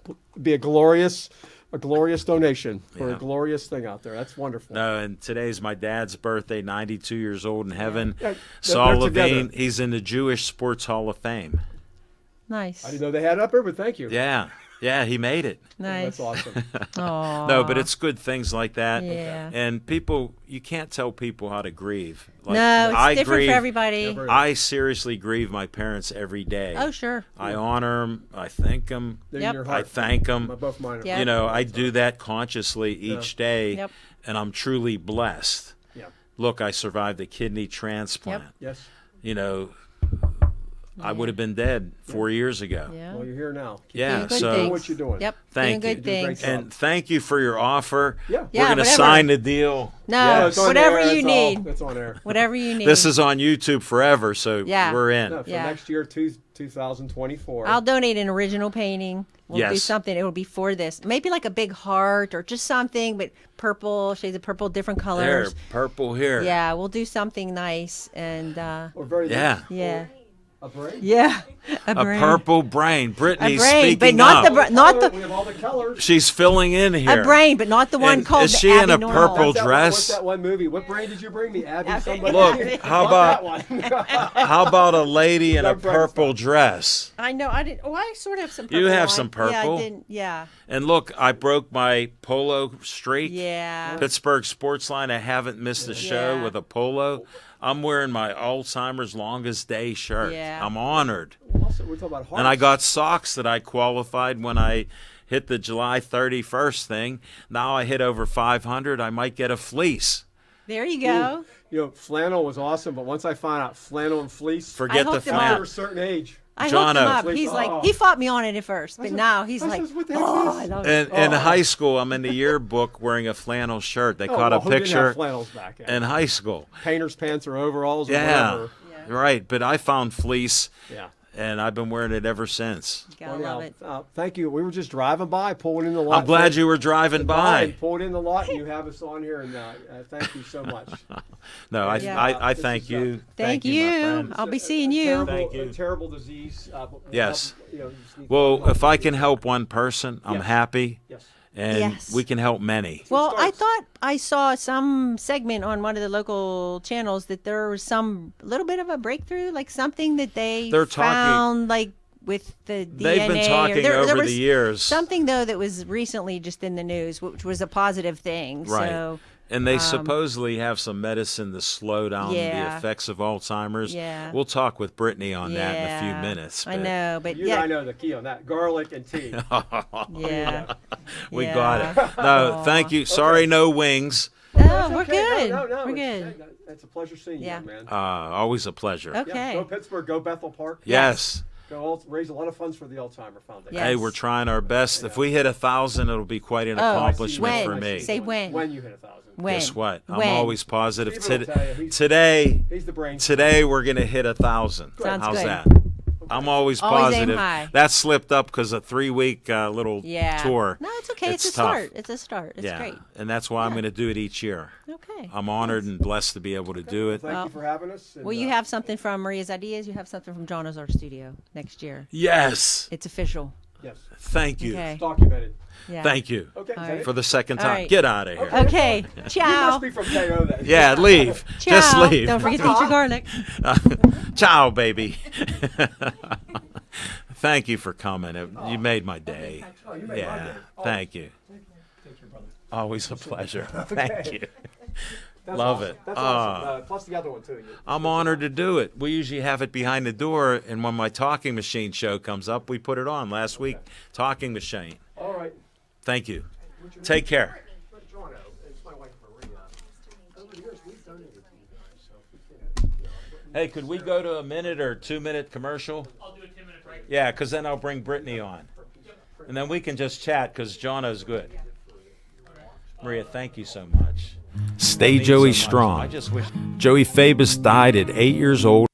K: be a glorious donation for
A: Yeah.
K: a glorious thing out there. That's wonderful.
A: No, and today's my dad's birthday, 92 years old in heaven.
K: Yeah,
A: Saul
K: they're together.
A: Levine, he's in the Jewish Sports Hall of Fame.
I: Nice.
K: I didn't know they had it up there, but thank you.
A: Yeah. Yeah, he made it.
I: Nice.
K: That's awesome.
I: Aw.
A: No, but it's good things like that.
I: Yeah.
A: And people, you can't tell people how to grieve. Like,
I: No, it's
A: I
I: different
A: grieve,
I: for everybody.
A: I seriously grieve my parents every day.
I: Oh, sure.
A: I honor them. I thank them.
K: They're in
I: Yep.
K: your
A: I
K: heart.
A: thank them.
K: Both mine are.
I: Yeah.
A: You know, I do that consciously each day,
I: Yep.
A: and I'm truly blessed.
K: Yeah.
A: Look, I survived a kidney transplant.
K: Yes.
A: You know, I would have been dead 4 years ago.
I: Yeah.
K: Well, you're here now. Keep
A: Yeah,
I: Doing good
A: so
I: things.
K: what you're doing.
I: Yep.
A: Thank
I: doing
A: you.
I: good
K: You're doing
I: things.
K: great.
A: And thank you for your offer.
K: Yeah.
A: We're
I: Yeah,
A: going to
I: whatever.
A: sign the deal.
I: No,
K: Yeah, it's on
I: whatever
K: there,
I: you
K: that's all.
I: need.
K: That's on there.
I: Whatever you need.
A: This is on YouTube forever, so
I: Yeah.
A: we're in.
K: No, for
I: Yeah.
K: next year, 2024.
I: I'll donate an original painting. We'll do
A: Yes.
I: something. It will be for this. Maybe like a big heart or just something, but purple, shades of purple, different
A: There,
I: colors.
A: purple here.
I: Yeah, we'll do something nice and
K: Or very
A: Yeah.
I: yeah,
K: A brain.
I: yeah,
A: A
I: brain.
A: purple brain.
I: a
A: Brittany's
I: brain,
A: speaking
I: but not
A: up.
I: not
K: We
I: the
K: have all the colors.
A: She's filling in here.
I: a brain, but not the one
A: And
I: called
A: is
I: the
A: she in a
I: Abby Normal.
A: purple
K: What's that one-
A: dress?
K: What's that one movie? What brain did you bring me? Abby somebody?
A: Look, how
K: Not
A: about
K: that one.
A: how about a lady in a
K: Doug Bradstone.
A: purple dress?
I: I know. I didn't. Oh, I sort of have some. Purple
A: You have
I: on.
A: some
I: Yeah, I
A: purple.
I: didn't. Yeah.
A: And look, I broke my polo streak.
I: Yeah.
A: Pittsburgh Sportsline. I haven't missed a show
I: Yeah.
A: with a polo. I'm wearing my Alzheimer's longest day shirt.
I: Yeah.
A: I'm honored.
K: Also, we're talking about hearts.
A: And I got socks that I qualified when I hit the July 31st thing. Now I hit over 500. I might get a fleece.
I: There you go.
K: You know, flannel was awesome, but once I found out flannel and fleece,
A: Forget the
I: hooked him
K: after
A: flannel.
K: a certain age.
I: I hooked him
A: Jono.
I: up. He's
K: Oh.
I: like, he fought me on it at first, but now he's
K: I
I: like,
K: says, what the heck's
I: oh,
K: this?
I: I love it.
A: In high school, I'm in the yearbook wearing a flannel shirt. They
K: Oh,
A: caught
K: well,
A: a
K: who didn't
A: picture
K: have flannels back then?
A: in high school.
K: Painter's pants or overalls or
A: Yeah,
K: whatever.
A: right. But I found fleece,
K: Yeah.
A: and I've been wearing it ever since.
I: Gotta
K: Well,
I: love
K: yeah,
I: it.
K: thank you. We were just driving by, pulling in the lot.
A: I'm glad you were driving by.
K: Pulled in the lot, and you have us on here, and thank you so much.
A: No, I,
I: Yeah.
A: I
K: This
A: thank
K: is,
A: you.
I: Thank
A: my
I: you.
A: friend.
I: I'll be
K: It's
I: seeing
K: a
I: you.
K: Terrible,
A: Thank you.
K: A terrible disease. But we'll
A: Yes.
K: help, you just need
A: Well,
K: to-
A: if I can help one person, I'm
K: Yes.
A: happy,
K: Yes.
A: and
I: Yes.
A: we can help many.
I: Well, I
K: starts.
I: thought I saw some segment on one of the local channels that there was some little bit of a breakthrough, like something that
A: They're talking-
I: found, like with the DNA.
A: They've been
I: or
A: talking
I: there
A: over
I: was
A: the years.
I: Something though that was recently just in the news, which was a positive thing.
A: Right.
I: So
A: And they supposedly have some medicine to slow down the
I: Yeah.
A: effects of Alzheimer's.
I: Yeah.
A: We'll talk with Brittany on that in a few
I: yeah,
A: minutes.
I: I know, but
K: You and I
I: yeah,
K: know the key on that. Garlic and tea.
I: yeah.
A: We
I: Yeah.
A: got it. No, thank you. Sorry, no wings.
I: Oh, we're
K: Okay,
I: good.
K: No,
I: We're
K: it's-
I: good.
K: It's a pleasure seeing
I: Yeah.
K: you, man.
A: Always a pleasure.
K: Yeah,
I: Okay.
K: go Pittsburgh, go Bethel Park.
A: Yes.
K: Raise a lot of funds for the Alzheimer Foundation.
I: Yes.
A: Hey, we're trying our best. If we hit 1,000, it'll be quite an accomplishment
I: when?
A: for me.
I: Say when.
K: When you hit 1,000.
I: When?
A: Guess what? I'm
I: When?
A: always positive.
K: Steven will tell you. He's-
A: Today,
K: He's the brain.
A: today we're gonna hit 1,000.
I: Sounds
A: How's
I: good.
A: that? I'm always
I: Always aim
A: positive.
I: high.
A: That slipped up because a 3-week little
I: Yeah.
A: tour.
I: No, it's okay. It's a
A: tough.
I: start. It's a start. It's
A: yeah,
I: great.
A: and that's why I'm going to do it each year.
I: Okay.
A: I'm honored and blessed to be able to do it.
K: Thank you for having us. and,
I: Well, you have something from Maria's Ideas. You have something from Jono's Art Studio next year.
A: Yes,
I: It's official.
K: Yes.
A: thank you,
I: Okay.
K: Documented.
I: Yeah.
A: thank you
K: Okay.
I: All
K: is that
I: right.
K: it?
A: for the second
I: All
A: time.
I: right.
A: Get out of here.
I: Okay.
K: You
I: Ciao.
K: must be from KO then.
A: Yeah, leave.
I: Ciao.
A: Just leave.
I: Don't forget to eat your garlic.
A: Ciao, baby. Thank you for coming. You made my day.
K: You made my
A: Yeah,
K: day.
A: thank you.
K: Thank you, brother.
A: Always a pleasure. Thank you.
K: That's
A: Love
K: awesome.
A: it.
K: That's awesome. Plus the other one, too.
A: I'm honored to do it. We usually have it behind the door, and when my talking machine show comes up, we put it on. Last week, talking machine.
K: All right.
A: Thank you. Take care.
K: Jono, it's my wife, Maria. Over the years, we've donated to you guys, so if you can,
A: Hey, could we go to a minute or 2-minute commercial? I'll do a 10-minute break. Yeah, because then I'll bring Brittany on. And then we can just chat because Jono's good. Maria, thank you so much. Stay Joey strong. I just wish Joey Fabus died at 8 years old.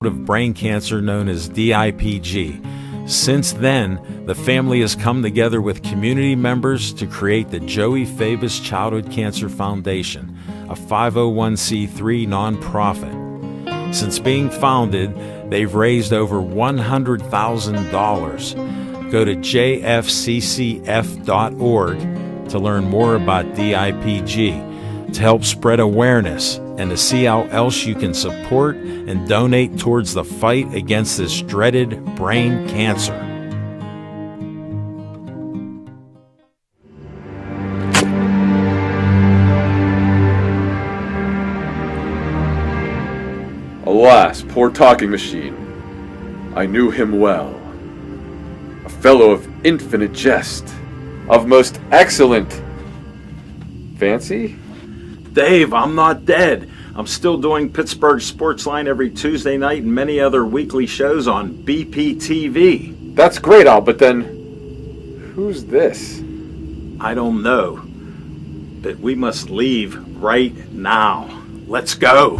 A: Of brain cancer known as DIPG. Since then, the family has come together with community members to create the Joey Fabus Childhood Cancer Foundation, a 501c3 nonprofit. Since being founded, they've raised over $100,000. Go to jfccf.org to learn more about DIPG, to help spread awareness, and to see how else you can support and donate towards the fight against this dreaded brain cancer.
J: Alas, poor talking machine. I knew him well. A fellow of infinite jest, of most excellent fancy?
A: Dave, I'm not dead. I'm still doing Pittsburgh Sportsline every Tuesday night and many other weekly shows on BPTV.
J: That's great, Al, but then who's this?
A: I don't know, but we must leave right now. Let's go.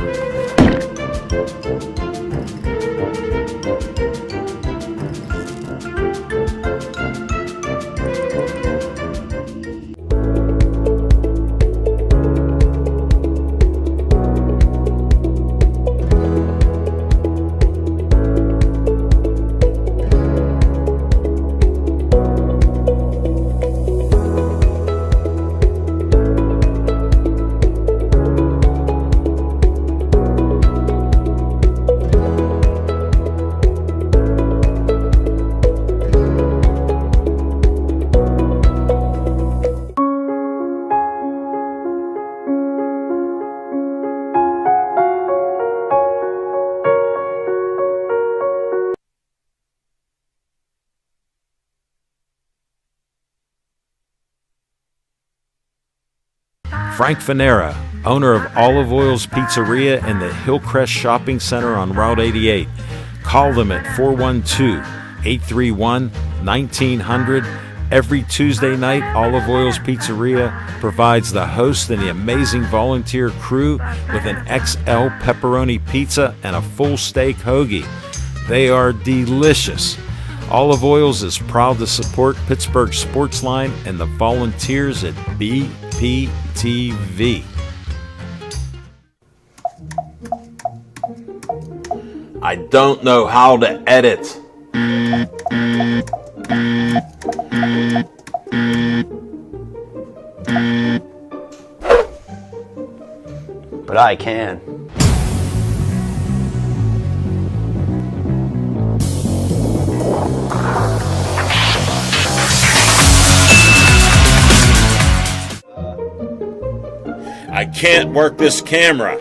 A: Frank Fanera, owner of Olive Oil's Pizzeria and the Hillcrest Shopping Center on Route 88. Call them at 412-831-1900. Every Tuesday night, Olive Oil's Pizzeria provides the host and the amazing volunteer crew with an XL pepperoni pizza and a full steak hoagie. They are delicious. Olive Oils is proud to support Pittsburgh Sportsline and the volunteers at BPTV. I don't know how to edit.
L: But I can.
A: I can't work this camera,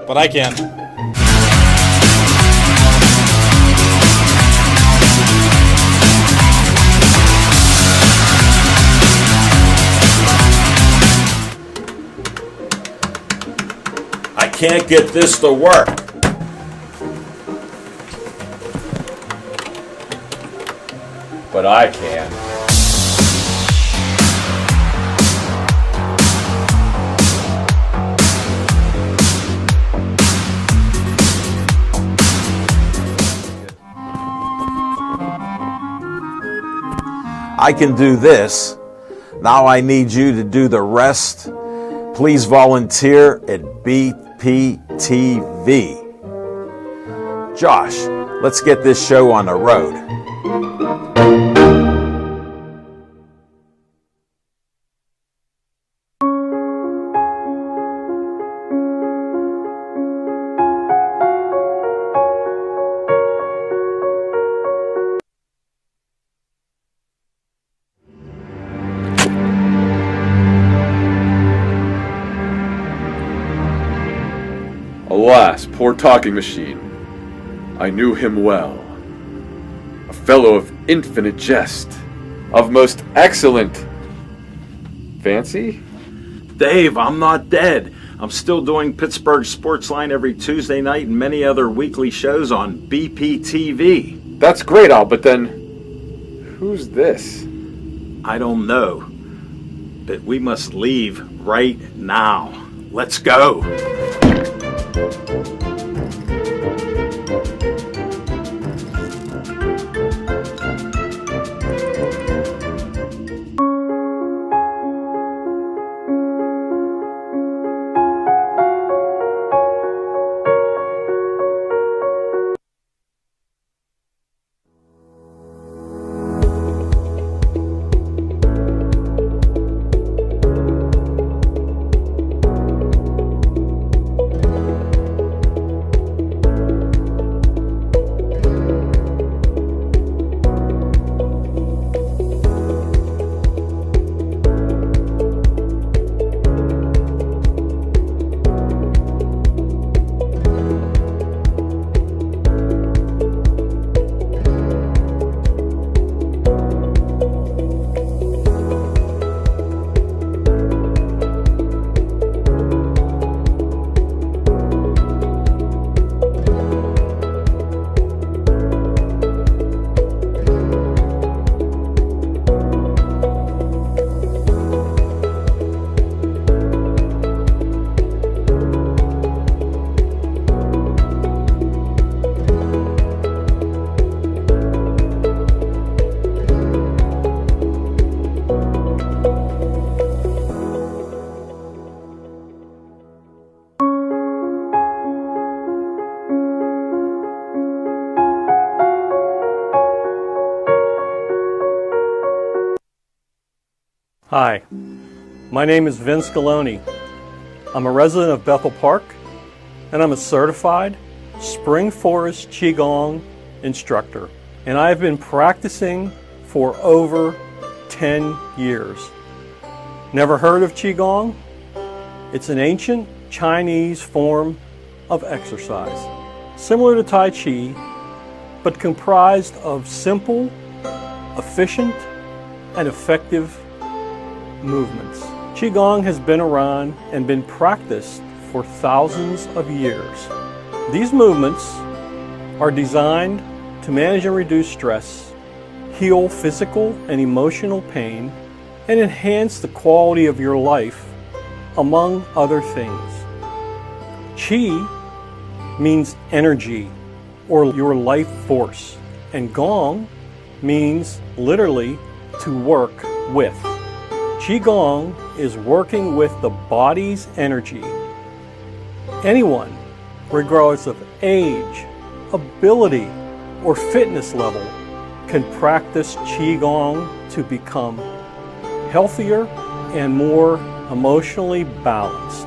A: but I can. I can't get this to work. But I can. I can do this. Now I need you to do the rest. Please volunteer at BPTV. Josh, let's get this show on the road.
J: Alas, poor talking machine. I knew him well. A fellow of infinite jest, of most excellent fancy?
A: Dave, I'm not dead. I'm still doing Pittsburgh Sportsline every Tuesday night and many other weekly shows on BPTV.
J: That's great, Al, but then who's this?
A: I don't know, but we must leave right now. Let's go.
M: Hi, my name is Vince Galoni. I'm a resident of Bethel Park, and I'm a certified Spring Forest Qigong instructor. And I've been practicing for over 10 years. Never heard of Qigong? It's an ancient Chinese form of exercise, similar to Tai Chi, but comprised of simple, efficient, and effective movements. Qigong has been around and been practiced for thousands of years. These movements are designed to manage and reduce stress, heal physical and emotional pain, and enhance the quality of your life, among other things. Qi means energy or your life force, and Gong means literally to work with. Qigong is working with the body's energy. Anyone, regardless of age, ability, or fitness level, can practice Qigong to become healthier and more emotionally balanced.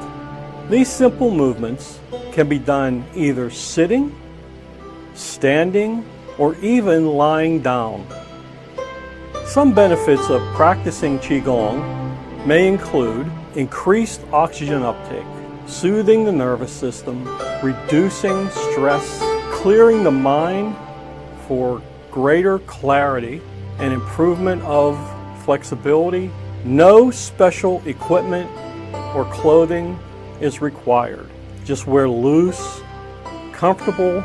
M: These simple movements can be done either sitting, standing, or even lying down. Some benefits of practicing Qigong may include increased oxygen uptake, soothing the nervous system, reducing stress, clearing the mind for greater clarity, and improvement of flexibility. No special equipment or clothing is required. Just wear loose, comfortable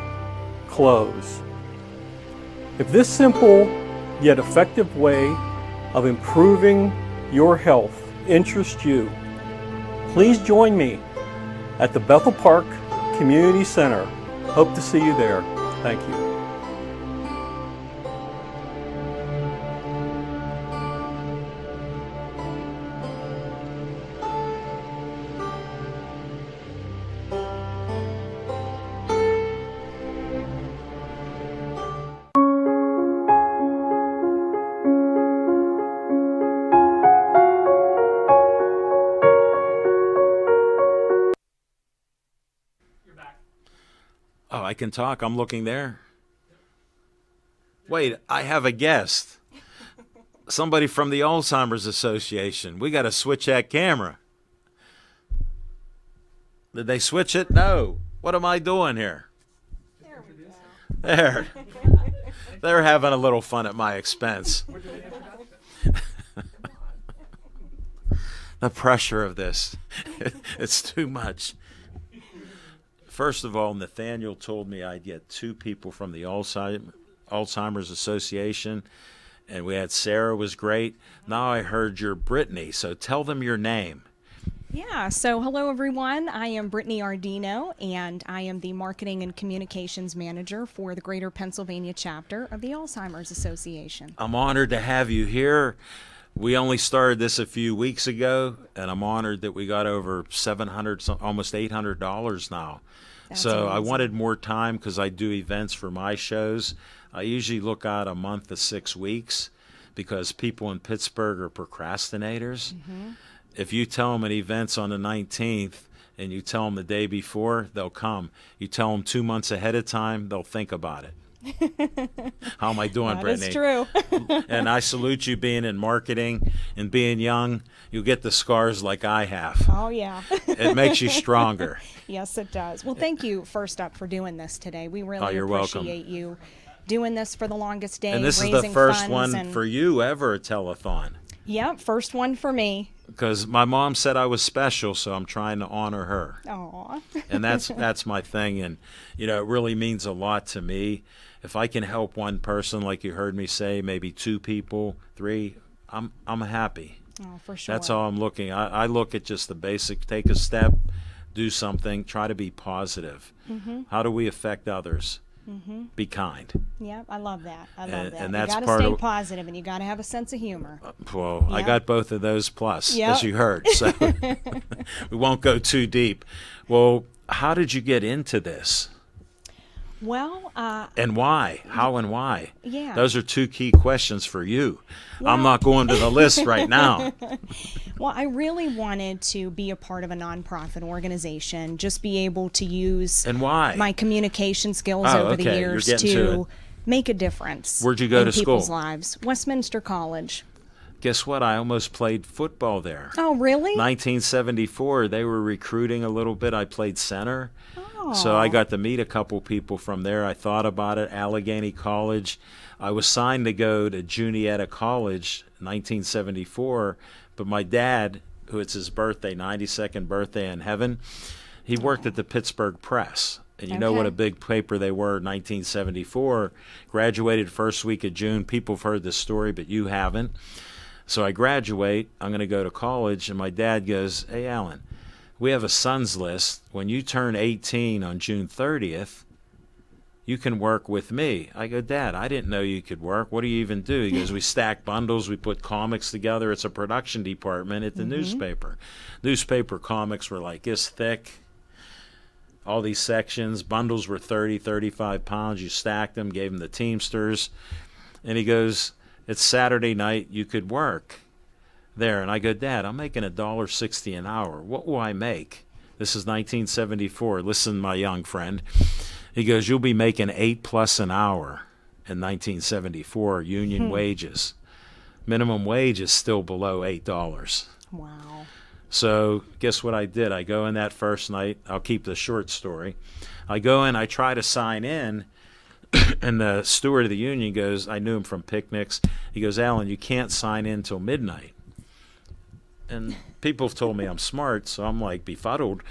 M: clothes. If this simple yet effective way of improving your health interests you, please join me at the Bethel Park Community Center. Hope to see you there. Thank you.
A: Oh, I can talk. I'm looking there. Wait, I have a guest. Somebody from the Alzheimer's Association. We got to switch that camera. Did they switch it? No. What am I doing here?
I: There we go.
A: There. They're having a little fun at my expense. The pressure of this. It's too much. First of all, Nathaniel told me I'd get 2 people from the Alzheimer's Association, and we had Sarah was great. Now I heard you're Brittany, so tell them your name.
N: Yeah, so hello everyone. I am Brittany Ardino, and I am the Marketing and Communications Manager for the Greater Pennsylvania chapter of the Alzheimer's Association.
A: I'm honored to have you here. We only started this a few weeks ago, and I'm honored that we got over $700, almost $800 now.
N: That's
A: so I
N: amazing.
A: wanted more time because I do events for my shows. I usually look out a month to 6 weeks because people in Pittsburgh are procrastinators.
N: Mm-hmm.
A: If you tell them an event's on the 19th and you tell them the day before, they'll come. You tell them 2 months ahead of time, they'll think about it. How am I doing, Brittany?
N: That is true.
A: And I salute you being in marketing and being young. You'll get the scars like I have.
N: Oh, yeah.
A: It makes you stronger.
N: Yes, it does. Well, thank you first up for doing this today. We really
A: you're welcome.
N: appreciate you doing this for the longest day.
A: And this is
N: raising
A: the first
N: funds
A: one
N: and,
A: for you ever, a telethon.
N: Yep, first one for me.
A: Because my mom said I was special, so I'm trying to honor her.
N: Aw.
A: And that's my thing. And, you know, it really means a lot to me. If I can help one person, like you heard me say, maybe 2 people, 3, I'm happy.
N: Oh, for sure.
A: That's all I'm looking. I look at just the basic, take a step, do something, try to be positive.
N: Mm-hmm.
A: How do we affect others?
N: Mm-hmm.
A: Be kind.
N: Yeah, I love that. I love that.
A: And that's
N: you got
A: part
N: to stay
A: of,
N: positive, and you got to have a sense of humor.
A: Well, I
N: Yep.
A: got both of those plus,
N: Yep.
A: as you heard. So we won't go too deep. Well, how did you get into this?
N: Well,
A: And why? How and why?
N: Yeah.
A: Those are two key questions for you. I'm not going to the list right now.
N: well, I really wanted to be a part of a nonprofit organization, just be able to use
A: And why?
N: my communication skills
A: Oh,
N: over the
A: okay. You're
N: years
A: getting to
N: to
A: it.
N: make a difference.
A: Where'd you go
N: in
A: to
N: people's
A: school?
N: lives. Westminster College.
A: Guess what? I almost played football there.
N: Oh, really?
A: 1974, they were recruiting a little bit. I played center. So I got to meet a couple people from there. I thought about it, Allegheny College. I was signed to go to Juniata College 1974, but my dad, who it's his birthday, 92nd birthday in heaven, he worked at the Pittsburgh Press. And you know what a big paper they were in 1974. Graduated first week of June. People have heard this story, but you haven't. So I graduate. I'm going to go to college, and my dad goes, "Hey, Alan, we have a sons list. When you turn 18 on June 30th, you can work with me." I go, "Dad, I didn't know you could work. What do you even do?" He goes, "We stack bundles. We put comics together. It's a production department at the newspaper." Newspaper comics were like this thick. All these sections. Bundles were 30, 35 pounds. You stacked them, gave them the Teamsters. And he goes, "It's Saturday night. You could work there." And I go, "Dad, I'm making $1.60 an hour. What will I make?" This is 1974. Listen, my young friend. He goes, "You'll be making $8+ an hour in 1974, union wages. Minimum wage is still below $8.
N: Wow.
A: So guess what I did? I go in that first night. I'll keep the short story. I go in, I try to sign in, and the steward of the union goes, I knew him from picnics. He goes, "Alan, you can't sign in till midnight." And people have told me I'm smart, so I'm like befuddled.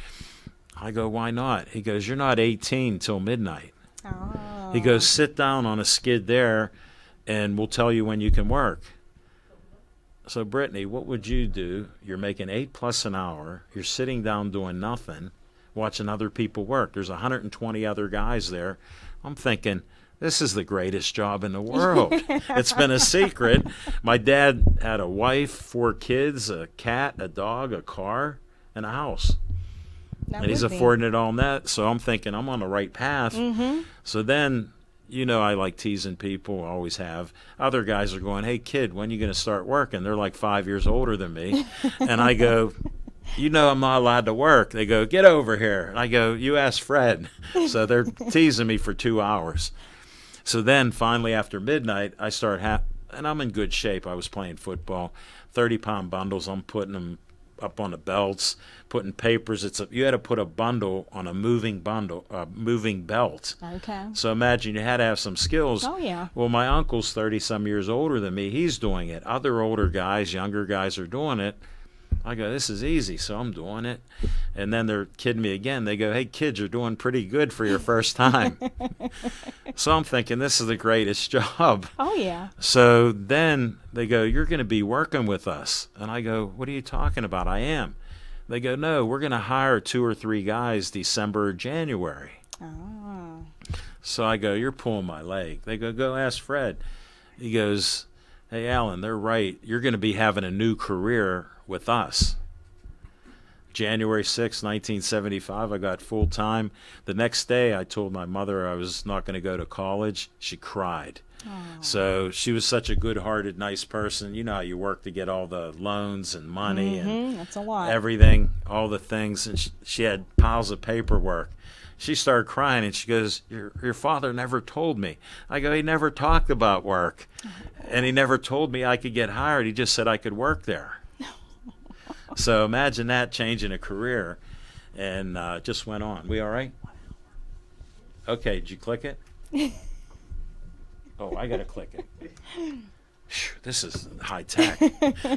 A: I go, "Why not?" He goes, "You're not 18 till midnight." He goes, "Sit down on a skid there, and we'll tell you when you can work." So, Brittany, what would you do? You're making $8+ an hour. You're sitting down doing nothing, watching other people work. There's 120 other guys there. I'm thinking, this is the greatest job in the world. It's been a secret. My dad had a wife, 4 kids, a cat, a dog, a car, and a house. And he's affording it all net. So I'm thinking I'm on the right path. So then, you know, I like teasing people, always have. Other guys are going, "Hey, kid, when are you going to start working?" They're like 5 years older than me. And I go, "You know I'm not allowed to work." They go, "Get over here." And I go, "You ask Fred." So they're teasing me for 2 hours. So then finally after midnight, I start and I'm in good shape. I was playing football. 30-pound bundles, I'm putting them up on the belts, putting papers. You had to put a bundle on a moving belt.
N: Okay.
A: So imagine you had to have some skills.
N: Oh, yeah.
A: Well, my uncle's 30-some years older than me. He's doing it. Other older guys, younger guys are doing it. I go, "This is easy," so I'm doing it. And then they're kidding me again. They go, "Hey, kids, you're doing pretty good for your first time." So I'm thinking, this is the greatest job.
N: Oh, yeah.
A: So then they go, "You're going to be working with us." And I go, "What are you talking about?" "I am." They go, "No, we're going to hire 2 or 3 guys December or January."
N: Oh.
A: So I go, "You're pulling my leg." They go, "Go ask Fred." He goes, "Hey, Alan, they're right. You're going to be having a new career with us." January 6, 1975, I got full-time. The next day, I told my mother I was not going to go to college. She cried. So she was such a good-hearted, nice person. You know how you work to get all the loans and money and
N: That's a lot.
A: everything, all the things. And she had piles of paperwork. She started crying, and she goes, your father never told me." I go, "He never talked about work, and he never told me I could get hired. He just said I could work there." So imagine that, changing a career, and just went on. We all right? Okay, did you click it? Oh, I got to click it. Phew, this is high tech.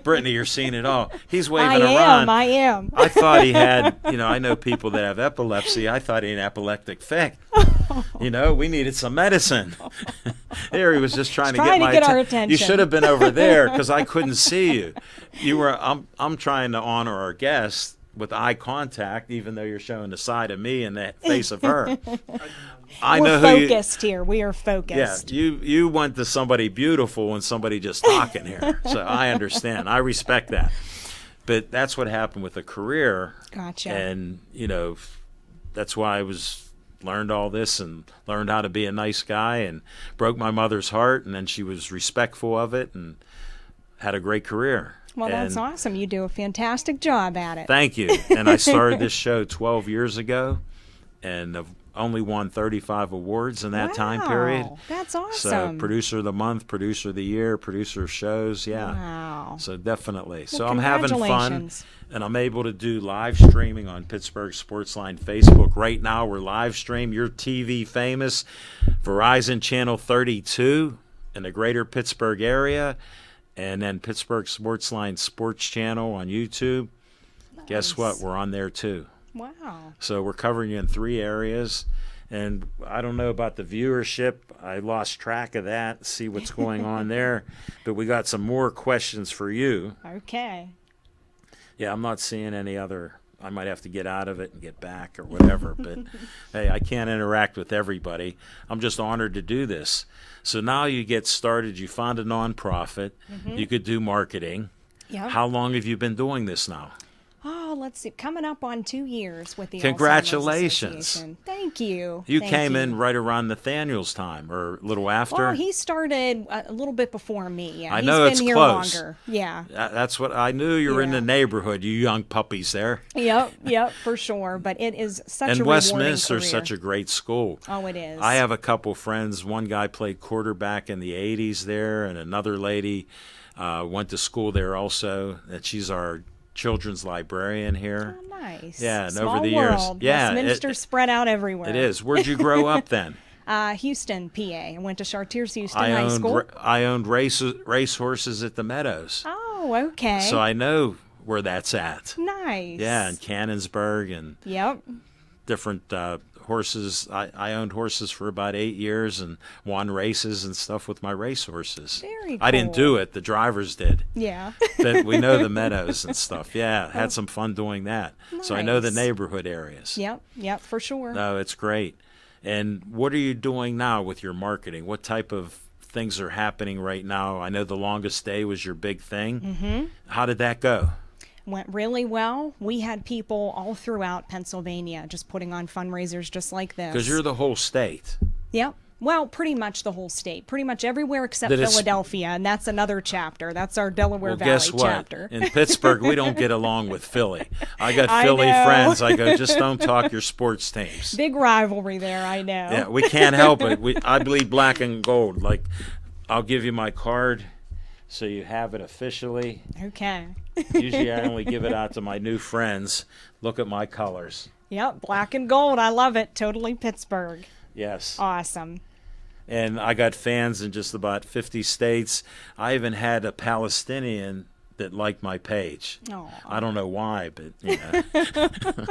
A: Brittany, you're seeing it all. He's waving around.
N: I am.
A: I thought he had, I know people that have epilepsy. I thought he had an epileptic fit. We needed some medicine. Here he was just trying to get my
N: our attention.
A: You should have been over there because I couldn't see you. I'm trying to honor our guest with eye contact, even though you're showing the side of me and the face of her.
N: We're focused here. We are focused.
A: Yeah, you went to somebody beautiful and somebody just talking here. So I understand. I respect that. But that's what happened with a career.
N: Gotcha.
A: And, that's why I was learned all this and learned how to be a nice guy and broke my mother's heart, and then she was respectful of it and had a great career.
N: Well, that's
A: And
N: awesome. You do a fantastic job at it.
A: thank you. And I started this show 12 years ago and have only won 35 awards in that time period.
N: That's
A: So
N: awesome.
A: producer of the month, producer of the year, producer of shows, yeah.
N: Wow.
A: So definitely. So
N: Well,
A: I'm having fun,
N: congratulations.
A: and I'm able to do live streaming on Pittsburgh Sportsline Facebook. Right now we're live stream. You're TV famous, Verizon Channel 32 in the greater Pittsburgh area, and then Pittsburgh Sportsline Sports Channel on YouTube. Guess what? We're on there too.
N: Wow.
A: So we're covering you in 3 areas. And I don't know about the viewership. I lost track of that, see what's going on there. But we got some more questions for you.
N: Okay.
A: Yeah, I'm not seeing any other. I might have to get out of it and get back or whatever. But, hey, I can't interact with everybody. I'm just honored to do this. So now you get started. You found a nonprofit. You could do marketing.
N: Yep.
A: How long have you been doing this now?
N: Oh, let's see. Coming up on 2 years with the
A: Congratulations.
N: Alzheimer's Association. Thank you.
A: You
N: Thank
A: came
N: you.
A: in right around Nathaniel's time or a little after.
N: Well, he started a little bit before me. Yeah,
A: I
N: he's
A: know
N: been
A: it's
N: here
A: close.
N: longer. Yeah.
A: That's what I knew. You were in the neighborhood, you young puppies there.
N: Yep, for sure. But it is such a
A: And
N: rewarding
A: Westminster's
N: career.
A: such a great school.
N: Oh, it is.
A: I have a couple friends. One guy played quarterback in the 80s there, and another lady went to school there also. And she's our children's librarian here.
N: Oh, nice.
A: Yeah, and
N: Small
A: over the
N: world.
A: years. Yeah,
N: Westminster's spread out everywhere.
A: it is. Where'd you grow up then?
N: Houston, PA. I went to Chartiers Houston
A: I
N: High
A: owned
N: School.
A: I owned race horses at the Meadows.
N: Oh, okay.
A: So I know where that's at.
N: Nice.
A: Yeah, in Cannonsburg and
N: Yep.
A: different horses. I owned horses for about 8 years and won races and stuff with my race horses.
N: Very
A: I didn't do
N: cool.
A: it. The drivers did.
N: Yeah.
A: But we know the meadows and stuff. Yeah, had some fun doing that. So I know the
N: Nice.
A: neighborhood areas.
N: Yep, for sure.
A: No, it's great. And what are you doing now with your marketing? What type of things are happening right now? I know the longest day was your big thing.
N: Mm-hmm.
A: How did that go?
N: Went really well. We had people all throughout Pennsylvania just putting on fundraisers just like this.
A: Because you're the whole state.
N: Yep. Well, pretty much the whole state. Pretty much everywhere except
A: That it's-
N: Philadelphia, and that's another chapter. That's our Delaware
A: Well,
N: Valley
A: guess what?
N: chapter.
A: In Pittsburgh, we don't get along with Philly. I got
N: I
A: Philly
N: know.
A: friends. I go, just don't talk your sports teams.
N: Big rivalry there, I know.
A: Yeah, we can't help it. I bleed black and gold. Like, I'll give you my card so you have it officially.
N: Okay.
A: Usually I only give it out to my new friends. Look at my colors.
N: Yep, black and gold. I love it. Totally Pittsburgh.
A: Yes.
N: Awesome.
A: And I got fans in just about 50 states. I even had a Palestinian that liked my page.
N: Aw.
A: I don't know why, but you know.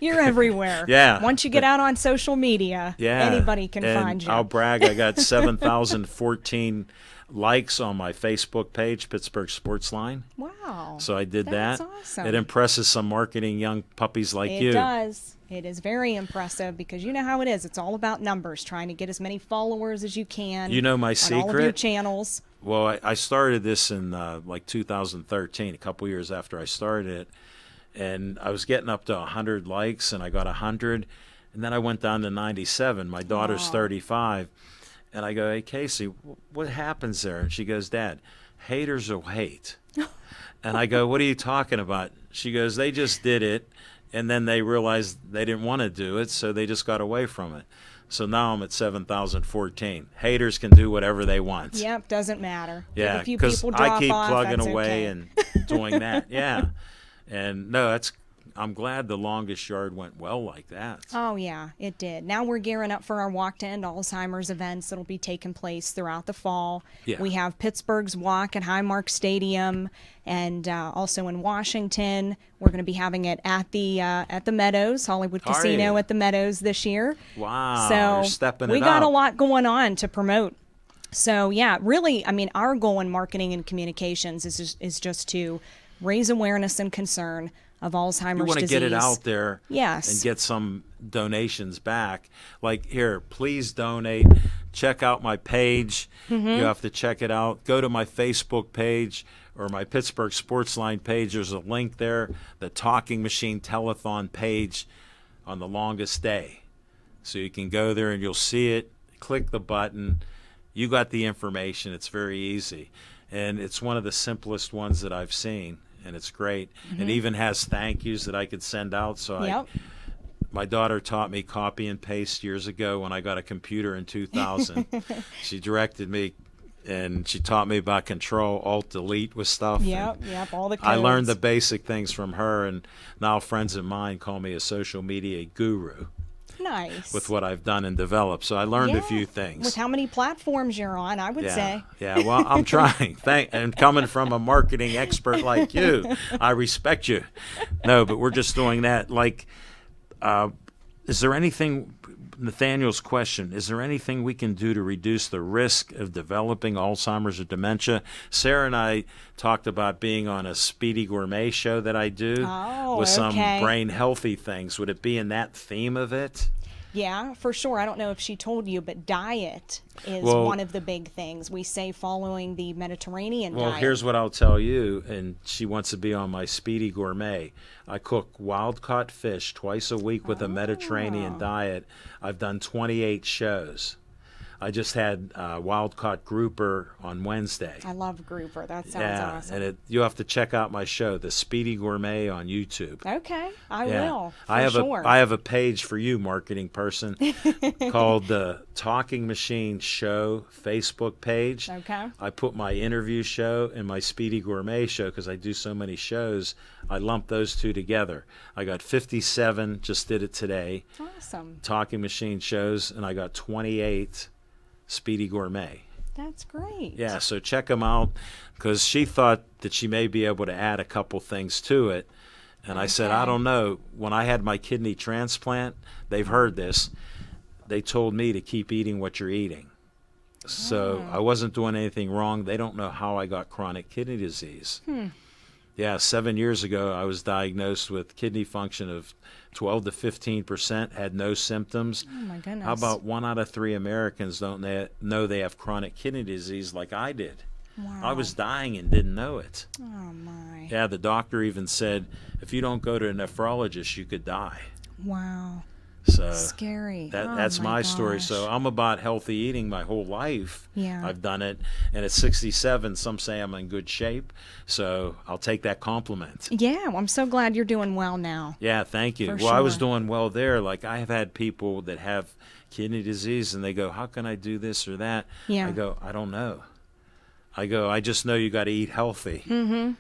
N: You're everywhere.
A: Yeah.
N: Once you get out on social media,
A: Yeah.
N: anybody can
A: And
N: find you.
A: I'll brag. I got 7,014 likes on my Facebook page, Pittsburgh Sportsline.
N: Wow.
A: So I did
N: That's
A: that.
N: awesome.
A: It impresses some marketing young puppies like
N: It
A: you.
N: does. It is very impressive because you know how it is. It's all about numbers, trying to get as many followers as you can.
A: You know my
N: on all of your
A: secret?
N: channels.
A: Well, I started this in like 2013, a couple years after I started it. And I was getting up to 100 likes, and I got 100. And then I went down to 97. My daughter's 35. And I go, hey, Casey, what happens there? And she goes, Dad, haters will hate. And I go, what are you talking about? She goes, they just did it, and then they realized they didn't want to do it, so they just got away from it. So now I'm at 7,014. Haters can do whatever they want.
N: Yep, doesn't matter.
A: Yeah,
N: If a few
A: because
N: people
A: I
N: drop
A: keep
N: off,
A: plugging
N: that's
A: away
N: okay.
A: and doing that. Yeah. And no, I'm glad the longest yard went well like that.
N: Oh, yeah, it did. Now we're gearing up for our Walk to End Alzheimer's events that'll be taking place throughout the fall.
A: Yeah.
N: We have Pittsburgh's Walk at Highmark Stadium, and also in Washington. We're going to be having it at the Meadows, Hollywood
A: Are
N: Casino
A: you?
N: at the Meadows this year.
A: Wow,
N: So
A: you're stepping
N: we
A: it
N: got
A: up.
N: a lot going on to promote. So yeah, really, I mean, our goal in marketing and communications is just to raise awareness and concern of Alzheimer's
A: You want to
N: disease.
A: get it out there
N: Yes.
A: and get some donations back. Like, here, please donate. Check out my page.
N: Mhm.
A: You have to check it out. Go to my Facebook page or my Pittsburgh Sportsline page. There's a link there. The Talking Machine Telethon page on the longest day. So you can go there and you'll see it, click the button. You got the information. It's very easy. And it's one of the simplest ones that I've seen, and it's great. It even has thank yous that I could send out. So my daughter taught me copy and paste years ago when I got a computer in 2000. She directed me, and she taught me about Control, Alt, Delete with stuff.
N: Yep, all the codes.
A: I learned the basic things from her, and now friends of mine call me a social media guru.
N: Nice.
A: With what I've done and developed. So I learned a few things.
N: With how many platforms you're on, I would say.
A: Yeah, well, I'm trying. And coming from a marketing expert like you, I respect you. No, but we're just doing that. Like, is there anything, Nathaniel's question, is there anything we can do to reduce the risk of developing Alzheimer's or dementia? Sarah and I talked about being on a Speedy Gourmet show that I do with some brain healthy things. Would it be in that theme of it?
N: Yeah, for sure. I don't know if she told you, but diet is one of the big things. We say following the Mediterranean diet.
A: Well, here's what I'll tell you, and she wants to be on my Speedy Gourmet. I cook wild-caught fish twice a week with a Mediterranean diet. I've done 28 shows. I just had wild-caught grouper on Wednesday.
N: I love grouper. That sounds awesome.
A: And you have to check out my show, The Speedy Gourmet, on YouTube.
N: Okay, I will.
A: I have a page for you, marketing person, called the Talking Machine Show Facebook page.
N: Okay.
A: I put my interview show and my Speedy Gourmet show because I do so many shows. I lump those two together. I got 57, just did it today.
N: Awesome.
A: Talking Machine shows, and I got 28 Speedy Gourmet.
N: That's great.
A: Yeah, so check them out because she thought that she may be able to add a couple things to it. And I said, I don't know. When I had my kidney transplant, they've heard this. They told me to keep eating what you're eating. So I wasn't doing anything wrong. They don't know how I got chronic kidney disease. Yeah, 7 years ago, I was diagnosed with kidney function of 12 to 15%, had no symptoms.
N: Oh, my goodness.
A: How about 1 out of 3 Americans don't know they have chronic kidney disease like I did?
N: Wow.
A: I was dying and didn't know it.
N: Oh, my.
A: Yeah, the doctor even said, if you don't go to a nephrologist, you could die.
N: Wow.
A: So
N: scary.
A: That's my story. So I'm about healthy eating my whole life.
N: Yeah.
A: I've done it. And at 67, some say I'm in good shape. So I'll take that compliment.
N: Yeah, well, I'm so glad you're doing well now.
A: Yeah, thank you.
N: For
A: I was
N: sure.
A: doing well there. Like I have had people that have kidney disease and they go, how can I do this or that?
N: Yeah.
A: I go, I don't know. I just know you got to eat healthy.
N: And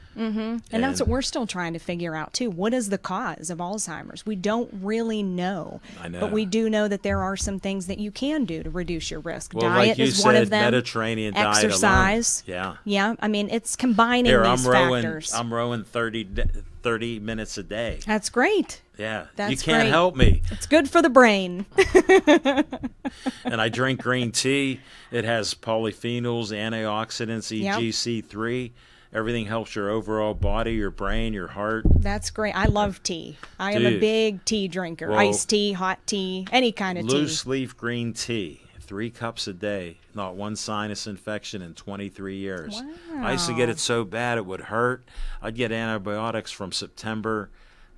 N: that's what we're still trying to figure out, too. What is the cause of Alzheimer's? We don't really know.
A: I know.
N: But we do know that there are some things that you can do to reduce your risk.
A: Well,
N: Diet
A: like you
N: is
A: said,
N: one of them.
A: Mediterranean diet alone.
N: Exercise.
A: Yeah.
N: Yeah, I mean, it's combining
A: Here,
N: these factors.
A: I'm rowing 30 minutes a day.
N: That's great.
A: Yeah.
N: That's
A: you can't
N: great.
A: help me.
N: It's good for the brain.
A: And I drink green tea. It has polyphenols, antioxidants, EGC3. Everything helps your overall body, your brain, your heart.
N: That's great. I love tea. I am a big tea drinker.
A: Well,
N: Iced tea, hot tea, any kind of tea.
A: Loose leaf green tea, 3 cups a day, not one sinus infection in 23 years.
N: Wow.
A: I used to get it so bad it would hurt. I'd get antibiotics from September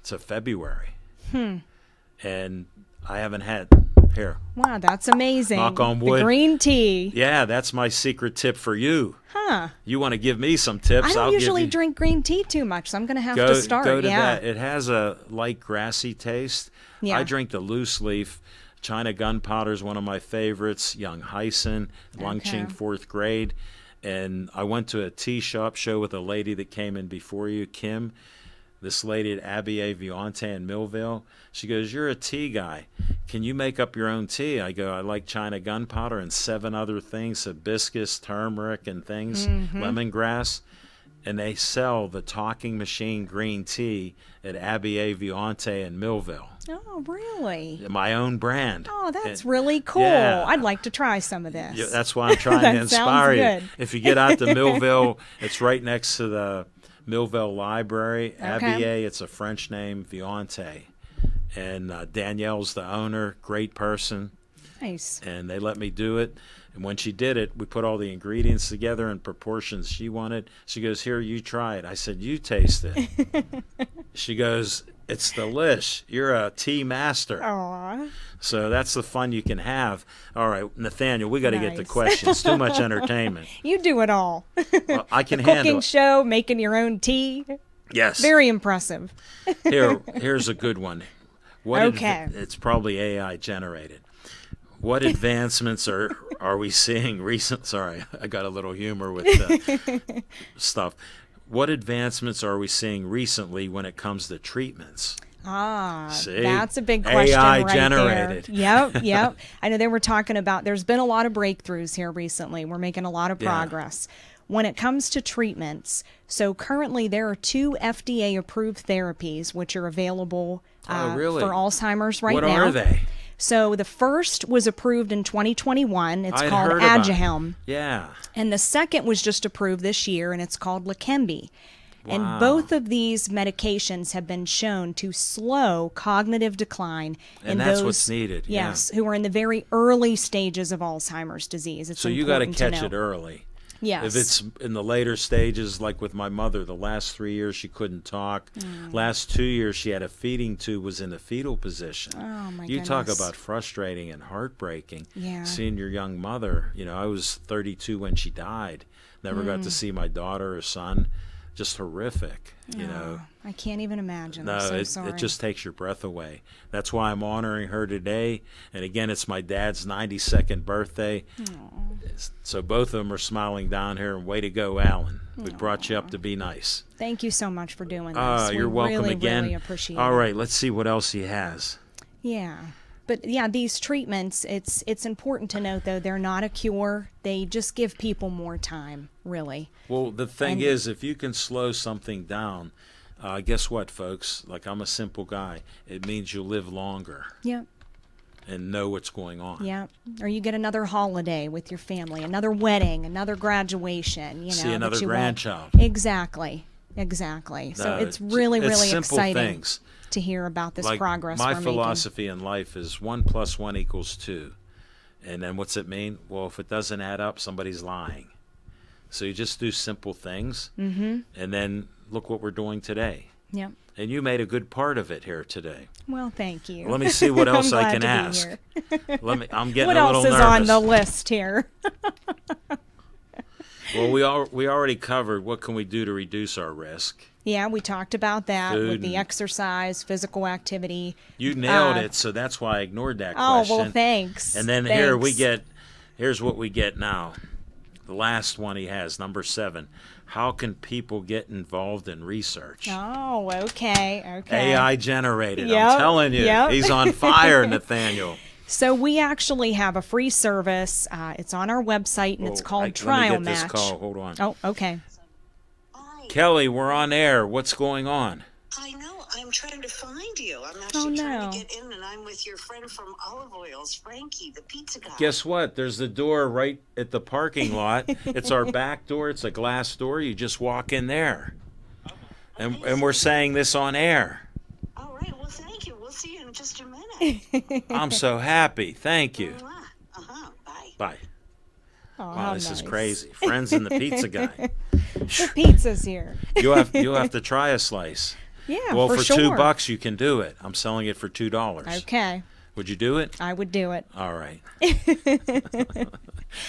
A: to February. And I haven't had. Here.
N: Wow, that's amazing.
A: Knock on wood.
N: The green tea.
A: Yeah, that's my secret tip for you.
N: Huh.
A: You want to give me some tips?
N: I don't
A: I'll
N: usually
A: give you...
N: drink green tea too much, so I'm going to have to start.
A: Go to
N: yeah.
A: that. It has a light grassy taste.
N: Yeah.
A: I drink the loose leaf. China gunpowder is one of my favorites. Young Hyson, Lungching, 4th grade. And I went to a tea shop show with a lady that came in before you, Kim. This lady at Abbe Viante in Millville. She goes, you're a tea guy. Can you make up your own tea? I go, I like China gunpowder and 7 other things, hibiscus, turmeric and things, lemongrass. And they sell the Talking Machine green tea at Abbe Viante in Millville.
N: Oh, really?
A: My own brand.
N: Oh, that's really cool.
A: Yeah.
N: I'd like to try some of this.
A: Yeah, that's why I'm trying
N: That
A: to inspire
N: sounds
A: you.
N: good.
A: If you get out to Millville, it's right next to the Millville Library. Abbe, it's a French name, Viante. And Danielle's the owner, great person.
N: Nice.
A: And they let me do it. And when she did it, we put all the ingredients together in proportions she wanted. She goes, here, you try it. I said, you taste it. She goes, It's delish. You're a tea master.
N: Aw.
A: So that's the fun you can have. All right, Nathaniel, we got to get to
N: Nice.
A: questions. Too much entertainment.
N: You do it all.
A: Well, I can
N: The
A: handle
N: cooking
A: it.
N: show, making your own tea.
A: Yes.
N: Very impressive.
A: Here's a good one.
N: Okay.
A: It's probably AI generated. What advancements are we seeing recent? Sorry, I got a little humor with stuff. What advancements are we seeing recently when it comes to treatments? See?
N: That's a big question
A: AI
N: right
A: generated.
N: there. Yep. I know they were talking about, there's been a lot of breakthroughs here recently. We're making a lot of
A: Yeah.
N: progress. When it comes to treatments, so currently there are 2 FDA-approved therapies which are available
A: really?
N: for Alzheimer's right
A: What
N: now.
A: are they?
N: So the first was approved in 2021. It's
A: I'd
N: called
A: heard about it.
N: Aduhelm.
A: Yeah.
N: And the second was just approved this year, and it's called Leqembi.
A: Wow.
N: And both of these medications have been shown to slow cognitive decline in
A: And that's
N: those,
A: what's needed, yeah.
N: Yes, who are in the very early stages of Alzheimer's disease. It's
A: So you got to
N: important
A: catch
N: know.
A: it early.
N: Yes.
A: If it's in the later stages, like with my mother, the last 3 years she couldn't talk. Last 2 years she had a feeding tube, was in a fetal position.
N: Oh, my
A: You talk
N: goodness.
A: about frustrating and heartbreaking.
N: Yeah.
A: Seeing your young mother. I was 32 when she died. Never got to see my daughter or son. Just horrific.
N: I can't even imagine.
A: No,
N: I'm so
A: it
N: sorry.
A: just takes your breath away. That's why I'm honoring her today. And again, it's my dad's 92nd birthday. So both of them are smiling down here. And way to go, Alan. We brought you up to be nice.
N: Thank you so much for doing this.
A: You're
N: We
A: welcome
N: really,
A: again.
N: Really appreciate
A: All
N: it.
A: right, let's see what else he has.
N: Yeah. But yeah, these treatments, it's important to note though, they're not a cure. They just give people more time, really.
A: Well, the thing
N: And-
A: is, if you can slow something down, guess what, folks? Like, I'm a simple guy. It means you'll live longer
N: Yep.
A: and know what's going on.
N: Yeah. Or you get another holiday with your family, another wedding, another graduation,
A: See
N: that
A: another
N: you won't-
A: grandchild.
N: Exactly. So
A: No,
N: it's really,
A: it's
N: really
A: simple
N: exciting
A: things.
N: to hear about this
A: Like,
N: progress
A: my
N: we're
A: philosophy in life is 1 + 1 = 2. And then what's it mean? Well, if it doesn't add up, somebody's lying. So you just do simple things.
N: Mm-hmm.
A: And then look what we're doing today.
N: Yep.
A: And you made a good part of it here today.
N: Well, thank you.
A: Let me see what else
N: I'm
A: I
N: glad
A: can
N: to be
A: ask.
N: here.
A: I'm getting
N: what
A: a
N: else
A: little
N: is
A: nervous.
N: on the list here?
A: Well, we already covered what can we do to reduce our risk.
N: Yeah, we talked about that
A: Food
N: with the
A: and-
N: exercise, physical activity.
A: You nailed
N: Uh,
A: it, so that's why I ignored that
N: Oh,
A: question.
N: well, thanks.
A: And then here's what we get now. The last one he has, number 7. How can people get involved in research?
N: Oh, okay.
A: AI generated.
N: Yep,
A: I'm telling you,
N: yep.
A: he's on fire, Nathaniel.
N: So we actually have a free service. It's on our website, and it's called Trial
A: Let me get
N: Match.
A: this call. Hold on.
N: Oh, okay.
A: Kelly, we're on air. What's going on?
O: I know. I'm trying to find you. I'm actually trying to get in, and I'm with your friend from Olive Oils, Frankie, the pizza guy.
A: Guess what? There's the door right at the parking lot. It's our back door. It's a glass door. You just walk in there. And we're saying this on air.
O: All right. Well, thank you. We'll see you in just a minute.
A: I'm so happy. Thank you.
O: Bye.
A: Bye.
N: Oh,
A: Wow,
N: how
A: this is
N: nice.
A: crazy. Friends and the pizza guy.
N: The pizza's here.
A: You'll have to try a slice.
N: Yeah,
A: well,
N: for
A: for
N: sure.
A: $2 you can do it. I'm selling it for $2.
N: Okay.
A: Would you do it?
N: I would do it.
A: All right.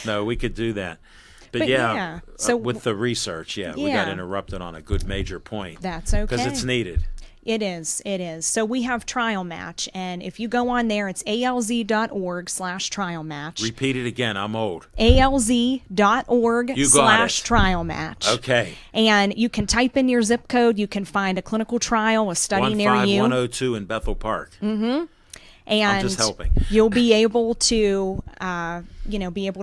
A: No, we could do that. But
N: But
A: yeah,
N: yeah, so
A: with the research, we got
N: Yeah.
A: interrupted on a good major point.
N: That's okay.
A: Because it's needed.
N: It is. So we have Trial Match, and if you go on there, it's alz.org/trial match.
A: Repeat it again. I'm old.
N: alz.org/trial match.
A: Okay.
N: And you can type in your zip code. You can find a clinical trial, a study near you.
A: 15102 in Bethel Park.
N: Mm-hmm. And
A: I'm just helping.
N: You'll be able to,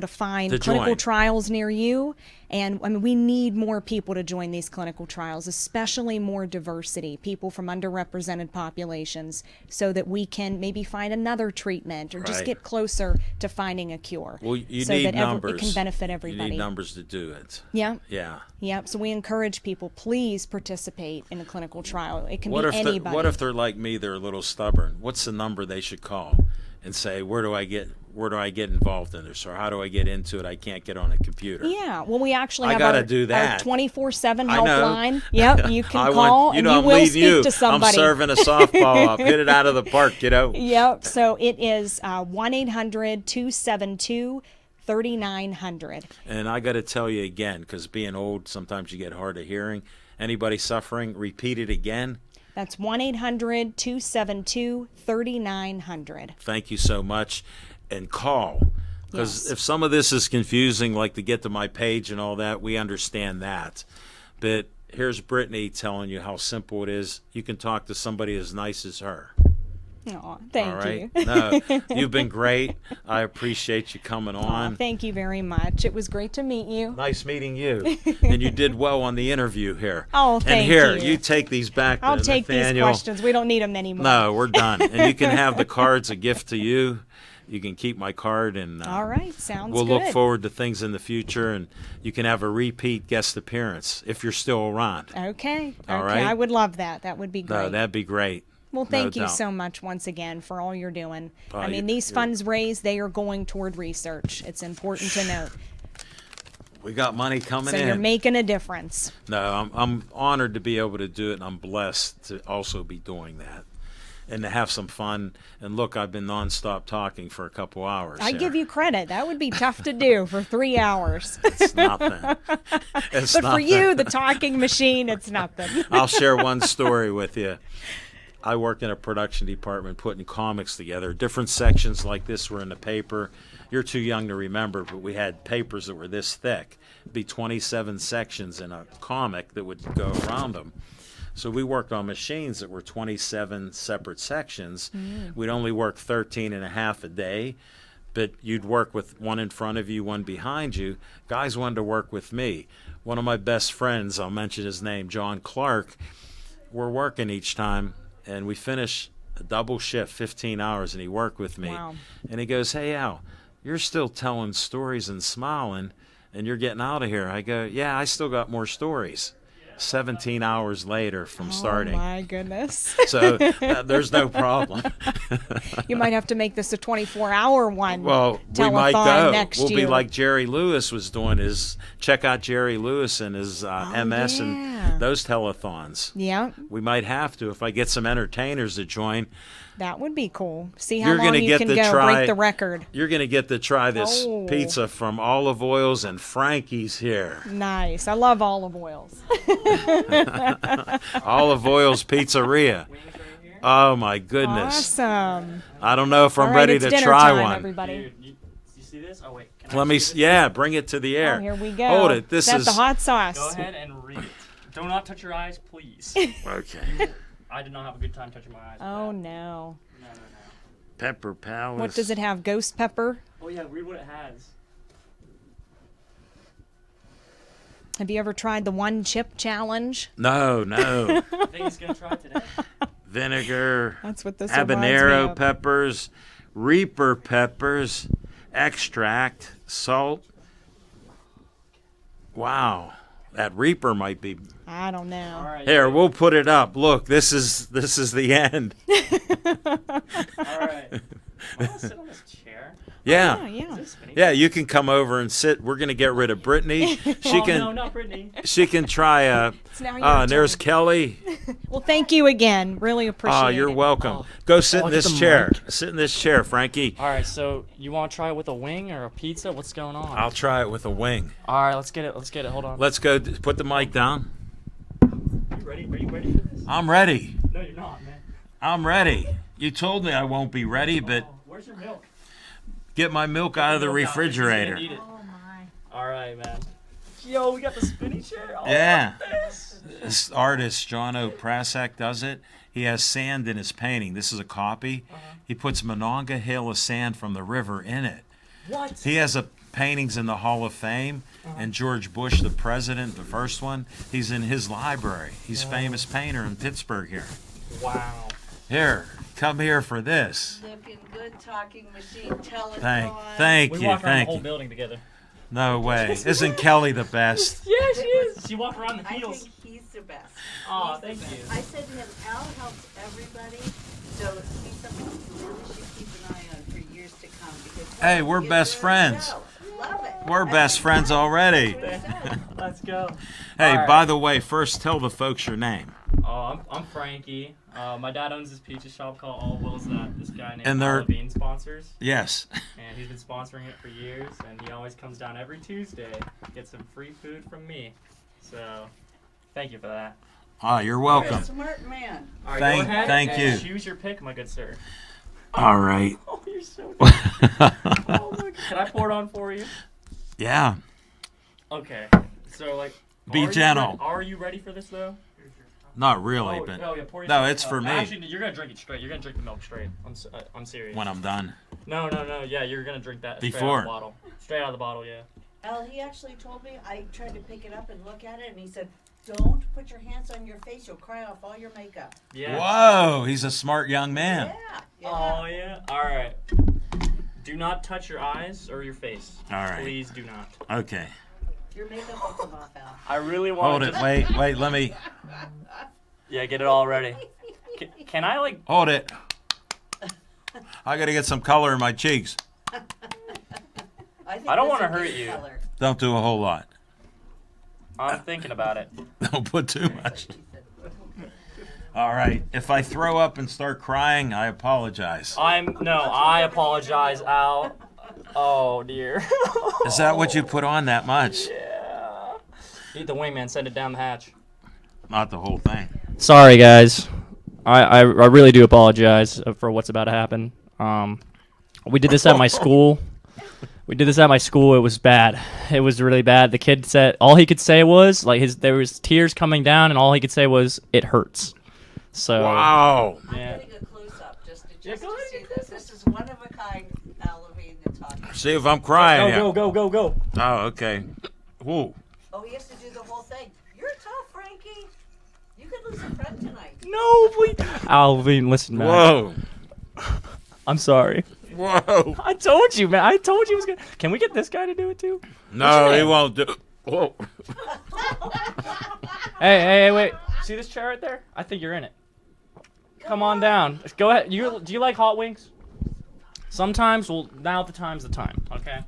N: find
A: To
N: clinical
A: join.
N: trials near you. And I mean, we need more people to join these clinical trials, especially more diversity, people from underrepresented populations, so that we can maybe find another treatment or just
A: Right.
N: get closer to finding a cure.
A: Well, you
N: so
A: need
N: that
A: numbers.
N: it can benefit
A: You
N: everybody.
A: need numbers to do it.
N: Yeah.
A: Yeah.
N: Yep. So we encourage people, please participate in a clinical trial. It can
A: What
N: be
A: if
N: anybody.
A: what if they're like me? They're a little stubborn. What's the number they should call? and say, where do I get involved in this, or how do I get into it? I can't get on a computer.
N: Yeah, well, we actually
A: I
N: have
A: gotta
N: our,
A: do that.
N: our 24/7
A: I know.
N: helpline. Yep, you can
A: I
N: call
A: want,
N: and
A: I'm
N: you will
A: leading
N: speak
A: you.
N: to somebody.
A: I'm serving a softball up. Hit it out of the park, kiddo.
N: Yep, so it is 1-800-272-3900.
A: And I got to tell you again, because being old, sometimes you get hard of hearing. Anybody suffering, repeat it again.
N: That's 1-800-272-3900.
A: Thank you so much. And call. Because if some of this is confusing, like to get to my page and all that, we understand that. But here's Brittany telling you how simple it is. You can talk to somebody as nice as her.
N: Aw, thank
A: All right?
N: you.
A: No, you've been great. I appreciate you coming on.
N: Thank you very much. It was great to meet you.
A: Nice meeting you. And you did well on the interview here.
N: Oh, thank you.
A: And here, you take these back to
N: I'll take these
A: Nathaniel.
N: questions. We don't need them anymore.
A: No, we're done. And you can have the cards, a gift to you. You can keep my card, and
N: All right, sounds
A: we'll
N: good.
A: look forward to things in the future, and you can have a repeat guest appearance if you're still around.
N: Okay.
A: All right?
N: I would love that. That would be great.
A: No, that'd be great.
N: Well, thank
A: No
N: you
A: doubt.
N: so much once again for all you're doing. I mean,
A: you-
N: these funds raised, they are going toward research. It's important to note.
A: We got money coming
N: So
A: in.
N: you're making a difference.
A: No, I'm honored to be able to do it, and I'm blessed to also be doing that. And to have some fun. And look, I've been nonstop talking for a couple hours.
N: I
A: here.
N: give you credit. That would be tough to do for 3 hours.
A: It's nothing. It's
N: But for
A: nothing.
N: you, the talking machine, it's nothing.
A: I'll share one story with you. I work in a production department putting comics together. Different sections like this were in the paper. You're too young to remember, but we had papers that were this thick. It'd be 27 sections in a comic that would go around them. So we worked on machines that were 27 separate sections. We'd only work 13 and a half a day, but you'd work with one in front of you, one behind you. Guys wanted to work with me. One of my best friends, I'll mention his name, John Clark, we're working each time, and we finish a double shift, 15 hours, and he worked with me.
N: Wow.
A: And he goes, "Hey, Al, you're still telling stories and smiling, and you're getting out of here." I go, "Yeah, I still got more stories." 17 hours later from starting.
N: Oh, my goodness.
A: So there's no problem.
N: You might have to make this a 24-hour one.
A: Well, we
N: telethon
A: might go.
N: next
A: We'll
N: year.
A: be like Jerry Lewis was doing his, check out Jerry Lewis and his MS
N: yeah.
A: and those telethons.
N: Yeah,
A: We might have to if I get some entertainers to join.
N: that would be cool. See how
A: You're
N: long
A: gonna
N: you
A: get
N: can
A: to
N: go,
A: try-
N: break the record.
A: You're going to get to try this
N: Oh.
A: pizza from Olive Oils and Frankie's here.
N: Nice. I love olive oils.
A: Olive Oils Pizzeria. Oh, my goodness.
N: Awesome.
A: I don't know if I'm
N: All right,
A: ready
N: it's
A: to
N: dinner
A: try
N: time,
A: one.
N: everybody.
P: You see this? Oh wait. Can I
A: Let me,
P: see this?
A: yeah, bring it to the air.
N: Oh, here we go.
A: Hold it. This
N: That's
A: is
N: the hot sauce.
P: Go ahead and read it. Do not touch your eyes, please.
A: okay.
P: I did not have a good time touching my eyes.
N: Oh, no.
P: No.
A: Pepper Palace.
N: What does it have? Ghost pepper?
P: Oh yeah, read what it has.
N: Have you ever tried the one chip challenge?
A: No, no.
P: I think he's gonna try today.
A: Vinegar.
N: That's what this reminds me
A: habanero
N: of.
A: peppers, Reaper peppers, extract, salt. Right. That Reaper might be.
N: I don't know.
P: All right.
A: Here, we'll put it up. Look, this is the end.
P: All right. I'm gonna sit on this chair.
A: Yeah.
N: Yeah.
P: Is this spinning?
A: Yeah, you can come over and sit. We're gonna get rid of Brittany. She
P: Oh
A: can.
P: no, not Brittany.
A: She can try.
N: It's now your
A: And there's
N: turn.
A: Kelly.
N: Well, thank you again. Really appreciate
A: Oh,
N: it.
A: you're welcome. Go sit
P: Oh,
A: in
P: get
A: this
P: the
A: chair.
P: mic.
A: Sit in this chair, Frankie.
P: All right. So you want to try it with a wing or a pizza? What's going on?
A: I'll try it with a wing.
P: All right. Let's get it. Let's get it. Hold on.
A: Let's go. Put the mic down.
P: You ready? Are you ready for this?
A: I'm ready.
P: No, you're not, man.
A: I'm ready. You told me I won't be ready, but
P: Where's your milk?
A: get my milk out of the
P: Milk out. She's gonna
A: refrigerator.
P: need it. All right, man. Yo, we got the spinny chair. Oh,
A: Yeah.
P: this.
A: This artist, John O'Prasek, does it. He has sand in his painting. This is a copy. He puts Monongahela of sand from the river in it.
P: What?
A: He has paintings in the Hall of Fame, and George Bush, the president, the first one, he's in his library. He's a famous painter in Pittsburgh here.
P: Wow.
A: Here, come here for this.
O: Looking good, talking machine, telethon.
A: Thank
P: We
A: you,
P: walk around the
A: thank
P: whole
A: you.
P: building together.
A: No way. Isn't Kelly the best?
P: Yeah, she is. She walked around the
O: I
P: heels.
O: think he's the best.
P: Aw,
O: He's the
P: thank
O: best.
P: you.
O: I said to him, Al helps everybody, so he's something you really should keep an eye on for
A: Hey, we're best friends. We're best friends already.
P: Let's go.
A: Hey,
P: All right.
A: by the way, first tell the folks your name.
P: Oh, I'm Frankie. My dad owns this pizza shop called All Wills that this guy named
A: And they're-
P: Levine sponsors.
A: Yes.
P: And he's been sponsoring it for years, and he always comes down every Tuesday, gets some free food from me. So, thank you for that.
A: Ah, you're welcome.
O: Smart man.
P: All right,
A: Thank-
P: go ahead
A: thank
P: and
A: you.
P: choose your pick, my good sir.
A: All right.
P: Oh, you're so good. Oh my God. Can I pour it on for you?
A: Yeah.
P: Okay. So, like,
A: Be gentle.
P: Are you ready for this, though?
A: Not really,
P: Oh,
A: but
P: oh, yeah, pour
A: no,
P: yourself
A: it's
P: a
A: for
P: cup.
A: me.
P: Actually, you're gonna drink it straight. You're gonna drink the milk straight. I'm serious.
A: When I'm done.
P: No. Yeah, you're gonna drink that straight out
A: Before.
P: of the bottle. Straight out of the bottle, yeah.
O: Al, he actually told me, I tried to pick it up and look at it, and he said, don't put your hands on your face, you'll cry off all your makeup.
P: Yeah.
A: Whoa, he's a smart young man.
P: Oh yeah. All right. Do not touch your eyes or your face.
A: All right.
P: Please do not.
A: Okay.
O: Your makeup will come off, Al.
P: I really want.
A: Hold it. Wait. Let me.
P: Yeah, get it all ready. Can I like?
A: Hold it. I got to get some color in my cheeks.
P: I don't want to hurt you.
A: Don't do a whole lot.
P: I'm thinking about it.
A: Don't put too much. All right. If I throw up and start crying, I apologize.
P: I apologize, Al. Oh dear.
A: Is that what you put on that much?
P: Yeah. Eat the wingman. Send it down the hatch.
A: Not the whole thing.
P: Sorry, guys. I really do apologize for what's about to happen. We did this at my school. It was bad. It was really bad. The kid said all he could say was there was tears coming down, and all he could say was it hurts. So
A: wow.
O: I'm
P: Yeah.
O: getting a close up just to see this. This is one of a kind, Al Levine, to talk.
A: See if I'm crying.
P: Go.
A: Oh, okay. Whoa.
O: Oh, he has to do the whole thing. You're tough, Frankie. You could lose a friend tonight.
P: No, please. Alvin, listen, man.
A: Whoa.
P: I'm sorry.
A: Whoa.
P: I told you, man. I told you it was good. Can we get this guy to do it too?
A: No, he won't do. Whoa.
P: Hey, wait. See this chair right there? I think you're in it. Come on down. Go ahead. Do you like hot wings? Sometimes. Well, now the time's the time. Okay.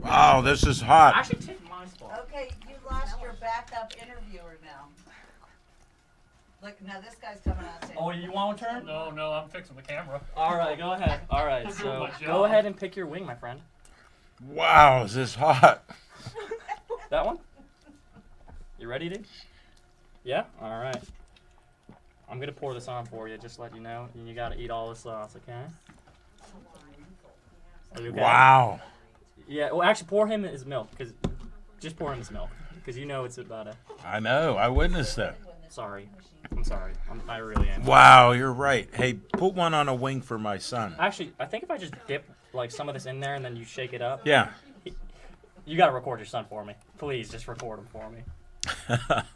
A: Wow, this is hot.
P: Actually, take my spot.
O: Okay, you lost your backup interviewer now. Look, now this guy's coming out saying.
P: Oh, you want a turn?
Q: No, I'm fixing the camera.
P: All right, go ahead. All right,
Q: I'm
P: so
Q: doing my
P: go
Q: job.
P: ahead and pick your wing, my friend.
A: Wow, is this hot?
P: That one? You ready, dude? Yeah? All right. I'm going to pour this on for you, just to let you know. And you got to eat all the sauce, okay? Are you okay?
A: Wow.
P: Yeah, well, actually, pour him his milk. Just pour him his milk. Because you know it's about a...
A: I know. I witnessed it.
P: Sorry. I'm sorry. I really am.
A: Wow, you're right. Hey, put one on a wing for my son.
P: Actually, I think if I just dip some of this in there and then you shake it up.
A: Yeah.
P: You got to record your son for me. Please, just record him for me.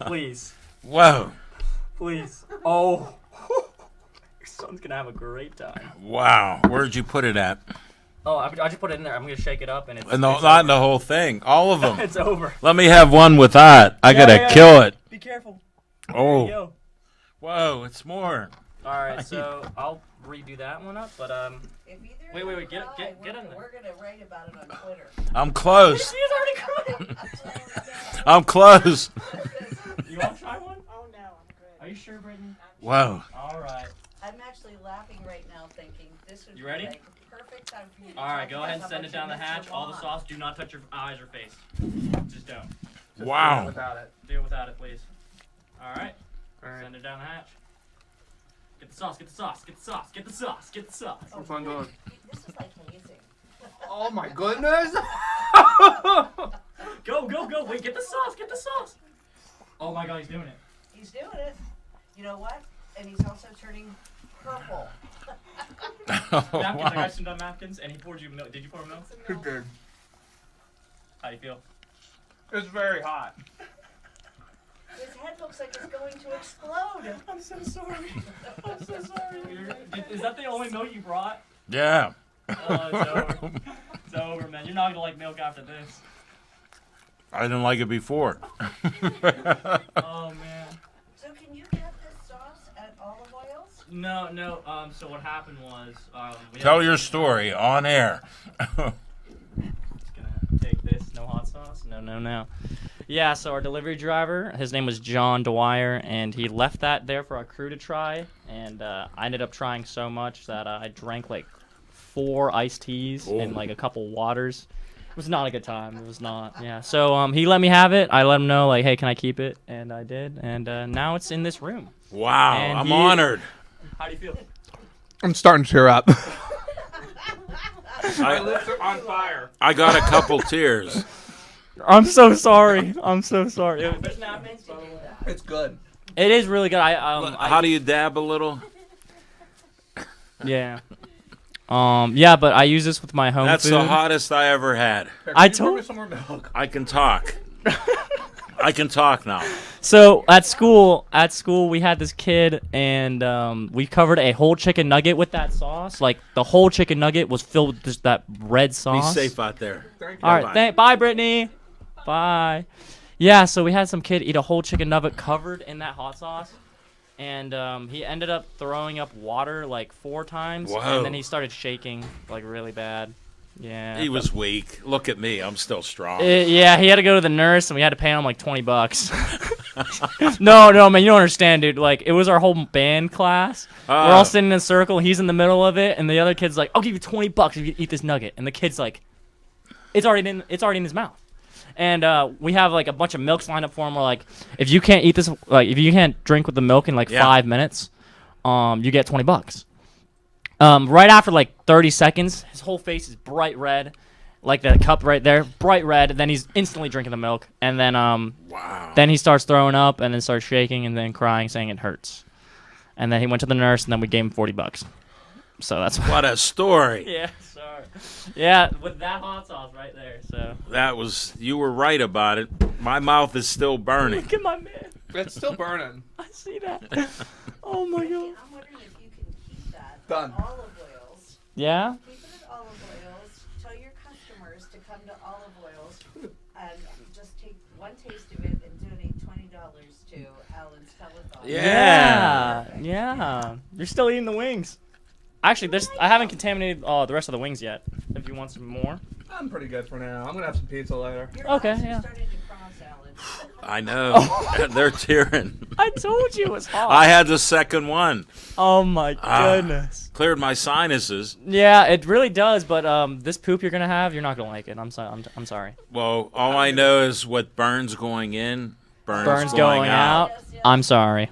P: Please.
A: Whoa.
P: Please. Oh. Your son's going to have a great time.
A: Wow. Where'd you put it at?
P: Oh, I just put it in there. I'm going to shake it up and it's...
A: Not in the whole thing. All of them.
P: It's over.
A: Let me have one with that. I gotta kill it.
P: Be careful.
A: Oh.
P: There you go.
A: Whoa, it's more.
P: All right, so I'll redo that one up, but wait, get in there.
O: We're gonna write about it on Twitter.
A: I'm close.
P: She's already crying.
A: I'm close.
P: You want to try one? Oh no, I'm good. Are you sure, Brittany?
A: Whoa.
P: All right.
O: I'm actually laughing right now, thinking this would
P: You ready?
O: be like the perfect time for you to
P: All right,
O: talk
P: go
O: about
P: ahead and
O: how
P: send
O: much
P: it down
O: you
P: the
O: miss
P: hatch.
O: your
P: All the
O: mom.
P: sauce. Do not touch your eyes or face. Just don't.
A: Wow.
P: Do it without it. Do it without it, please. All right. Send it down the hatch. Get the sauce. Get the sauce. Get the sauce. Get the sauce. Get the sauce.
Q: What's on going?
O: This is like hazing.
Q: Oh my goodness!
P: Go. Wait, get the sauce. Get the sauce. Oh my God, he's doing it.
O: He's doing it. You know what? And he's also turning purple.
P: Napkins. I got some napkins, and he poured you milk. Did you pour milk?
Q: Who did?
P: How do you feel?
Q: It's very hot.
O: His head looks like it's going to explode.
P: I'm so sorry. I'm so sorry. Is that the only milk you brought?
A: Yeah.
P: Oh, it's over. It's over, man. You're not gonna like milk after this.
A: I didn't like it before.
P: Oh man.
O: So can you get this sauce at Olive Oils?
P: No. So what happened was we
A: Tell
P: had-
A: your story on air.
P: No. Yeah, so our delivery driver, his name was John Dwyer, and he left that there for our crew to try. And I ended up trying so much that I drank like 4 iced teas and like a couple waters. It was not a good time. It was not. Yeah. So he let me have it. I let him know, like, hey, can I keep it? And I did. And now it's in this room.
A: Wow,
P: And
A: I'm honored.
P: How do you feel?
C: I'm starting to tear up.
Q: My lips are on fire.
A: I got a couple tears.
P: I'm so sorry. I'm so sorry.
C: It's good.
P: It is really good.
A: How do you dab a little?
P: Yeah. Yeah, but I use this with my home
A: That's
P: food.
A: the hottest I ever had.
P: I told.
Q: Some more milk.
A: I can talk. I can talk now.
P: So at school, we had this kid, and we covered a whole chicken nugget with that sauce. Like the whole chicken nugget was filled with just that red sauce.
A: Be safe out there.
P: All right, bye, Brittany. Bye. Yeah, so we had some kid eat a whole chicken nugget covered in that hot sauce, and he ended up throwing up water like 4 times,
A: Whoa.
P: and then he started shaking like really bad. Yeah.
A: He was weak. Look at me. I'm still strong.
P: Yeah, he had to go to the nurse, and we had to pay him like $20. No, man, you don't understand, dude. Like, it was our whole band class. We're all sitting in a circle. He's in the middle of it, and the other kid's like, "I'll give you $20 if you eat this nugget." And the kid's like, "It's already in his mouth." And we have like a bunch of milks lined up for him. We're like, if you can't eat this, like if you can't drink with the milk in like 5 minutes, you get $20. Right after like 30 seconds, his whole face is bright red, like the cup right there, bright red. Then he's instantly drinking the milk, and then then he starts throwing up, and then starts shaking, and then crying, saying it hurts. And then he went to the nurse, and then we gave him $40. So that's
A: what a story.
P: Yeah, sorry. Yeah, with that hot sauce right there. So
A: You were right about it. My mouth is still burning.
P: Look at my man.
C: It's still burning.
P: I see that. Oh my god.
O: I'm wondering if you can keep that.
C: Done.
O: Olive oils.
P: Yeah.
O: Keep it at olive oils. Tell your customers to come to olive oils and just take one taste of it and donate $20 to Alan's Telethon.
P: Yeah. You're still eating the wings. Actually, I haven't contaminated the rest of the wings yet. If you want some more.
C: I'm pretty good for now. I'm gonna have some pizza later.
P: Okay, yeah.
A: I know. They're tearing.
P: I told you it was hot.
A: I had the second one.
P: Oh my goodness.
A: Cleared my sinuses.
P: Yeah, it really does. But this poop you're gonna have, you're not gonna like it. I'm sorry.
A: Well, all I know is what burns going in, burns
P: going out. I'm sorry.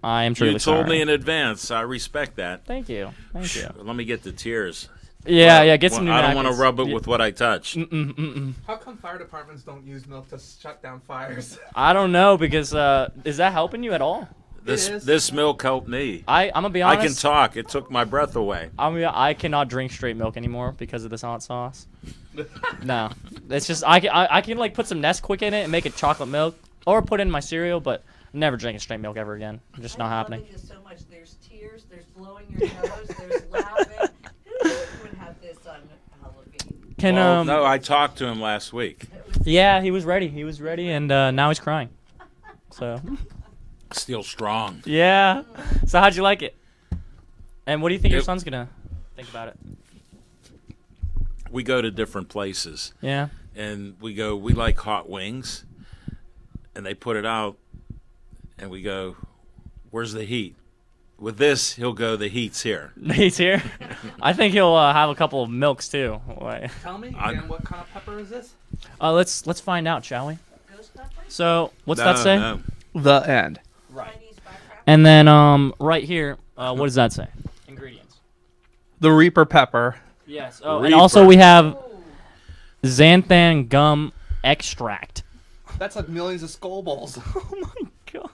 P: I am truly sorry.
A: You told me in advance. I respect that.
P: Thank you. Thank you.
A: Let me get the tears.
P: Yeah, get some new
A: I don't want to
P: napkins.
A: rub it with what I touched.
C: How come fire departments don't use milk to shut down fires?
P: I don't know, because is that helping you at all?
A: This milk helped me.
P: I'm gonna be honest.
A: I can talk. It took my breath away.
P: I cannot drink straight milk anymore because of this hot sauce. No, it's just I can like put some Nesquik in it and make it chocolate milk, or put it in my cereal, but I'm never drinking straight milk ever again. Just not happening.
O: I love you so much. There's tears. There's blowing your nose. There's laughing. Who would have this on Halloween?
A: No, I talked to him last week.
P: Yeah, he was ready. He was ready, and now he's crying. So.
A: Still strong.
P: Yeah. So how'd you like it? And what do you think your son's gonna think about it?
A: We go to different places.
P: Yeah.
A: And we like hot wings. And they put it out, and we go, where's the heat? With this, he'll go, the heat's here.
P: The heat's here? I think he'll have a couple of milks, too.
C: Tell me again, what kind of pepper is this?
P: Let's find out, shall we?
O: Ghost pepper?
P: So, what's that say?
A: No.
C: The end.
P: Right. And then, right here, what does that say? Ingredients.
C: The Reaper pepper.
P: Yes. Oh, and also we have xanthan gum extract.
C: That's like millions of skull balls.
P: Oh my god.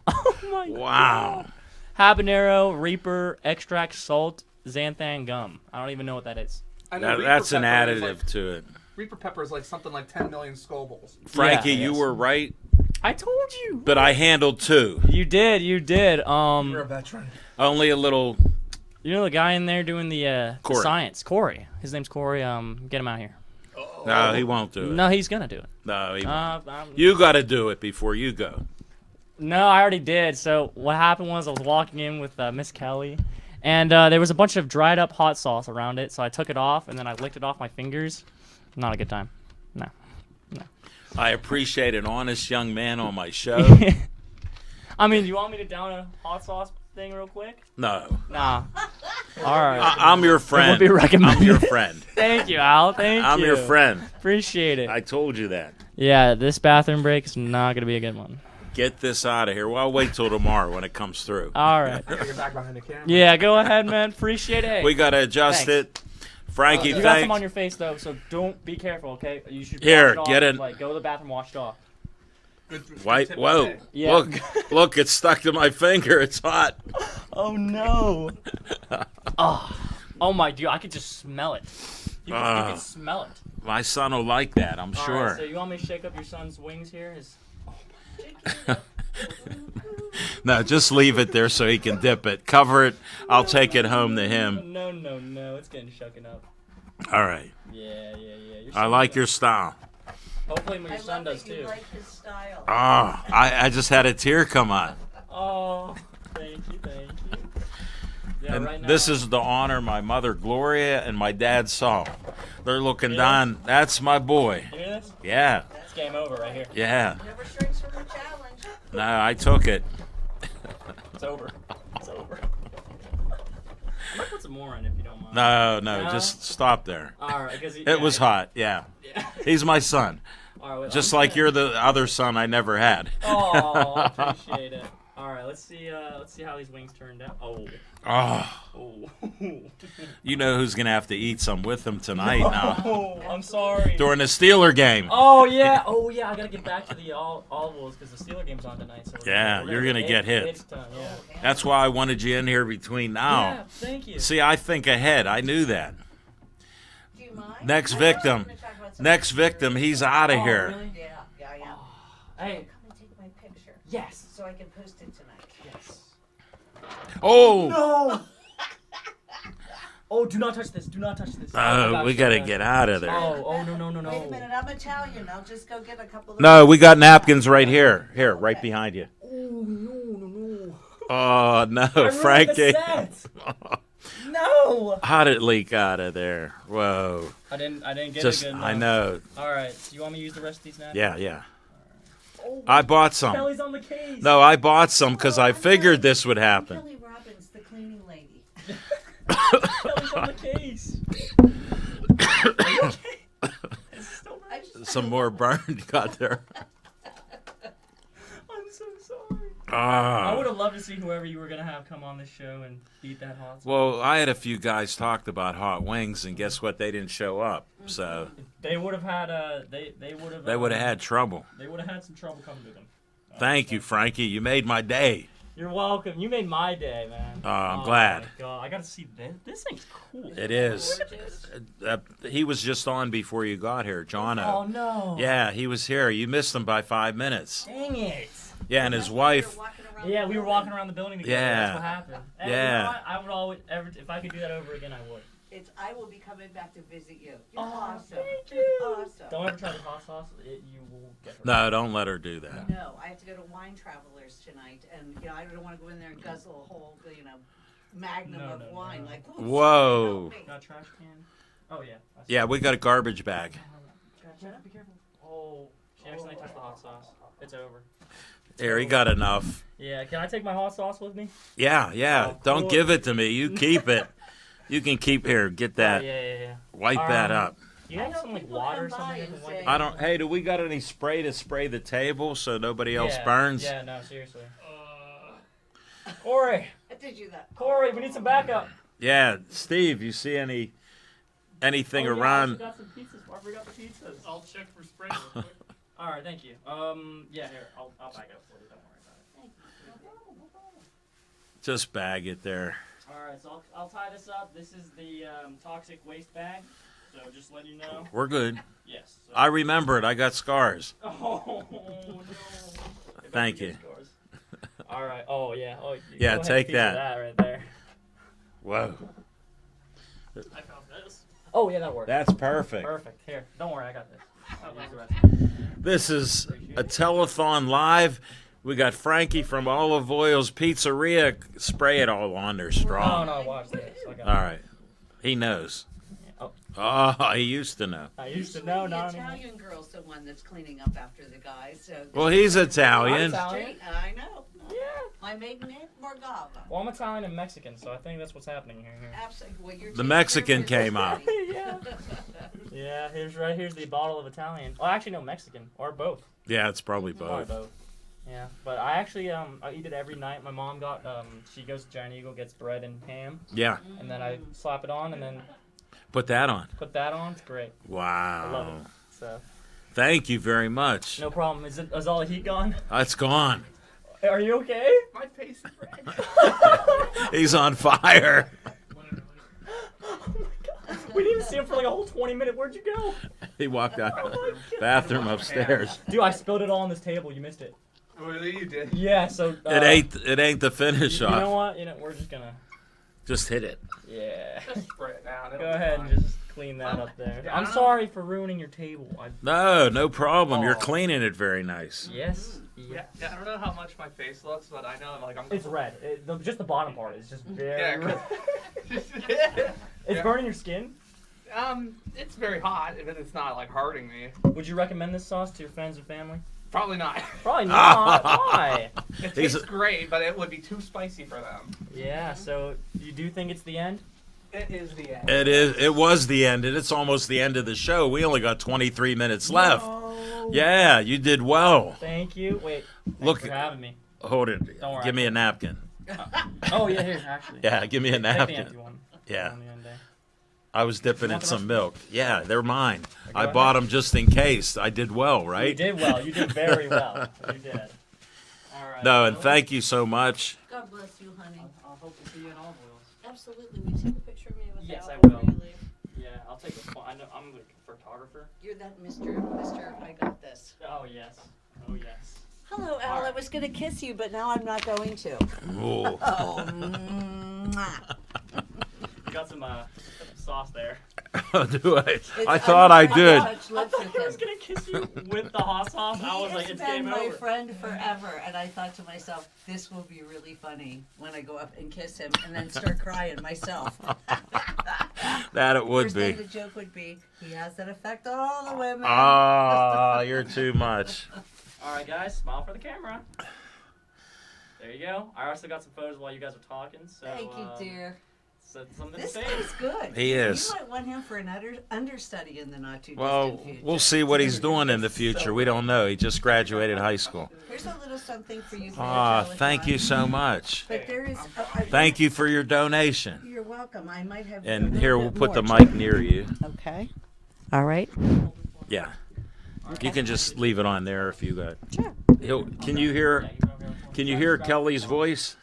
P: Oh my
A: wow.
P: god. Habanero, Reaper, extract, salt, xanthan gum. I don't even know what that is.
A: That's an additive to it.
C: Reaper pepper is like something like 10 million skull balls.
A: Frankie,
P: Yeah,
A: you
P: yes.
A: were right.
P: I told you.
A: But I handled 2.
P: You did.
C: You're a veteran.
A: Only a little.
P: You know the guy in there doing the
A: Corey.
P: science? Corey. His name's Corey. Get him out here.
A: No, he won't do it.
P: No, he's gonna do it.
A: No, he won't. You got to do it before you go.
P: No, I already did. So what happened was I was walking in with Miss Kelly, and there was a bunch of dried up hot sauce around it. So I took it off, and then I licked it off my fingers. Not a good time. No.
A: I appreciate an honest young man on my show.
P: I mean, do you want me to down a hot sauce thing real quick?
A: No.
P: Nah. All right.
A: I'm your friend.
P: It would be recommended.
A: I'm your friend.
P: Thank you, Al. Thank you.
A: I'm your friend.
P: Appreciate it.
A: I told you that.
P: Yeah, this bathroom break is not going to be a good one.
A: Get this out of here. Well, I'll wait till tomorrow when it comes through.
P: All right.
G: You're back behind the camera.
P: Yeah, go ahead, man. Appreciate it.
A: We got to adjust
P: Thanks.
A: it. Frankie,
P: You got
A: thanks.
P: some on your face, though, so don't be careful, okay? You should
A: Here,
P: wash it
A: get
P: off,
A: it.
P: Like, go to the bathroom, wash it off.
A: White. Whoa.
P: Yeah.
A: Look, it's stuck to my finger. It's hot.
P: Oh, no. Oh, my dude, I could just smell it. You can smell it.
A: My son will like that, I'm
P: All
A: sure.
P: right, so you want me to shake up your son's wings here?
A: No, just leave it there so he can dip it. Cover it. I'll take it home to him.
P: No. It's getting shucking up.
A: All right.
P: Yeah.
A: I like your style.
P: Hopefully your son does,
O: You
P: too.
O: like his style.
A: Oh, I just had a tear come on.
P: Oh, thank you. Yeah,
A: And
P: right now,
A: this is the honor my mother Gloria and my dad saw. They're looking down. That's my boy.
P: You hear this?
A: Yeah.
P: It's game over right here.
A: Yeah.
O: Never shrinks from a challenge.
A: No, I took it.
P: It's over. I might put some more in if you don't mind.
A: No, just stop there.
P: All right,
A: it was hot. Yeah. He's my son.
P: All right,
A: Just like you're the other son I never had.
P: Oh, I appreciate it. All right, let's see how these wings turned out. Oh.
A: You know who's gonna have to eat some with him tonight now
P: Oh, I'm sorry.
A: during the Steeler game.
P: Oh yeah. I gotta get back to the Olives because the Steeler game's on tonight. So
A: Yeah, you're gonna get hit.
P: Yeah.
A: That's why I wanted you in here between now.
P: Yeah, thank you.
A: See, I think ahead. I knew that.
O: Do you mind?
A: Next victim. He's out of here.
P: Really?
O: Yeah.
P: Hey.
O: Come and take my picture.
P: Yes.
O: So I can post it tonight.
P: Yes.
A: Oh.
P: No. Oh, do not touch this. Do not touch this.
A: We gotta get out of there.
P: Oh, no.
O: Wait a minute, I'm Italian. I'll just go get a couple of...
A: No, we got napkins right here. Here, right behind you.
P: Oh, no.
A: Oh no,
P: I
A: Frankie.
P: ruined the set. No.
A: How did it leak out of there? Whoa.
P: I didn't get
A: Just,
P: it good
A: I
P: enough.
A: know.
P: All right. Do you want me to use the rest of these napkins?
A: Yeah.
P: Oh,
A: I bought some.
P: Kelly's on the case.
A: No, I bought some because I figured this would happen.
O: Kelly Robbins, the cleaning lady.
P: Kelly's on the case.
A: Some more burn got there.
P: I'm so sorry.
A: Ah.
P: I would have loved to see whoever you were gonna have come on this show and eat that hot sauce.
A: Well, I had a few guys talked about hot wings, and guess what? They didn't show up. So
P: They would have had they would have
A: had trouble.
P: They would have had some trouble coming to them.
A: Thank you, Frankie. You made my day.
P: You're welcome. You made my day, man.
A: Oh, I'm glad.
P: My God, I got to see this. This thing's cool.
A: It is. He was just on before you got here, Jono.
P: Oh no.
A: Yeah, he was here. You missed him by 5 minutes.
P: Dang it.
A: Yeah, and his wife.
P: Yeah, we were walking around the building together.
A: Yeah.
P: That's what happened. And
A: Yeah.
P: You know what? I would always if I could do that over again, I would.
O: I will be coming back to visit you. You're
P: Oh,
O: awesome.
P: thank
O: You're
P: you.
O: awesome.
P: Don't ever try the hot sauce. You will get hurt.
A: No, don't let her do that.
O: No, I have to go to Wine Travelers tonight, and I don't want to go in there and guzzle a whole, magnum of wine. Like, ooh,
A: Whoa.
P: Got a trash can? Oh yeah.
A: Yeah, we got a garbage bag.
P: Be careful. Oh, she accidentally touched the hot sauce. It's over.
A: Here, he got enough.
P: Yeah, can I take my hot sauce with me?
A: Yeah.
P: Oh,
A: Don't
P: cool.
A: give it to me. You keep it. You can keep here. Get that.
P: Yeah.
A: Wipe that up.
P: You have some water or something? You can wipe it?
A: I don't. Hey, do we got any spray to spray the table so nobody else burns?
P: Yeah, no, seriously. Corey.
O: I did you that.
P: Corey, we need some backup.
A: Yeah, Steve. You see anything
P: Oh, yeah,
A: around?
P: I forgot some pizzas. I forgot the pizzas.
Q: I'll check for spray real quick.
P: All right, thank you. Yeah, here, I'll back up for you. Don't worry about it.
A: Just bag it there.
P: All right, so I'll tie this up. This is the toxic waste bag. So just letting you know.
A: We're good.
P: Yes. So.
A: I remember it. I got scars.
P: Oh no.
A: Thank you.
P: All right. Oh yeah. Oh.
A: Yeah,
P: go ahead,
A: take
P: piece of
A: that.
P: that right there.
A: Whoa.
P: I found this. Oh yeah, that works.
A: That's perfect.
P: Perfect. Here, don't worry, I got this. I'll use the rest.
A: This is a telethon live. We got Frankie from Olive Oil's Pizzeria. Spray it all on their straw.
P: No, watch this.
A: All right. He knows.
P: Oh.
A: Oh, he used to know.
P: I used to know,
O: The
P: not anymore.
O: Italian girl's the one that's cleaning up after the guys. So
A: Well, he's Italian.
O: I know. Yeah. My maiden name, Morgava.
P: Well, I'm Italian and Mexican, so I think that's what's happening here.
O: Absolutely. Well, you're
A: The Mexican came out.
P: Yeah. Yeah, here's the bottle of Italian. Well, actually, no, Mexican or both.
A: Yeah, it's probably
P: Probably
A: both.
P: both. Yeah, but I actually I eat it every night. My mom got she goes to Giant Eagle, gets bread and ham.
A: Yeah.
P: And then I slap it on and then
A: Put that on.
P: put that on. It's great.
A: Wow.
P: I love it. So
A: Thank you very much.
P: no problem. Is all the heat gone?
A: It's gone.
P: Are you okay?
Q: My face is red.
A: He's on fire.
P: We didn't even see him for like a whole 20 minutes. Where'd you go?
A: He walked out of the bathroom upstairs.
P: Dude, I spilled it all on this table. You missed it.
Q: Really, you did?
P: Yeah. So
A: It ain't the finish
P: You
A: off.
P: know what? We're just gonna.
A: Just hit it.
P: Yeah.
Q: Just spray it down.
P: Go ahead and just clean that up there.
Q: Yeah, I
P: I'm
Q: don't
P: sorry for ruining your table.
A: No problem. You're cleaning it very nice.
P: Yes.
Q: Yeah, I don't know how much my face looks, but I know like I'm.
P: It's red. Just the bottom part is just very
Q: Yeah,
P: red.
Q: Yeah.
P: It's burning your skin?
Q: It's very hot, but it's not like hurting me.
P: Would you recommend this sauce to your friends and family?
Q: Probably not.
P: Probably not. Why?
Q: It tastes great, but it would be too spicy for them.
P: Yeah, so you do think it's the end?
Q: It is the end.
A: It is. It was the end, and it's almost the end of the show. We only got 23 minutes left. Yeah, you did well.
P: Thank you. Wait.
A: Look,
P: Thanks for having me.
A: hold it.
P: Don't worry,
A: Give me a napkin.
P: Oh yeah, here actually.
A: Yeah, give me a
P: Take the
A: napkin.
P: empty one.
A: Yeah.
P: On the end there.
A: I was dipping in
P: Want the
A: some
P: rest?
A: milk. Yeah, they're mine.
P: Go
A: I
P: ahead.
A: bought them just in case. I did well, right?
P: You did well. You did very well. You did. All right.
A: No, and thank you so much.
O: God bless you, honey.
P: I'll hope to see you in olive oils.
O: Absolutely. Will you take a picture of me with
P: Yes,
O: Al
P: I will.
O: before you leave?
P: Yeah, I'll take a. I know I'm a photographer.
O: You're that Mr. I got this.
P: Oh yes. Oh yes.
O: Hello, Al. I was going to kiss you, but now I'm not going to.
A: Ooh.
O: Oh, mwah.
P: You got some sauce there.
A: Do I? I thought I did.
P: I thought he was gonna kiss you with the hot sauce. I was like,
O: He
P: it's
O: has been
P: game
O: my
P: over.
O: friend forever, and I thought to myself, this will be really funny when I go up and kiss him and then start crying myself.
A: That it would
O: First thing
A: be.
O: the joke would be, he has that effect on all the women.
A: Ah, you're too much.
P: All right, guys, smile for the camera. There you go. I also got some photos while you guys were talking. So,
O: Thank you, dear.
P: So something
O: This
P: to say.
O: guy's good.
A: He is.
O: You might want him for an understudy in the not too
A: Well,
O: distant future.
A: we'll see what he's doing in the future. We don't know. He just graduated high school.
O: Here's a little something for you. For
A: Ah,
O: your
A: thank
O: telethon.
A: you so much.
O: But there is.
A: Thank you for your donation.
O: You're welcome. I might have. a
A: And
O: little
A: here,
O: bit
A: we'll put the
O: more.
A: mic near you.
O: Okay. All right.
A: Yeah. You can just leave it on there if you got.
O: Sure.
A: Can you hear? Can you hear Kelly's voice?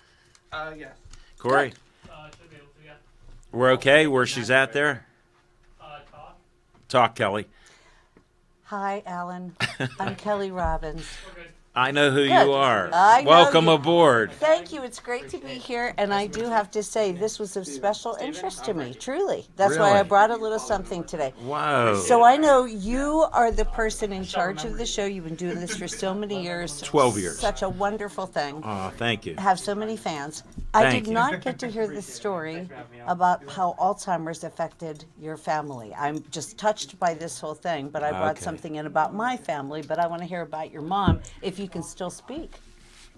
Q: Yeah.
A: Corey? We're okay where she's at there? Talk, Kelly.
O: Hi, Alan. I'm Kelly Robbins.
A: I know who
O: Good.
A: you are.
O: I know
A: Welcome
O: you.
A: aboard.
O: Thank you. It's great to be here, and I do have to say this was of special interest to me. Truly, that's why I
A: Really?
O: brought a little something today.
A: Wow.
O: So I know you are the person in charge of the show. You've been doing this for so many years.
A: 12 years.
O: Such a wonderful thing.
A: Oh, thank you.
O: Have so many fans. I
A: Thank
O: did
A: you.
O: not get to hear the story about how Alzheimer's affected your family. I'm just touched by this whole thing, but I brought
A: Okay.
O: something in about my family, but I want to hear about your mom, if you can still speak.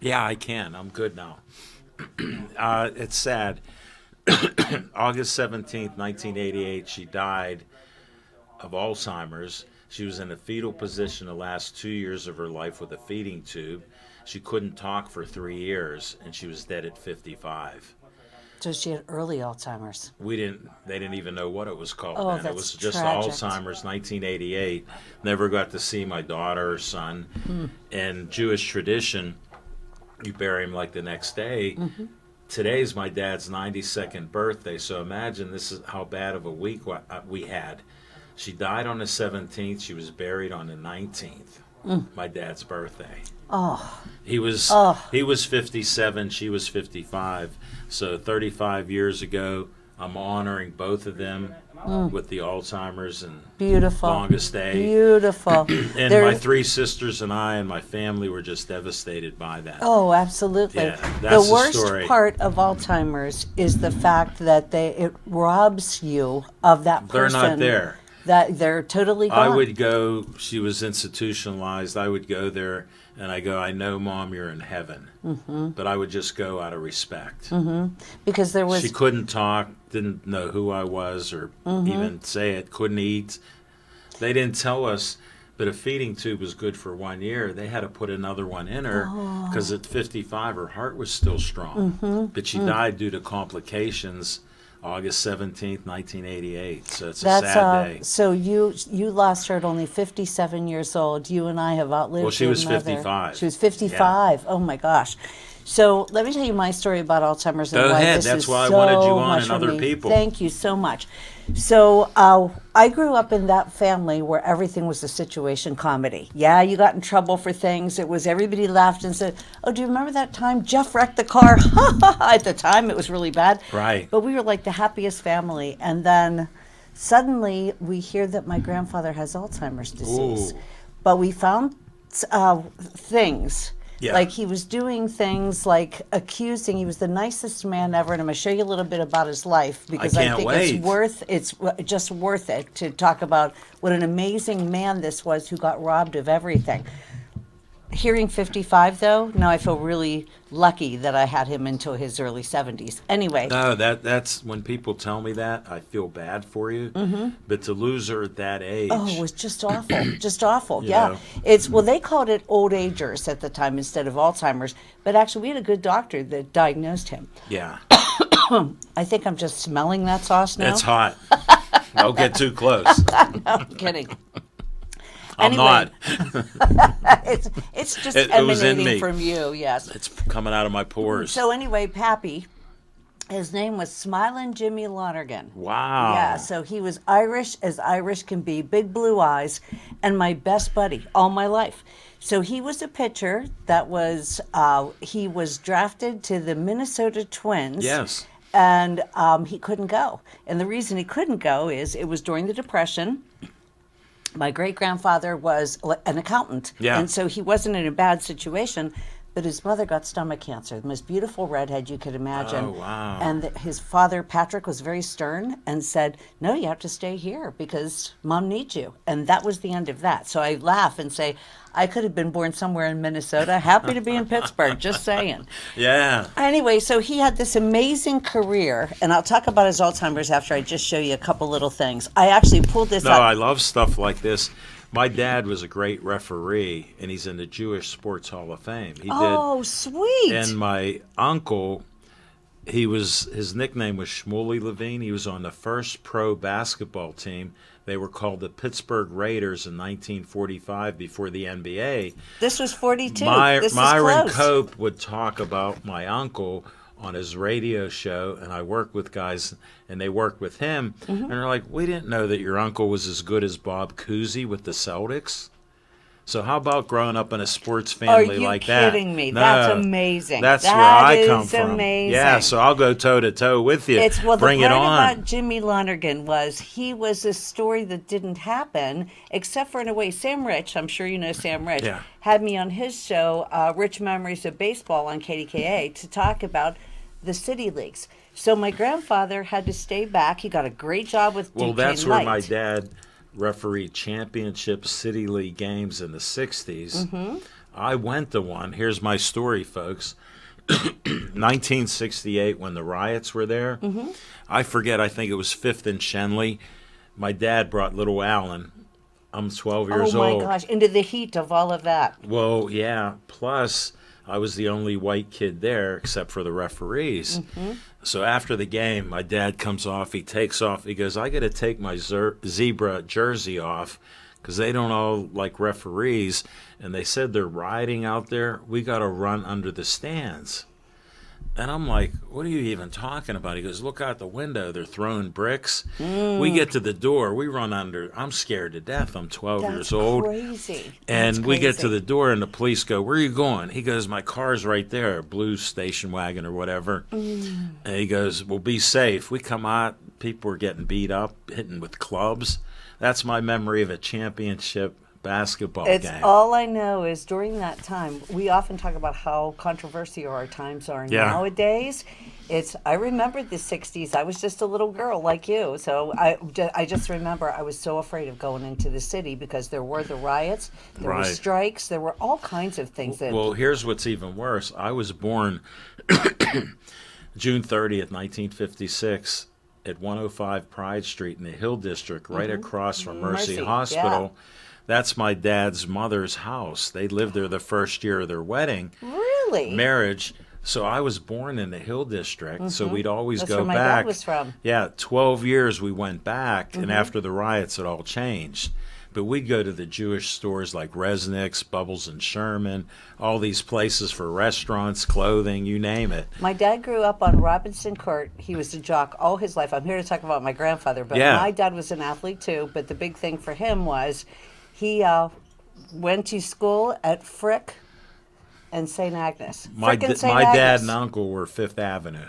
A: Yeah, I can. I'm good now. It's sad. August 17th, 1988, she died of Alzheimer's. She was in a fetal position the last 2 years of her life with a feeding tube. She couldn't talk for 3 years, and she was dead at 55.
O: So she had early Alzheimer's.
A: They didn't even know what it was called
O: Oh,
A: then. It
O: that's
A: was just
O: tragic.
A: Alzheimer's, 1988. Never got to see my daughter or son. In Jewish tradition, you bury him like the next day. Today's my dad's 92nd birthday, so imagine this is how bad of a week we had. She died on the 17th. She was buried on the 19th, my dad's birthday.
O: Oh.
A: He was 57, she was 55. So 35 years ago, I'm honoring both of them with the Alzheimer's and
R: Beautiful.
A: longest day.
R: Beautiful.
A: And
R: There-
A: my 3 sisters and I and my family were just devastated by that.
R: Oh, absolutely.
A: Yeah, that's
R: the worst
A: story.
R: part of Alzheimer's is the fact that it robs you of that
A: They're
R: person.
A: not there.
R: That they're totally gone.
A: I would go, she was institutionalized. I would go there and I go, I know, Mom, you're in heaven.
R: Mhm.
A: But I would just go out of respect.
R: Because there was
A: She couldn't talk, didn't know who I was or
R: Mhm.
A: even say it, couldn't eat. They didn't tell us, but a feeding tube was good for 1 year. They had to put another one in her
R: Oh.
A: because at 55 her heart was still strong.
R: Mhm.
A: But she
R: Mm.
A: died due to complications August 17th, 1988. So it's a
R: That's
A: sad day.
R: so you lost her at only 57 years old. You and I have outlived
A: Well, she
R: your
A: was
R: mother.
A: 55.
R: She was 55. Oh my gosh. So let me tell you my story about Alzheimer's and
A: Go
R: why
A: ahead.
R: this
A: That's
R: is
A: why I
R: so
A: wanted you on
R: much
A: and
R: for
A: other
R: me.
A: people.
R: Thank you so much. So I grew up in that family where everything was a situation comedy. Yeah, you got in trouble for things. It was everybody laughed and said, "Oh, do you remember that time Jeff wrecked the car?" At the time, it was really bad.
A: Right.
R: But we were like the happiest family. And then suddenly we hear that my grandfather has Alzheimer's disease.
A: Ooh.
R: But we found things.
A: Yeah.
R: Like he was doing things like accusing. He was the nicest man ever, and I'm going to show you a little bit about his life because I
A: can't
R: think
A: wait.
R: it's just worth it to talk about what an amazing man this was who got robbed of everything. Hearing 55 though, now I feel really lucky that I had him until his early 70s. Anyway,
A: No, that's when people tell me that, I feel bad for you.
R: Mhm.
A: But to lose her at that age.
R: oh, it was just awful, just awful.
A: You
R: Yeah,
A: know.
R: it's well, they called it old agers at the time instead of Alzheimer's, but actually we had a good doctor that diagnosed him.
A: Yeah.
R: I think I'm just smelling that sauce now.
A: It's hot. Don't get too close.
R: No, I'm kidding.
A: I'm
R: Anyway.
A: not.
R: it's just
A: It was in
R: emanating
A: me.
R: from you, yes.
A: It's coming out of my pores.
R: So anyway, Pappy, his name was Smilin' Jimmy Lonergan.
A: Wow.
R: Yeah, so he was Irish as Irish can be, big blue eyes, and my best buddy all my life. So he was a pitcher that was, he was drafted to the Minnesota Twins.
A: Yes.
R: And he couldn't go. And the reason he couldn't go is it was during the Depression. My great-grandfather was an accountant.
A: Yeah.
R: And so he wasn't in a bad situation, but his mother got stomach cancer, the most beautiful redhead you could imagine.
A: Oh, wow.
R: And his father, Patrick, was very stern and said, "No, you have to stay here because Mom needs you." And that was the end of that. So I laugh and say, I could have been born somewhere in Minnesota. Happy to be in Pittsburgh, just saying.
A: Yeah.
R: Anyway, so he had this amazing career, and I'll talk about his Alzheimer's after I just show you a couple little things. I actually pulled this
A: No,
R: up.
A: I love stuff like this. My dad was a great referee, and he's in the Jewish Sports Hall of Fame. He
R: Oh, sweet.
A: And my uncle, his nickname was Shmuley Levine. He was on the first pro basketball team. They were called the Pittsburgh Raiders in 1945 before the NBA.
R: This was 42. This is
A: Myron
R: close.
A: Cope would talk about my uncle on his radio show, and I worked with guys, and they worked with him,
R: Mhm.
A: and they're like, we didn't know that your uncle was as good as Bob Cousy with the Celtics. So how about growing up in a sports family
R: you
A: like that?
R: kidding me? That's amazing.
A: That's
R: That
A: where I
R: is
A: come from.
R: amazing.
A: Yeah, so I'll go toe to toe with you.
R: It's well,
A: Bring
R: the
A: it
R: part
A: on.
R: about Jimmy Lonergan was he was a story that didn't happen, except for in a way. Sam Rich, I'm sure you know Sam Rich,
A: Yeah.
R: had me on his show, Rich Memories of Baseball on KDKA, to talk about the city leagues. So my grandfather had to stay back. He got a great job with
A: Well,
R: Duquesne
A: that's where
R: Light.
A: my dad refereed championship city league games in the 60s.
R: Mhm.
A: I went to one. Here's my story, folks. 1968, when the riots were there,
R: Mhm.
A: I forget, I think it was 5th and Shenley. My dad brought little Alan. I'm 12 years
R: oh my
A: old.
R: gosh, into the heat of all of that.
A: Well, yeah. Plus, I was the only white kid there except for the referees.
R: Mhm.
A: So after the game, my dad comes off. He takes off. He goes, I got to take my zebra jersey off because they don't all like referees. And they said they're rioting out there. We got to run under the stands. And I'm like, what are you even talking about? He goes, look out the window. They're throwing bricks. We get to the door. We run under. I'm scared to death. I'm 12 years old.
R: Crazy.
A: And we get to the door, and the police go, where are you going? He goes, my car's right there, a blue station wagon or whatever. And he goes, well, be safe. We come out. People were getting beat up, hitting with clubs. That's my memory of a championship basketball
R: It's
A: game.
R: all I know is during that time, we often talk about how controversial our times are nowadays. I remember the 60s. I was just a little girl like you. So I just remember I was so afraid of going into the city because there were the riots, there were strikes, there were all kinds of things.
A: Well, here's what's even worse. I was born June 30th, 1956 at 105 Pride Street in the Hill District, right across from Mercy Hospital.
R: Yeah.
A: That's my dad's mother's house. They lived there the first year of their wedding.
R: Really?
A: Marriage. So I was born in the Hill District, so we'd always
R: That's
A: go
R: where my
A: back.
R: dad was from.
A: Yeah, 12 years we went back, and after the riots, it all changed. But we'd go to the Jewish stores like Resnick's, Bubbles and Sherman, all these places for restaurants, clothing, you name it.
R: My dad grew up on Robinson Court. He was a jock all his life. I'm here to talk about my grandfather, but my dad was an athlete too. But the big thing for him was he went to school at Frick and St. Agnes.
A: My dad and uncle were Fifth Avenue.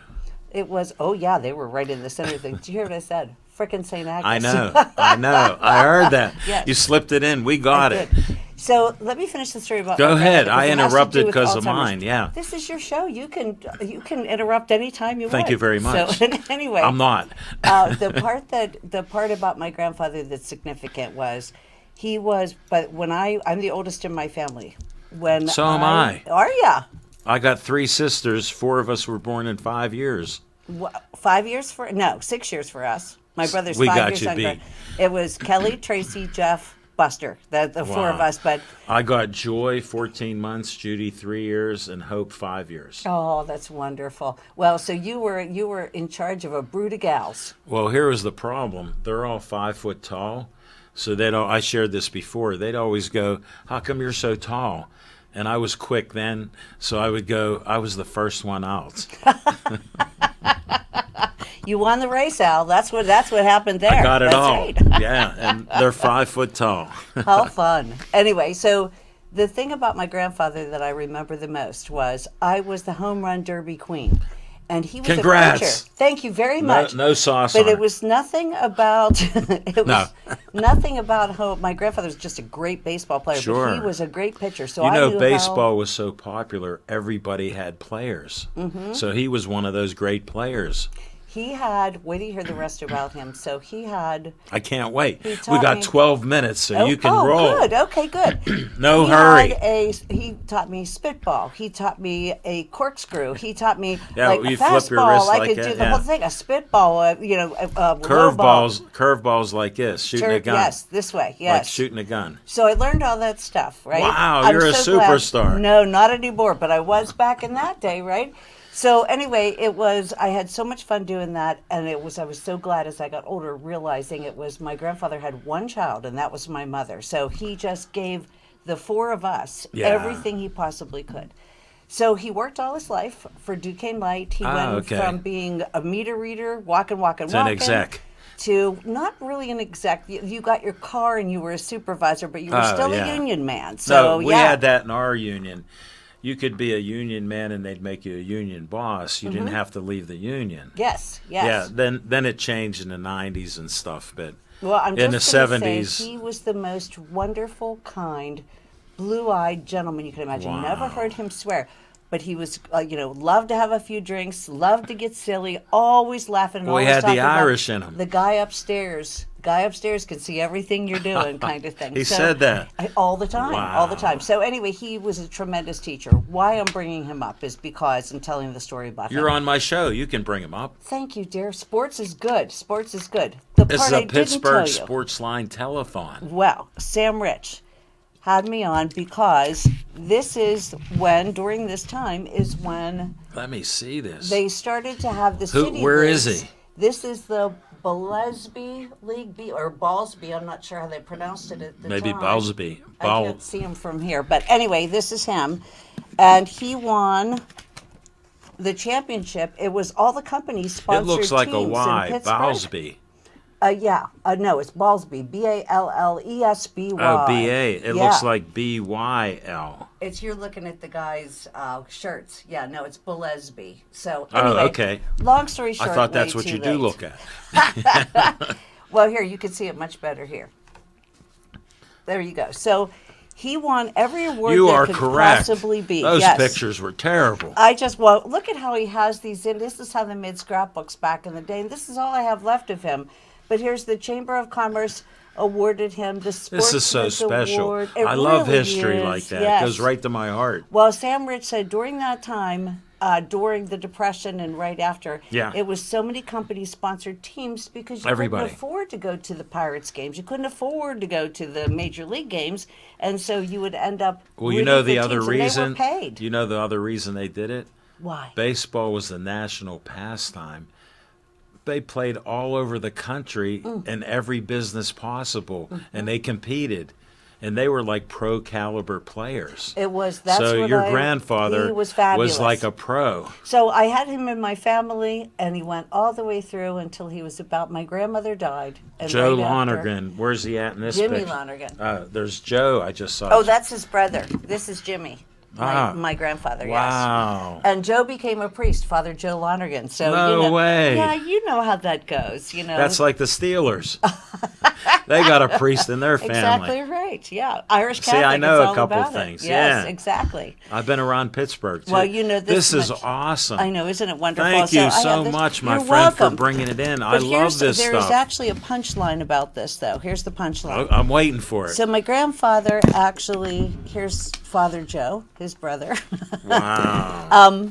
R: It was, they were right in the center of things. Did you hear what I said? Frickin' St. Agnes.
A: I know. I heard that.
R: Yes.
A: You slipped it in. We got it.
R: So let me finish the story about.
A: Go
R: my
A: ahead.
R: grandfather,
A: I
R: because it has to
A: interrupted
R: do with
A: because of
R: Alzheimer's.
A: mine. Yeah.
R: This is your show. You can interrupt anytime you want.
A: Thank you very much.
R: So anyway,
A: I'm not.
R: the part about my grandfather that's significant was but when I'm the oldest in my family.
A: So am I.
R: Are ya?
A: I got 3 sisters. 4 of us were born in 5 years.
R: 5 years 6 years for us. My brother's
A: We
R: 5
A: got
R: years
A: you
R: younger.
A: beat.
R: It was Kelly, Tracy, Jeff, Buster. The 4 of us. But
A: I got Joy 14 months, Judy 3 years, and Hope 5 years.
R: oh, that's wonderful. Well, so you were in charge of a brood of gals.
A: Well, here was the problem. They're all 5 foot tall. So I shared this before. They'd always go, how come you're so tall? And I was quick then, so I would go, I was the first one out.
R: You won the race, Al. That's what happened there.
A: I got it
R: That's
A: all.
R: right.
A: Yeah, and they're 5 foot tall.
R: How fun. Anyway, so the thing about my grandfather that I remember the most was I was the home run derby queen. And he was
A: Congrats.
R: a pitcher. Thank you very much.
A: No sauce
R: But
A: on
R: it was nothing about
A: No.
R: nothing about how my grandfather was just a great baseball player,
A: Sure.
R: but he was a great pitcher. So
A: You
R: I
A: know,
R: knew
A: baseball was so popular, everybody had players.
R: Mhm.
A: So he was one of those great players.
R: He had, wait till you hear the rest about him. So he had.
A: I can't wait.
R: He
A: We
R: taught
A: got
R: me-
A: 12 minutes, so you can roll.
R: Good. Okay, good.
A: No
R: He
A: hurry.
R: He taught me spitball. He taught me a corkscrew. He taught me
A: Yeah,
R: like
A: you
R: a
A: flip your
R: fastball.
A: wrist
R: I
A: like
R: could
A: that,
R: do the
A: yeah.
R: whole thing. A spitball. Low ball.
A: Curveballs like this, shooting a gun.
R: Yes, this way.
A: Like
R: Yes.
A: shooting a gun.
R: So I learned all that stuff, right?
A: Wow,
R: I'm
A: you're a
R: so glad-
A: superstar.
R: No, not anymore, but I was back in that day, right? So anyway, I had so much fun doing that, and I was so glad as I got older realizing it was my grandfather had one child, and that was my mother. So he just gave the 4 of us everything he possibly could. So he worked all his life for Duquesne Light. He went from being a meter reader, walking,
A: an exec.
R: to not really an exec. You got your car and you were a supervisor, but you were still a union man. So
A: no, we had that in our union. You could be a union man and they'd make you a union boss. You didn't have to leave the union.
R: Yes.
A: Yeah, then it changed in the 90s and stuff, but
R: Well, I'm
A: in the
R: just gonna
A: 70s.
R: say he was the most wonderful, kind, blue-eyed gentleman you could imagine.
A: Wow.
R: Never heard him swear. But he was, loved to have a few drinks, loved to get silly, always laughing. And
A: Well, he
R: always
A: had the
R: talking about
A: Irish in him.
R: The guy upstairs can see everything you're doing, kind of thing.
A: He said that.
R: All the time,
A: Wow.
R: all the time. So anyway, he was a tremendous teacher. Why I'm bringing him up is because I'm telling the story about him.
A: You're on my show. You can bring him up.
R: Thank you, dear. Sports is good. Sports is good. The
A: This
R: part
A: is
R: I
A: a
R: didn't tell
A: Pittsburgh
R: you.
A: Sportsline telethon.
R: Well, Sam Rich had me on because during this time is when
A: Let me see this.
R: they started to have the city
A: Where is
R: leagues.
A: he?
R: This is the Ballsby League B, or Ballsby. I'm not sure how they pronounced it at the
A: Maybe
R: time.
A: Ballsby.
R: I can't see him from here. But anyway, this is him. And he won the championship. It was all the companies
A: It
R: sponsored
A: looks like a
R: teams in
A: Y,
R: Pittsburgh.
A: Ballsby.
R: No, it's Ballsby. Ballesby.
A: Oh, B-A. It looks like B-Y-L.
R: You're looking at the guy's shirts. Yeah, no, it's Bullesby. So anyway,
A: Oh, okay.
R: Long story short,
A: I thought that's
R: way
A: what
R: too
A: you do
R: late.
A: look at.
R: Well, here, you can see it much better here. There you go. So he won every award
A: You
R: that
A: are
R: could
A: correct.
R: possibly be.
A: Those
R: Yes.
A: pictures were terrible.
R: Look at how he has these in. This is how they made scrapbooks back in the day. And this is all I have left of him. But here's the Chamber of Commerce awarded him the
A: This is so
R: Sportsman's
A: special.
R: Award. It
A: I love
R: really
A: history
R: is.
A: like that.
R: Yes.
A: It goes right to my heart.
R: Well, Sam Rich said during that time, during the Depression and right after,
A: Yeah.
R: it was so many companies sponsored teams because you
A: Everybody.
R: couldn't afford to go to the Pirates games. You couldn't afford to go to the Major League games. And so you would end up
A: Well, you
R: rooting
A: know
R: for
A: the other
R: teams, and they
A: reason.
R: were paid.
A: You know the other reason they did it?
R: Why?
A: Baseball was the national pastime. They played all over the country in every business possible, and they competed, and they were like pro caliber players.
R: It was. That's
A: so
R: what
A: your grandfather
R: he was fabulous.
A: like a pro.
R: So I had him in my family, and he went all the way through until he was about. My grandmother died. And
A: Joe
R: right after-
A: Lonergan, where's he at in this
R: Jimmy
A: picture?
R: Lonergan.
A: There's Joe. I just saw.
R: Oh, that's his brother. This is Jimmy,
A: Ah.
R: my grandfather.
A: Wow.
R: Yes. And Joe became a priest, Father Joe Lonergan. So
A: No way.
R: Yeah, you know how that goes.
A: That's like the Steelers. They got a priest in their family.
R: Exactly right. Yeah, Irish
A: See,
R: Catholic.
A: I know
R: it's
A: a
R: all
A: couple
R: about it.
A: things.
R: Yes,
A: Yeah.
R: exactly.
A: I've been around Pittsburgh too.
R: Well, you know
A: this is
R: much-
A: awesome.
R: I know, isn't it wonderful?
A: Thank
R: So
A: you
R: I
A: so
R: have this-
A: much, my
R: You're
A: friend, for
R: welcome.
A: bringing it in. I
R: But
A: love this
R: There is
A: stuff.
R: actually a punchline about this, though. Here's the punchline.
A: I'm waiting for it.
R: So my grandfather actually, here's Father Joe, his brother.
A: Wow.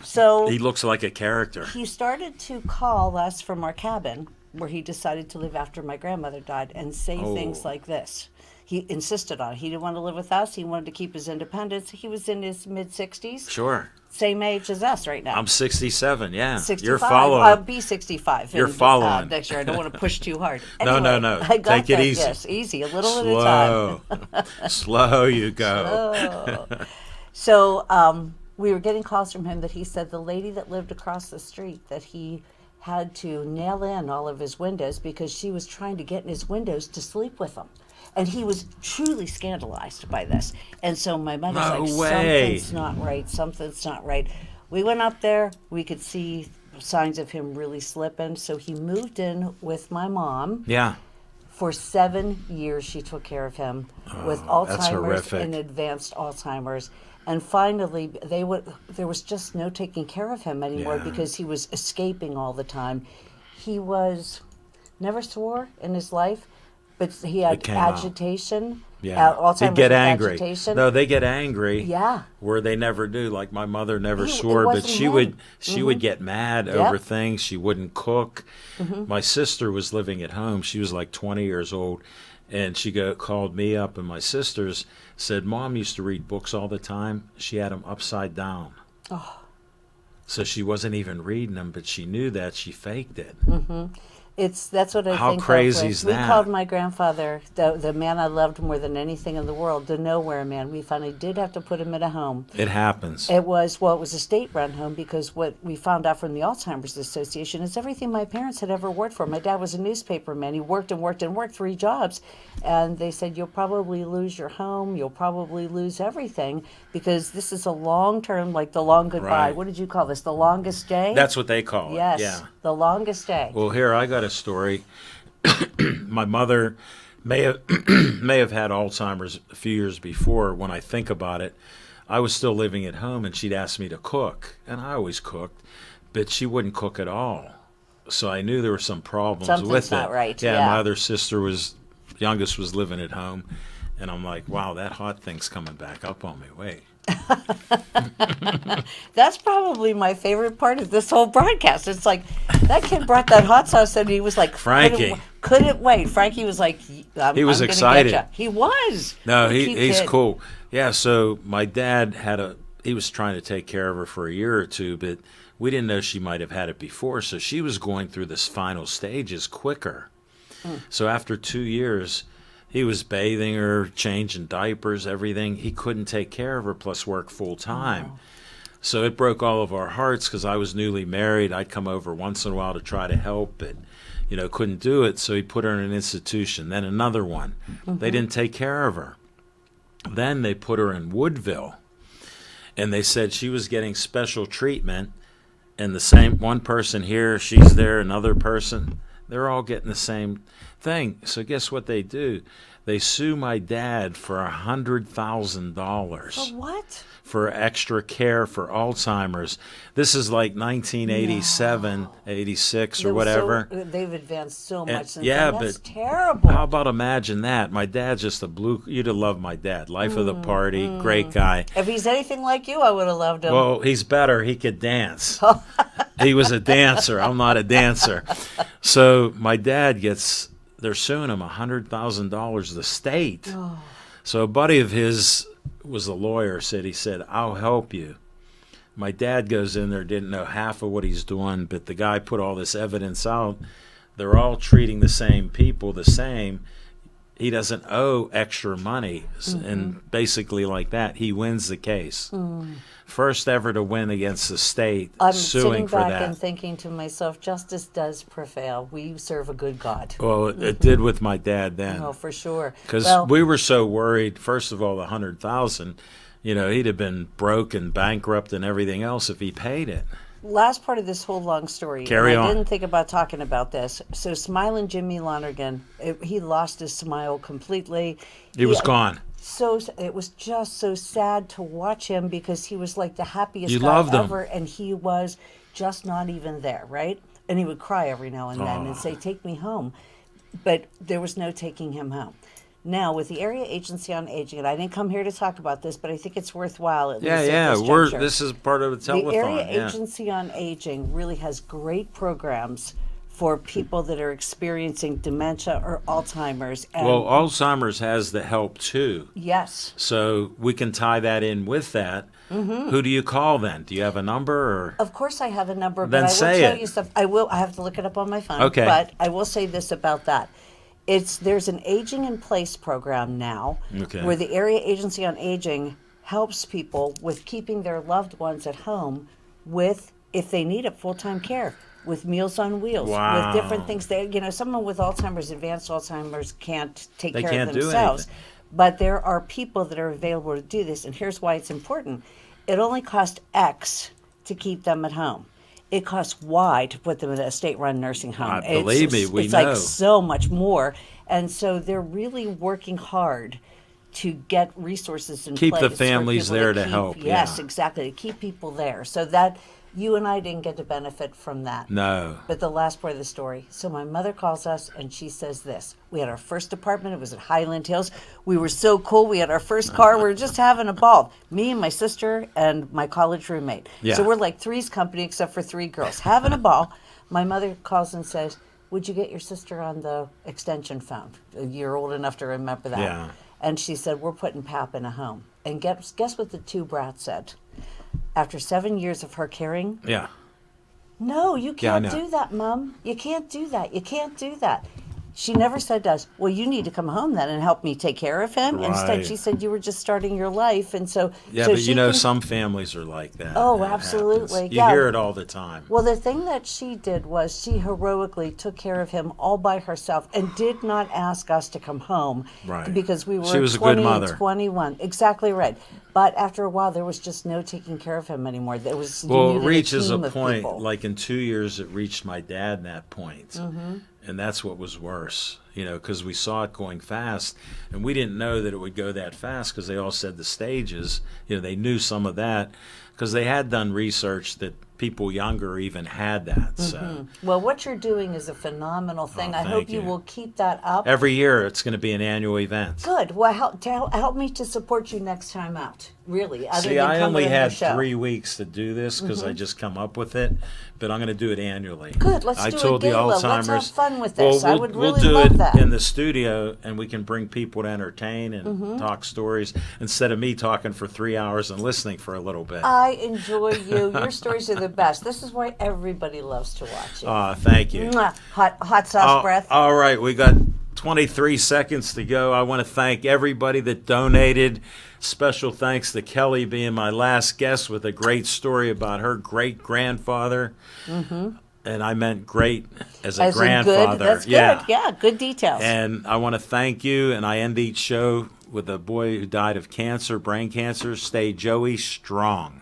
R: So
A: He looks like a character.
R: he started to call us from our cabin where he decided to live after my grandmother died and say things like this. He insisted on it. He didn't want to live with us. He wanted to keep his independence. He was in his mid-60s.
A: Sure.
R: Same age as us right now.
A: I'm 67. Yeah.
R: 65.
A: You're following.
R: I'll be 65.
A: You're
R: in,
A: following.
R: Next year. I don't want to push too hard.
A: No,
R: Anyway,
A: no.
R: I got
A: Take it
R: that,
A: easy.
R: Yes, easy. A little at a time.
A: Slow you go.
R: So we were getting calls from him that he said the lady that lived across the street that he had to nail in all of his windows because she was trying to get in his windows to sleep with him. And he was truly scandalized by this. And so my mother's
A: No
R: like,
A: way.
R: something's not right. We went up there. We could see signs of him really slipping. So he moved in with my mom.
A: Yeah.
R: For 7 years, she took care of him with
A: that's
R: Alzheimer's
A: horrific.
R: and advanced Alzheimer's. And finally, there was just no taking care of him anymore because he was escaping all the time. He never swore in his life, but he had
A: came out.
R: agitation.
A: Yeah.
R: Alzheimer's
A: They get
R: with
A: angry.
R: agitation.
A: No, they get angry.
R: Yeah.
A: Where they never do. Like my mother never
R: It
A: swore, but
R: wasn't
A: she
R: him.
A: would
R: Mhm.
A: get mad
R: Yep.
A: over things. She wouldn't cook.
R: Mhm.
A: My sister was living at home. She was like 20 years old, and she called me up, and my sisters said, "Mom used to read books all the time. She had them upside down."
R: Oh.
A: So she wasn't even reading them, but she knew that. She faked it.
R: Mm-hmm. That's what I
A: How
R: think.
A: crazy
R: of
A: is
R: We
A: that?
R: called my grandfather the man I loved more than anything in the world, the nowhere man. We finally did have to put him in a home.
A: It happens.
R: It was a state-run home because what we found out from the Alzheimer's Association is everything my parents had ever worked for. My dad was a newspaperman. He worked and worked and worked 3 jobs, and they said you'll probably lose your home. You'll probably lose everything because this is a long-term, like the long goodbye.
A: Right.
R: What did you call this? The longest day.
A: That's what they call it.
R: Yes.
A: Yeah.
R: The longest day.
A: Well, here I got a story. My mother may have had Alzheimer's a few years before. When I think about it, I was still living at home, and she'd ask me to cook, and I always cooked, but she wouldn't cook at all. So I knew there were some problems
R: Something's
A: with it.
R: not right,
A: Yeah,
R: yeah.
A: my other sister youngest was living at home, and I'm like, wow, that hot thing's coming back up on me. Wait.
R: That's probably my favorite part of this whole broadcast. It's like that kid brought that hot sauce and he was like,
A: Frankie.
R: couldn't wait. Frankie was like,
A: He was
R: I'm gonna
A: excited.
R: Get ya. He was.
A: No,
R: What a cute
A: he's
R: kid.
A: cool. Yeah, so my dad he was trying to take care of her for a year or two, but we didn't know she might have had it before, so she was going through this final stages quicker. So after 2 years, he was bathing her, changing diapers, everything. He couldn't take care of her, plus work full time. So it broke all of our hearts because I was newly married. I'd come over once in a while to try to help, but couldn't do it. So he put her in an institution. Then another one. They didn't take care of her. Then they put her in Woodville, and they said she was getting special treatment. And the same one person here, she's there, another person, they're all getting the same thing. So guess what they do? They sue my dad for $100,000.
R: For what?
A: For extra care for Alzheimer's. This is like 1987, 86 or whatever.
R: They've advanced so much since
A: yeah,
R: then. That's
A: but
R: terrible.
A: How about imagine that? My dad's just you'd have loved my dad. Life of the party, great guy.
R: If he's anything like you, I would have loved him.
A: Well, he's better. He could dance. He was a dancer. I'm not a dancer. So my dad they're suing him $100,000, the state.
R: Oh.
A: So a buddy of his was a lawyer, he said, I'll help you. My dad goes in there, didn't know half of what he's doing, but the guy put all this evidence out. They're all treating the same people the same. He doesn't owe extra money. And basically like that, he wins the case. First ever to win against the state,
R: I'm
A: suing
R: sitting
A: for
R: back
A: that.
R: and thinking to myself, justice does prevail. We serve a good God.
A: Well, it did with my dad then.
R: Oh, for sure.
A: Because
R: Well,
A: we were so worried. First of all, the $100,000, he'd have been broke and bankrupt and everything else if he paid it.
R: last part of this whole long story.
A: Carry
R: and
A: on.
R: I didn't think about talking about this. So Smiling Jimmy Lonergan, he lost his smile completely.
A: He was gone.
R: So it was just so sad to watch him because he was like the happiest
A: You
R: guy
A: loved him.
R: ever, and he was just not even there, right? And he would cry every now and then and say, "Take me home," but there was no taking him home. Now, with the Area Agency on Aging, and I didn't come here to talk about this, but I think it's worthwhile at least at this juncture.
A: This is part of the telethon.
R: The Area Agency on Aging really has great programs for people that are experiencing dementia or Alzheimer's. And
A: Well, Alzheimer's has the help too.
R: yes.
A: So we can tie that in with that.
R: Mhm.
A: Who do you call then? Do you have a number or?
R: Of course I have a number,
A: Then
R: but I will
A: say
R: tell
A: it.
R: you something. I have to look it up on my phone.
A: Okay.
R: But I will say this about that. There's an Aging in Place program now
A: Okay.
R: where the Area Agency on Aging helps people with keeping their loved ones at home with, if they need it, full-time care, with Meals on Wheels,
A: Wow.
R: with different things. Someone with Alzheimer's, advanced Alzheimer's, can't take
A: They
R: care
A: can't
R: of
A: do
R: themselves.
A: anything.
R: But there are people that are available to do this, and here's why it's important. It only costs X to keep them at home. It costs Y to put them in a state-run nursing home.
A: Believe me, we
R: it's
A: know.
R: like so much more, and so they're really working hard to get resources in
A: Keep
R: place
A: the
R: for
A: families
R: people
A: there to
R: keep-
A: help,
R: Yes,
A: yeah.
R: exactly, to keep people there. So that you and I didn't get to benefit from that.
A: No.
R: But the last part of the story. So my mother calls us and she says this. We had our first apartment. It was at Highland Hills. We were so cool. We had our first car. We were just having a ball. Me and my sister and my college roommate.
A: Yeah.
R: So we're like Three's Company except for three girls. Having a ball. My mother calls and says, "Would you get your sister on the extension phone?" You're old enough to remember that.
A: Yeah.
R: And she said, "We're putting Pap in a home." And guess what the two brats said? After 7 years of her caring,
A: Yeah.
R: "No, you
A: Yeah, I
R: can't
A: know.
R: do that, Mom. You can't do that. You can't do that." She never said to us, "Well, you need to come home then and help me take care of him." Instead,
A: Right.
R: she said, "You were just starting your life." And so,
A: Yeah,
R: so
A: but
R: she can-
A: some families are like that.
R: Oh,
A: That
R: absolutely.
A: happens. You
R: Yeah.
A: hear it all the time.
R: Well, the thing that she did was she heroically took care of him all by herself and did not ask us to come home.
A: Right.
R: Because we were
A: She was a
R: 20
A: good
R: and
A: mother.
R: 21. Exactly right. But after a while, there was just no taking care of him anymore. There was, you
A: Well, it
R: needed
A: reaches a
R: team of
A: point,
R: people.
A: like in 2 years, it reached my dad that point.
R: Mhm.
A: And that's what was worse, because we saw it going fast. And we didn't know that it would go that fast because they all said the stages. They knew some of that because they had done research that people younger even had that. So
R: Mhm. Well, what you're doing is a phenomenal thing. I
A: thank
R: hope you
A: you.
R: will keep that up.
A: every year it's going to be an annual event.
R: Good. Well, help me to support you next time out. Really. Other
A: See,
R: than
A: I
R: coming
A: only
R: on your
A: had
R: show.
A: 3 weeks to do this because I
R: Mhm.
A: just come up with it, but I'm going to do it annually.
R: Good, let's
A: I
R: do a
A: told the
R: gala. Let's have
A: Alzheimer's.
R: fun with
A: Well,
R: this. I would
A: we'll
R: really
A: do
R: love
A: it
R: that.
A: in the studio, and we can bring people to entertain and
R: Mhm.
A: talk stories instead of me talking for 3 hours and listening for a little bit.
R: I enjoy you. Your stories are the best. This is why everybody loves to watch you.
A: Thank you.
R: Mwah. Hot sauce breath.
A: All right, we got 23 seconds to go. I want to thank everybody that donated. Special thanks to Kelly being my last guest with a great story about her great-grandfather.
R: Mm-hmm.
A: And I meant great as a
R: As
A: grandfather.
R: good, that's
A: yeah.
R: good. Yeah, good details.
A: And I want to thank you, and I end each show with a boy who died of cancer, brain cancer. Stay Joey strong.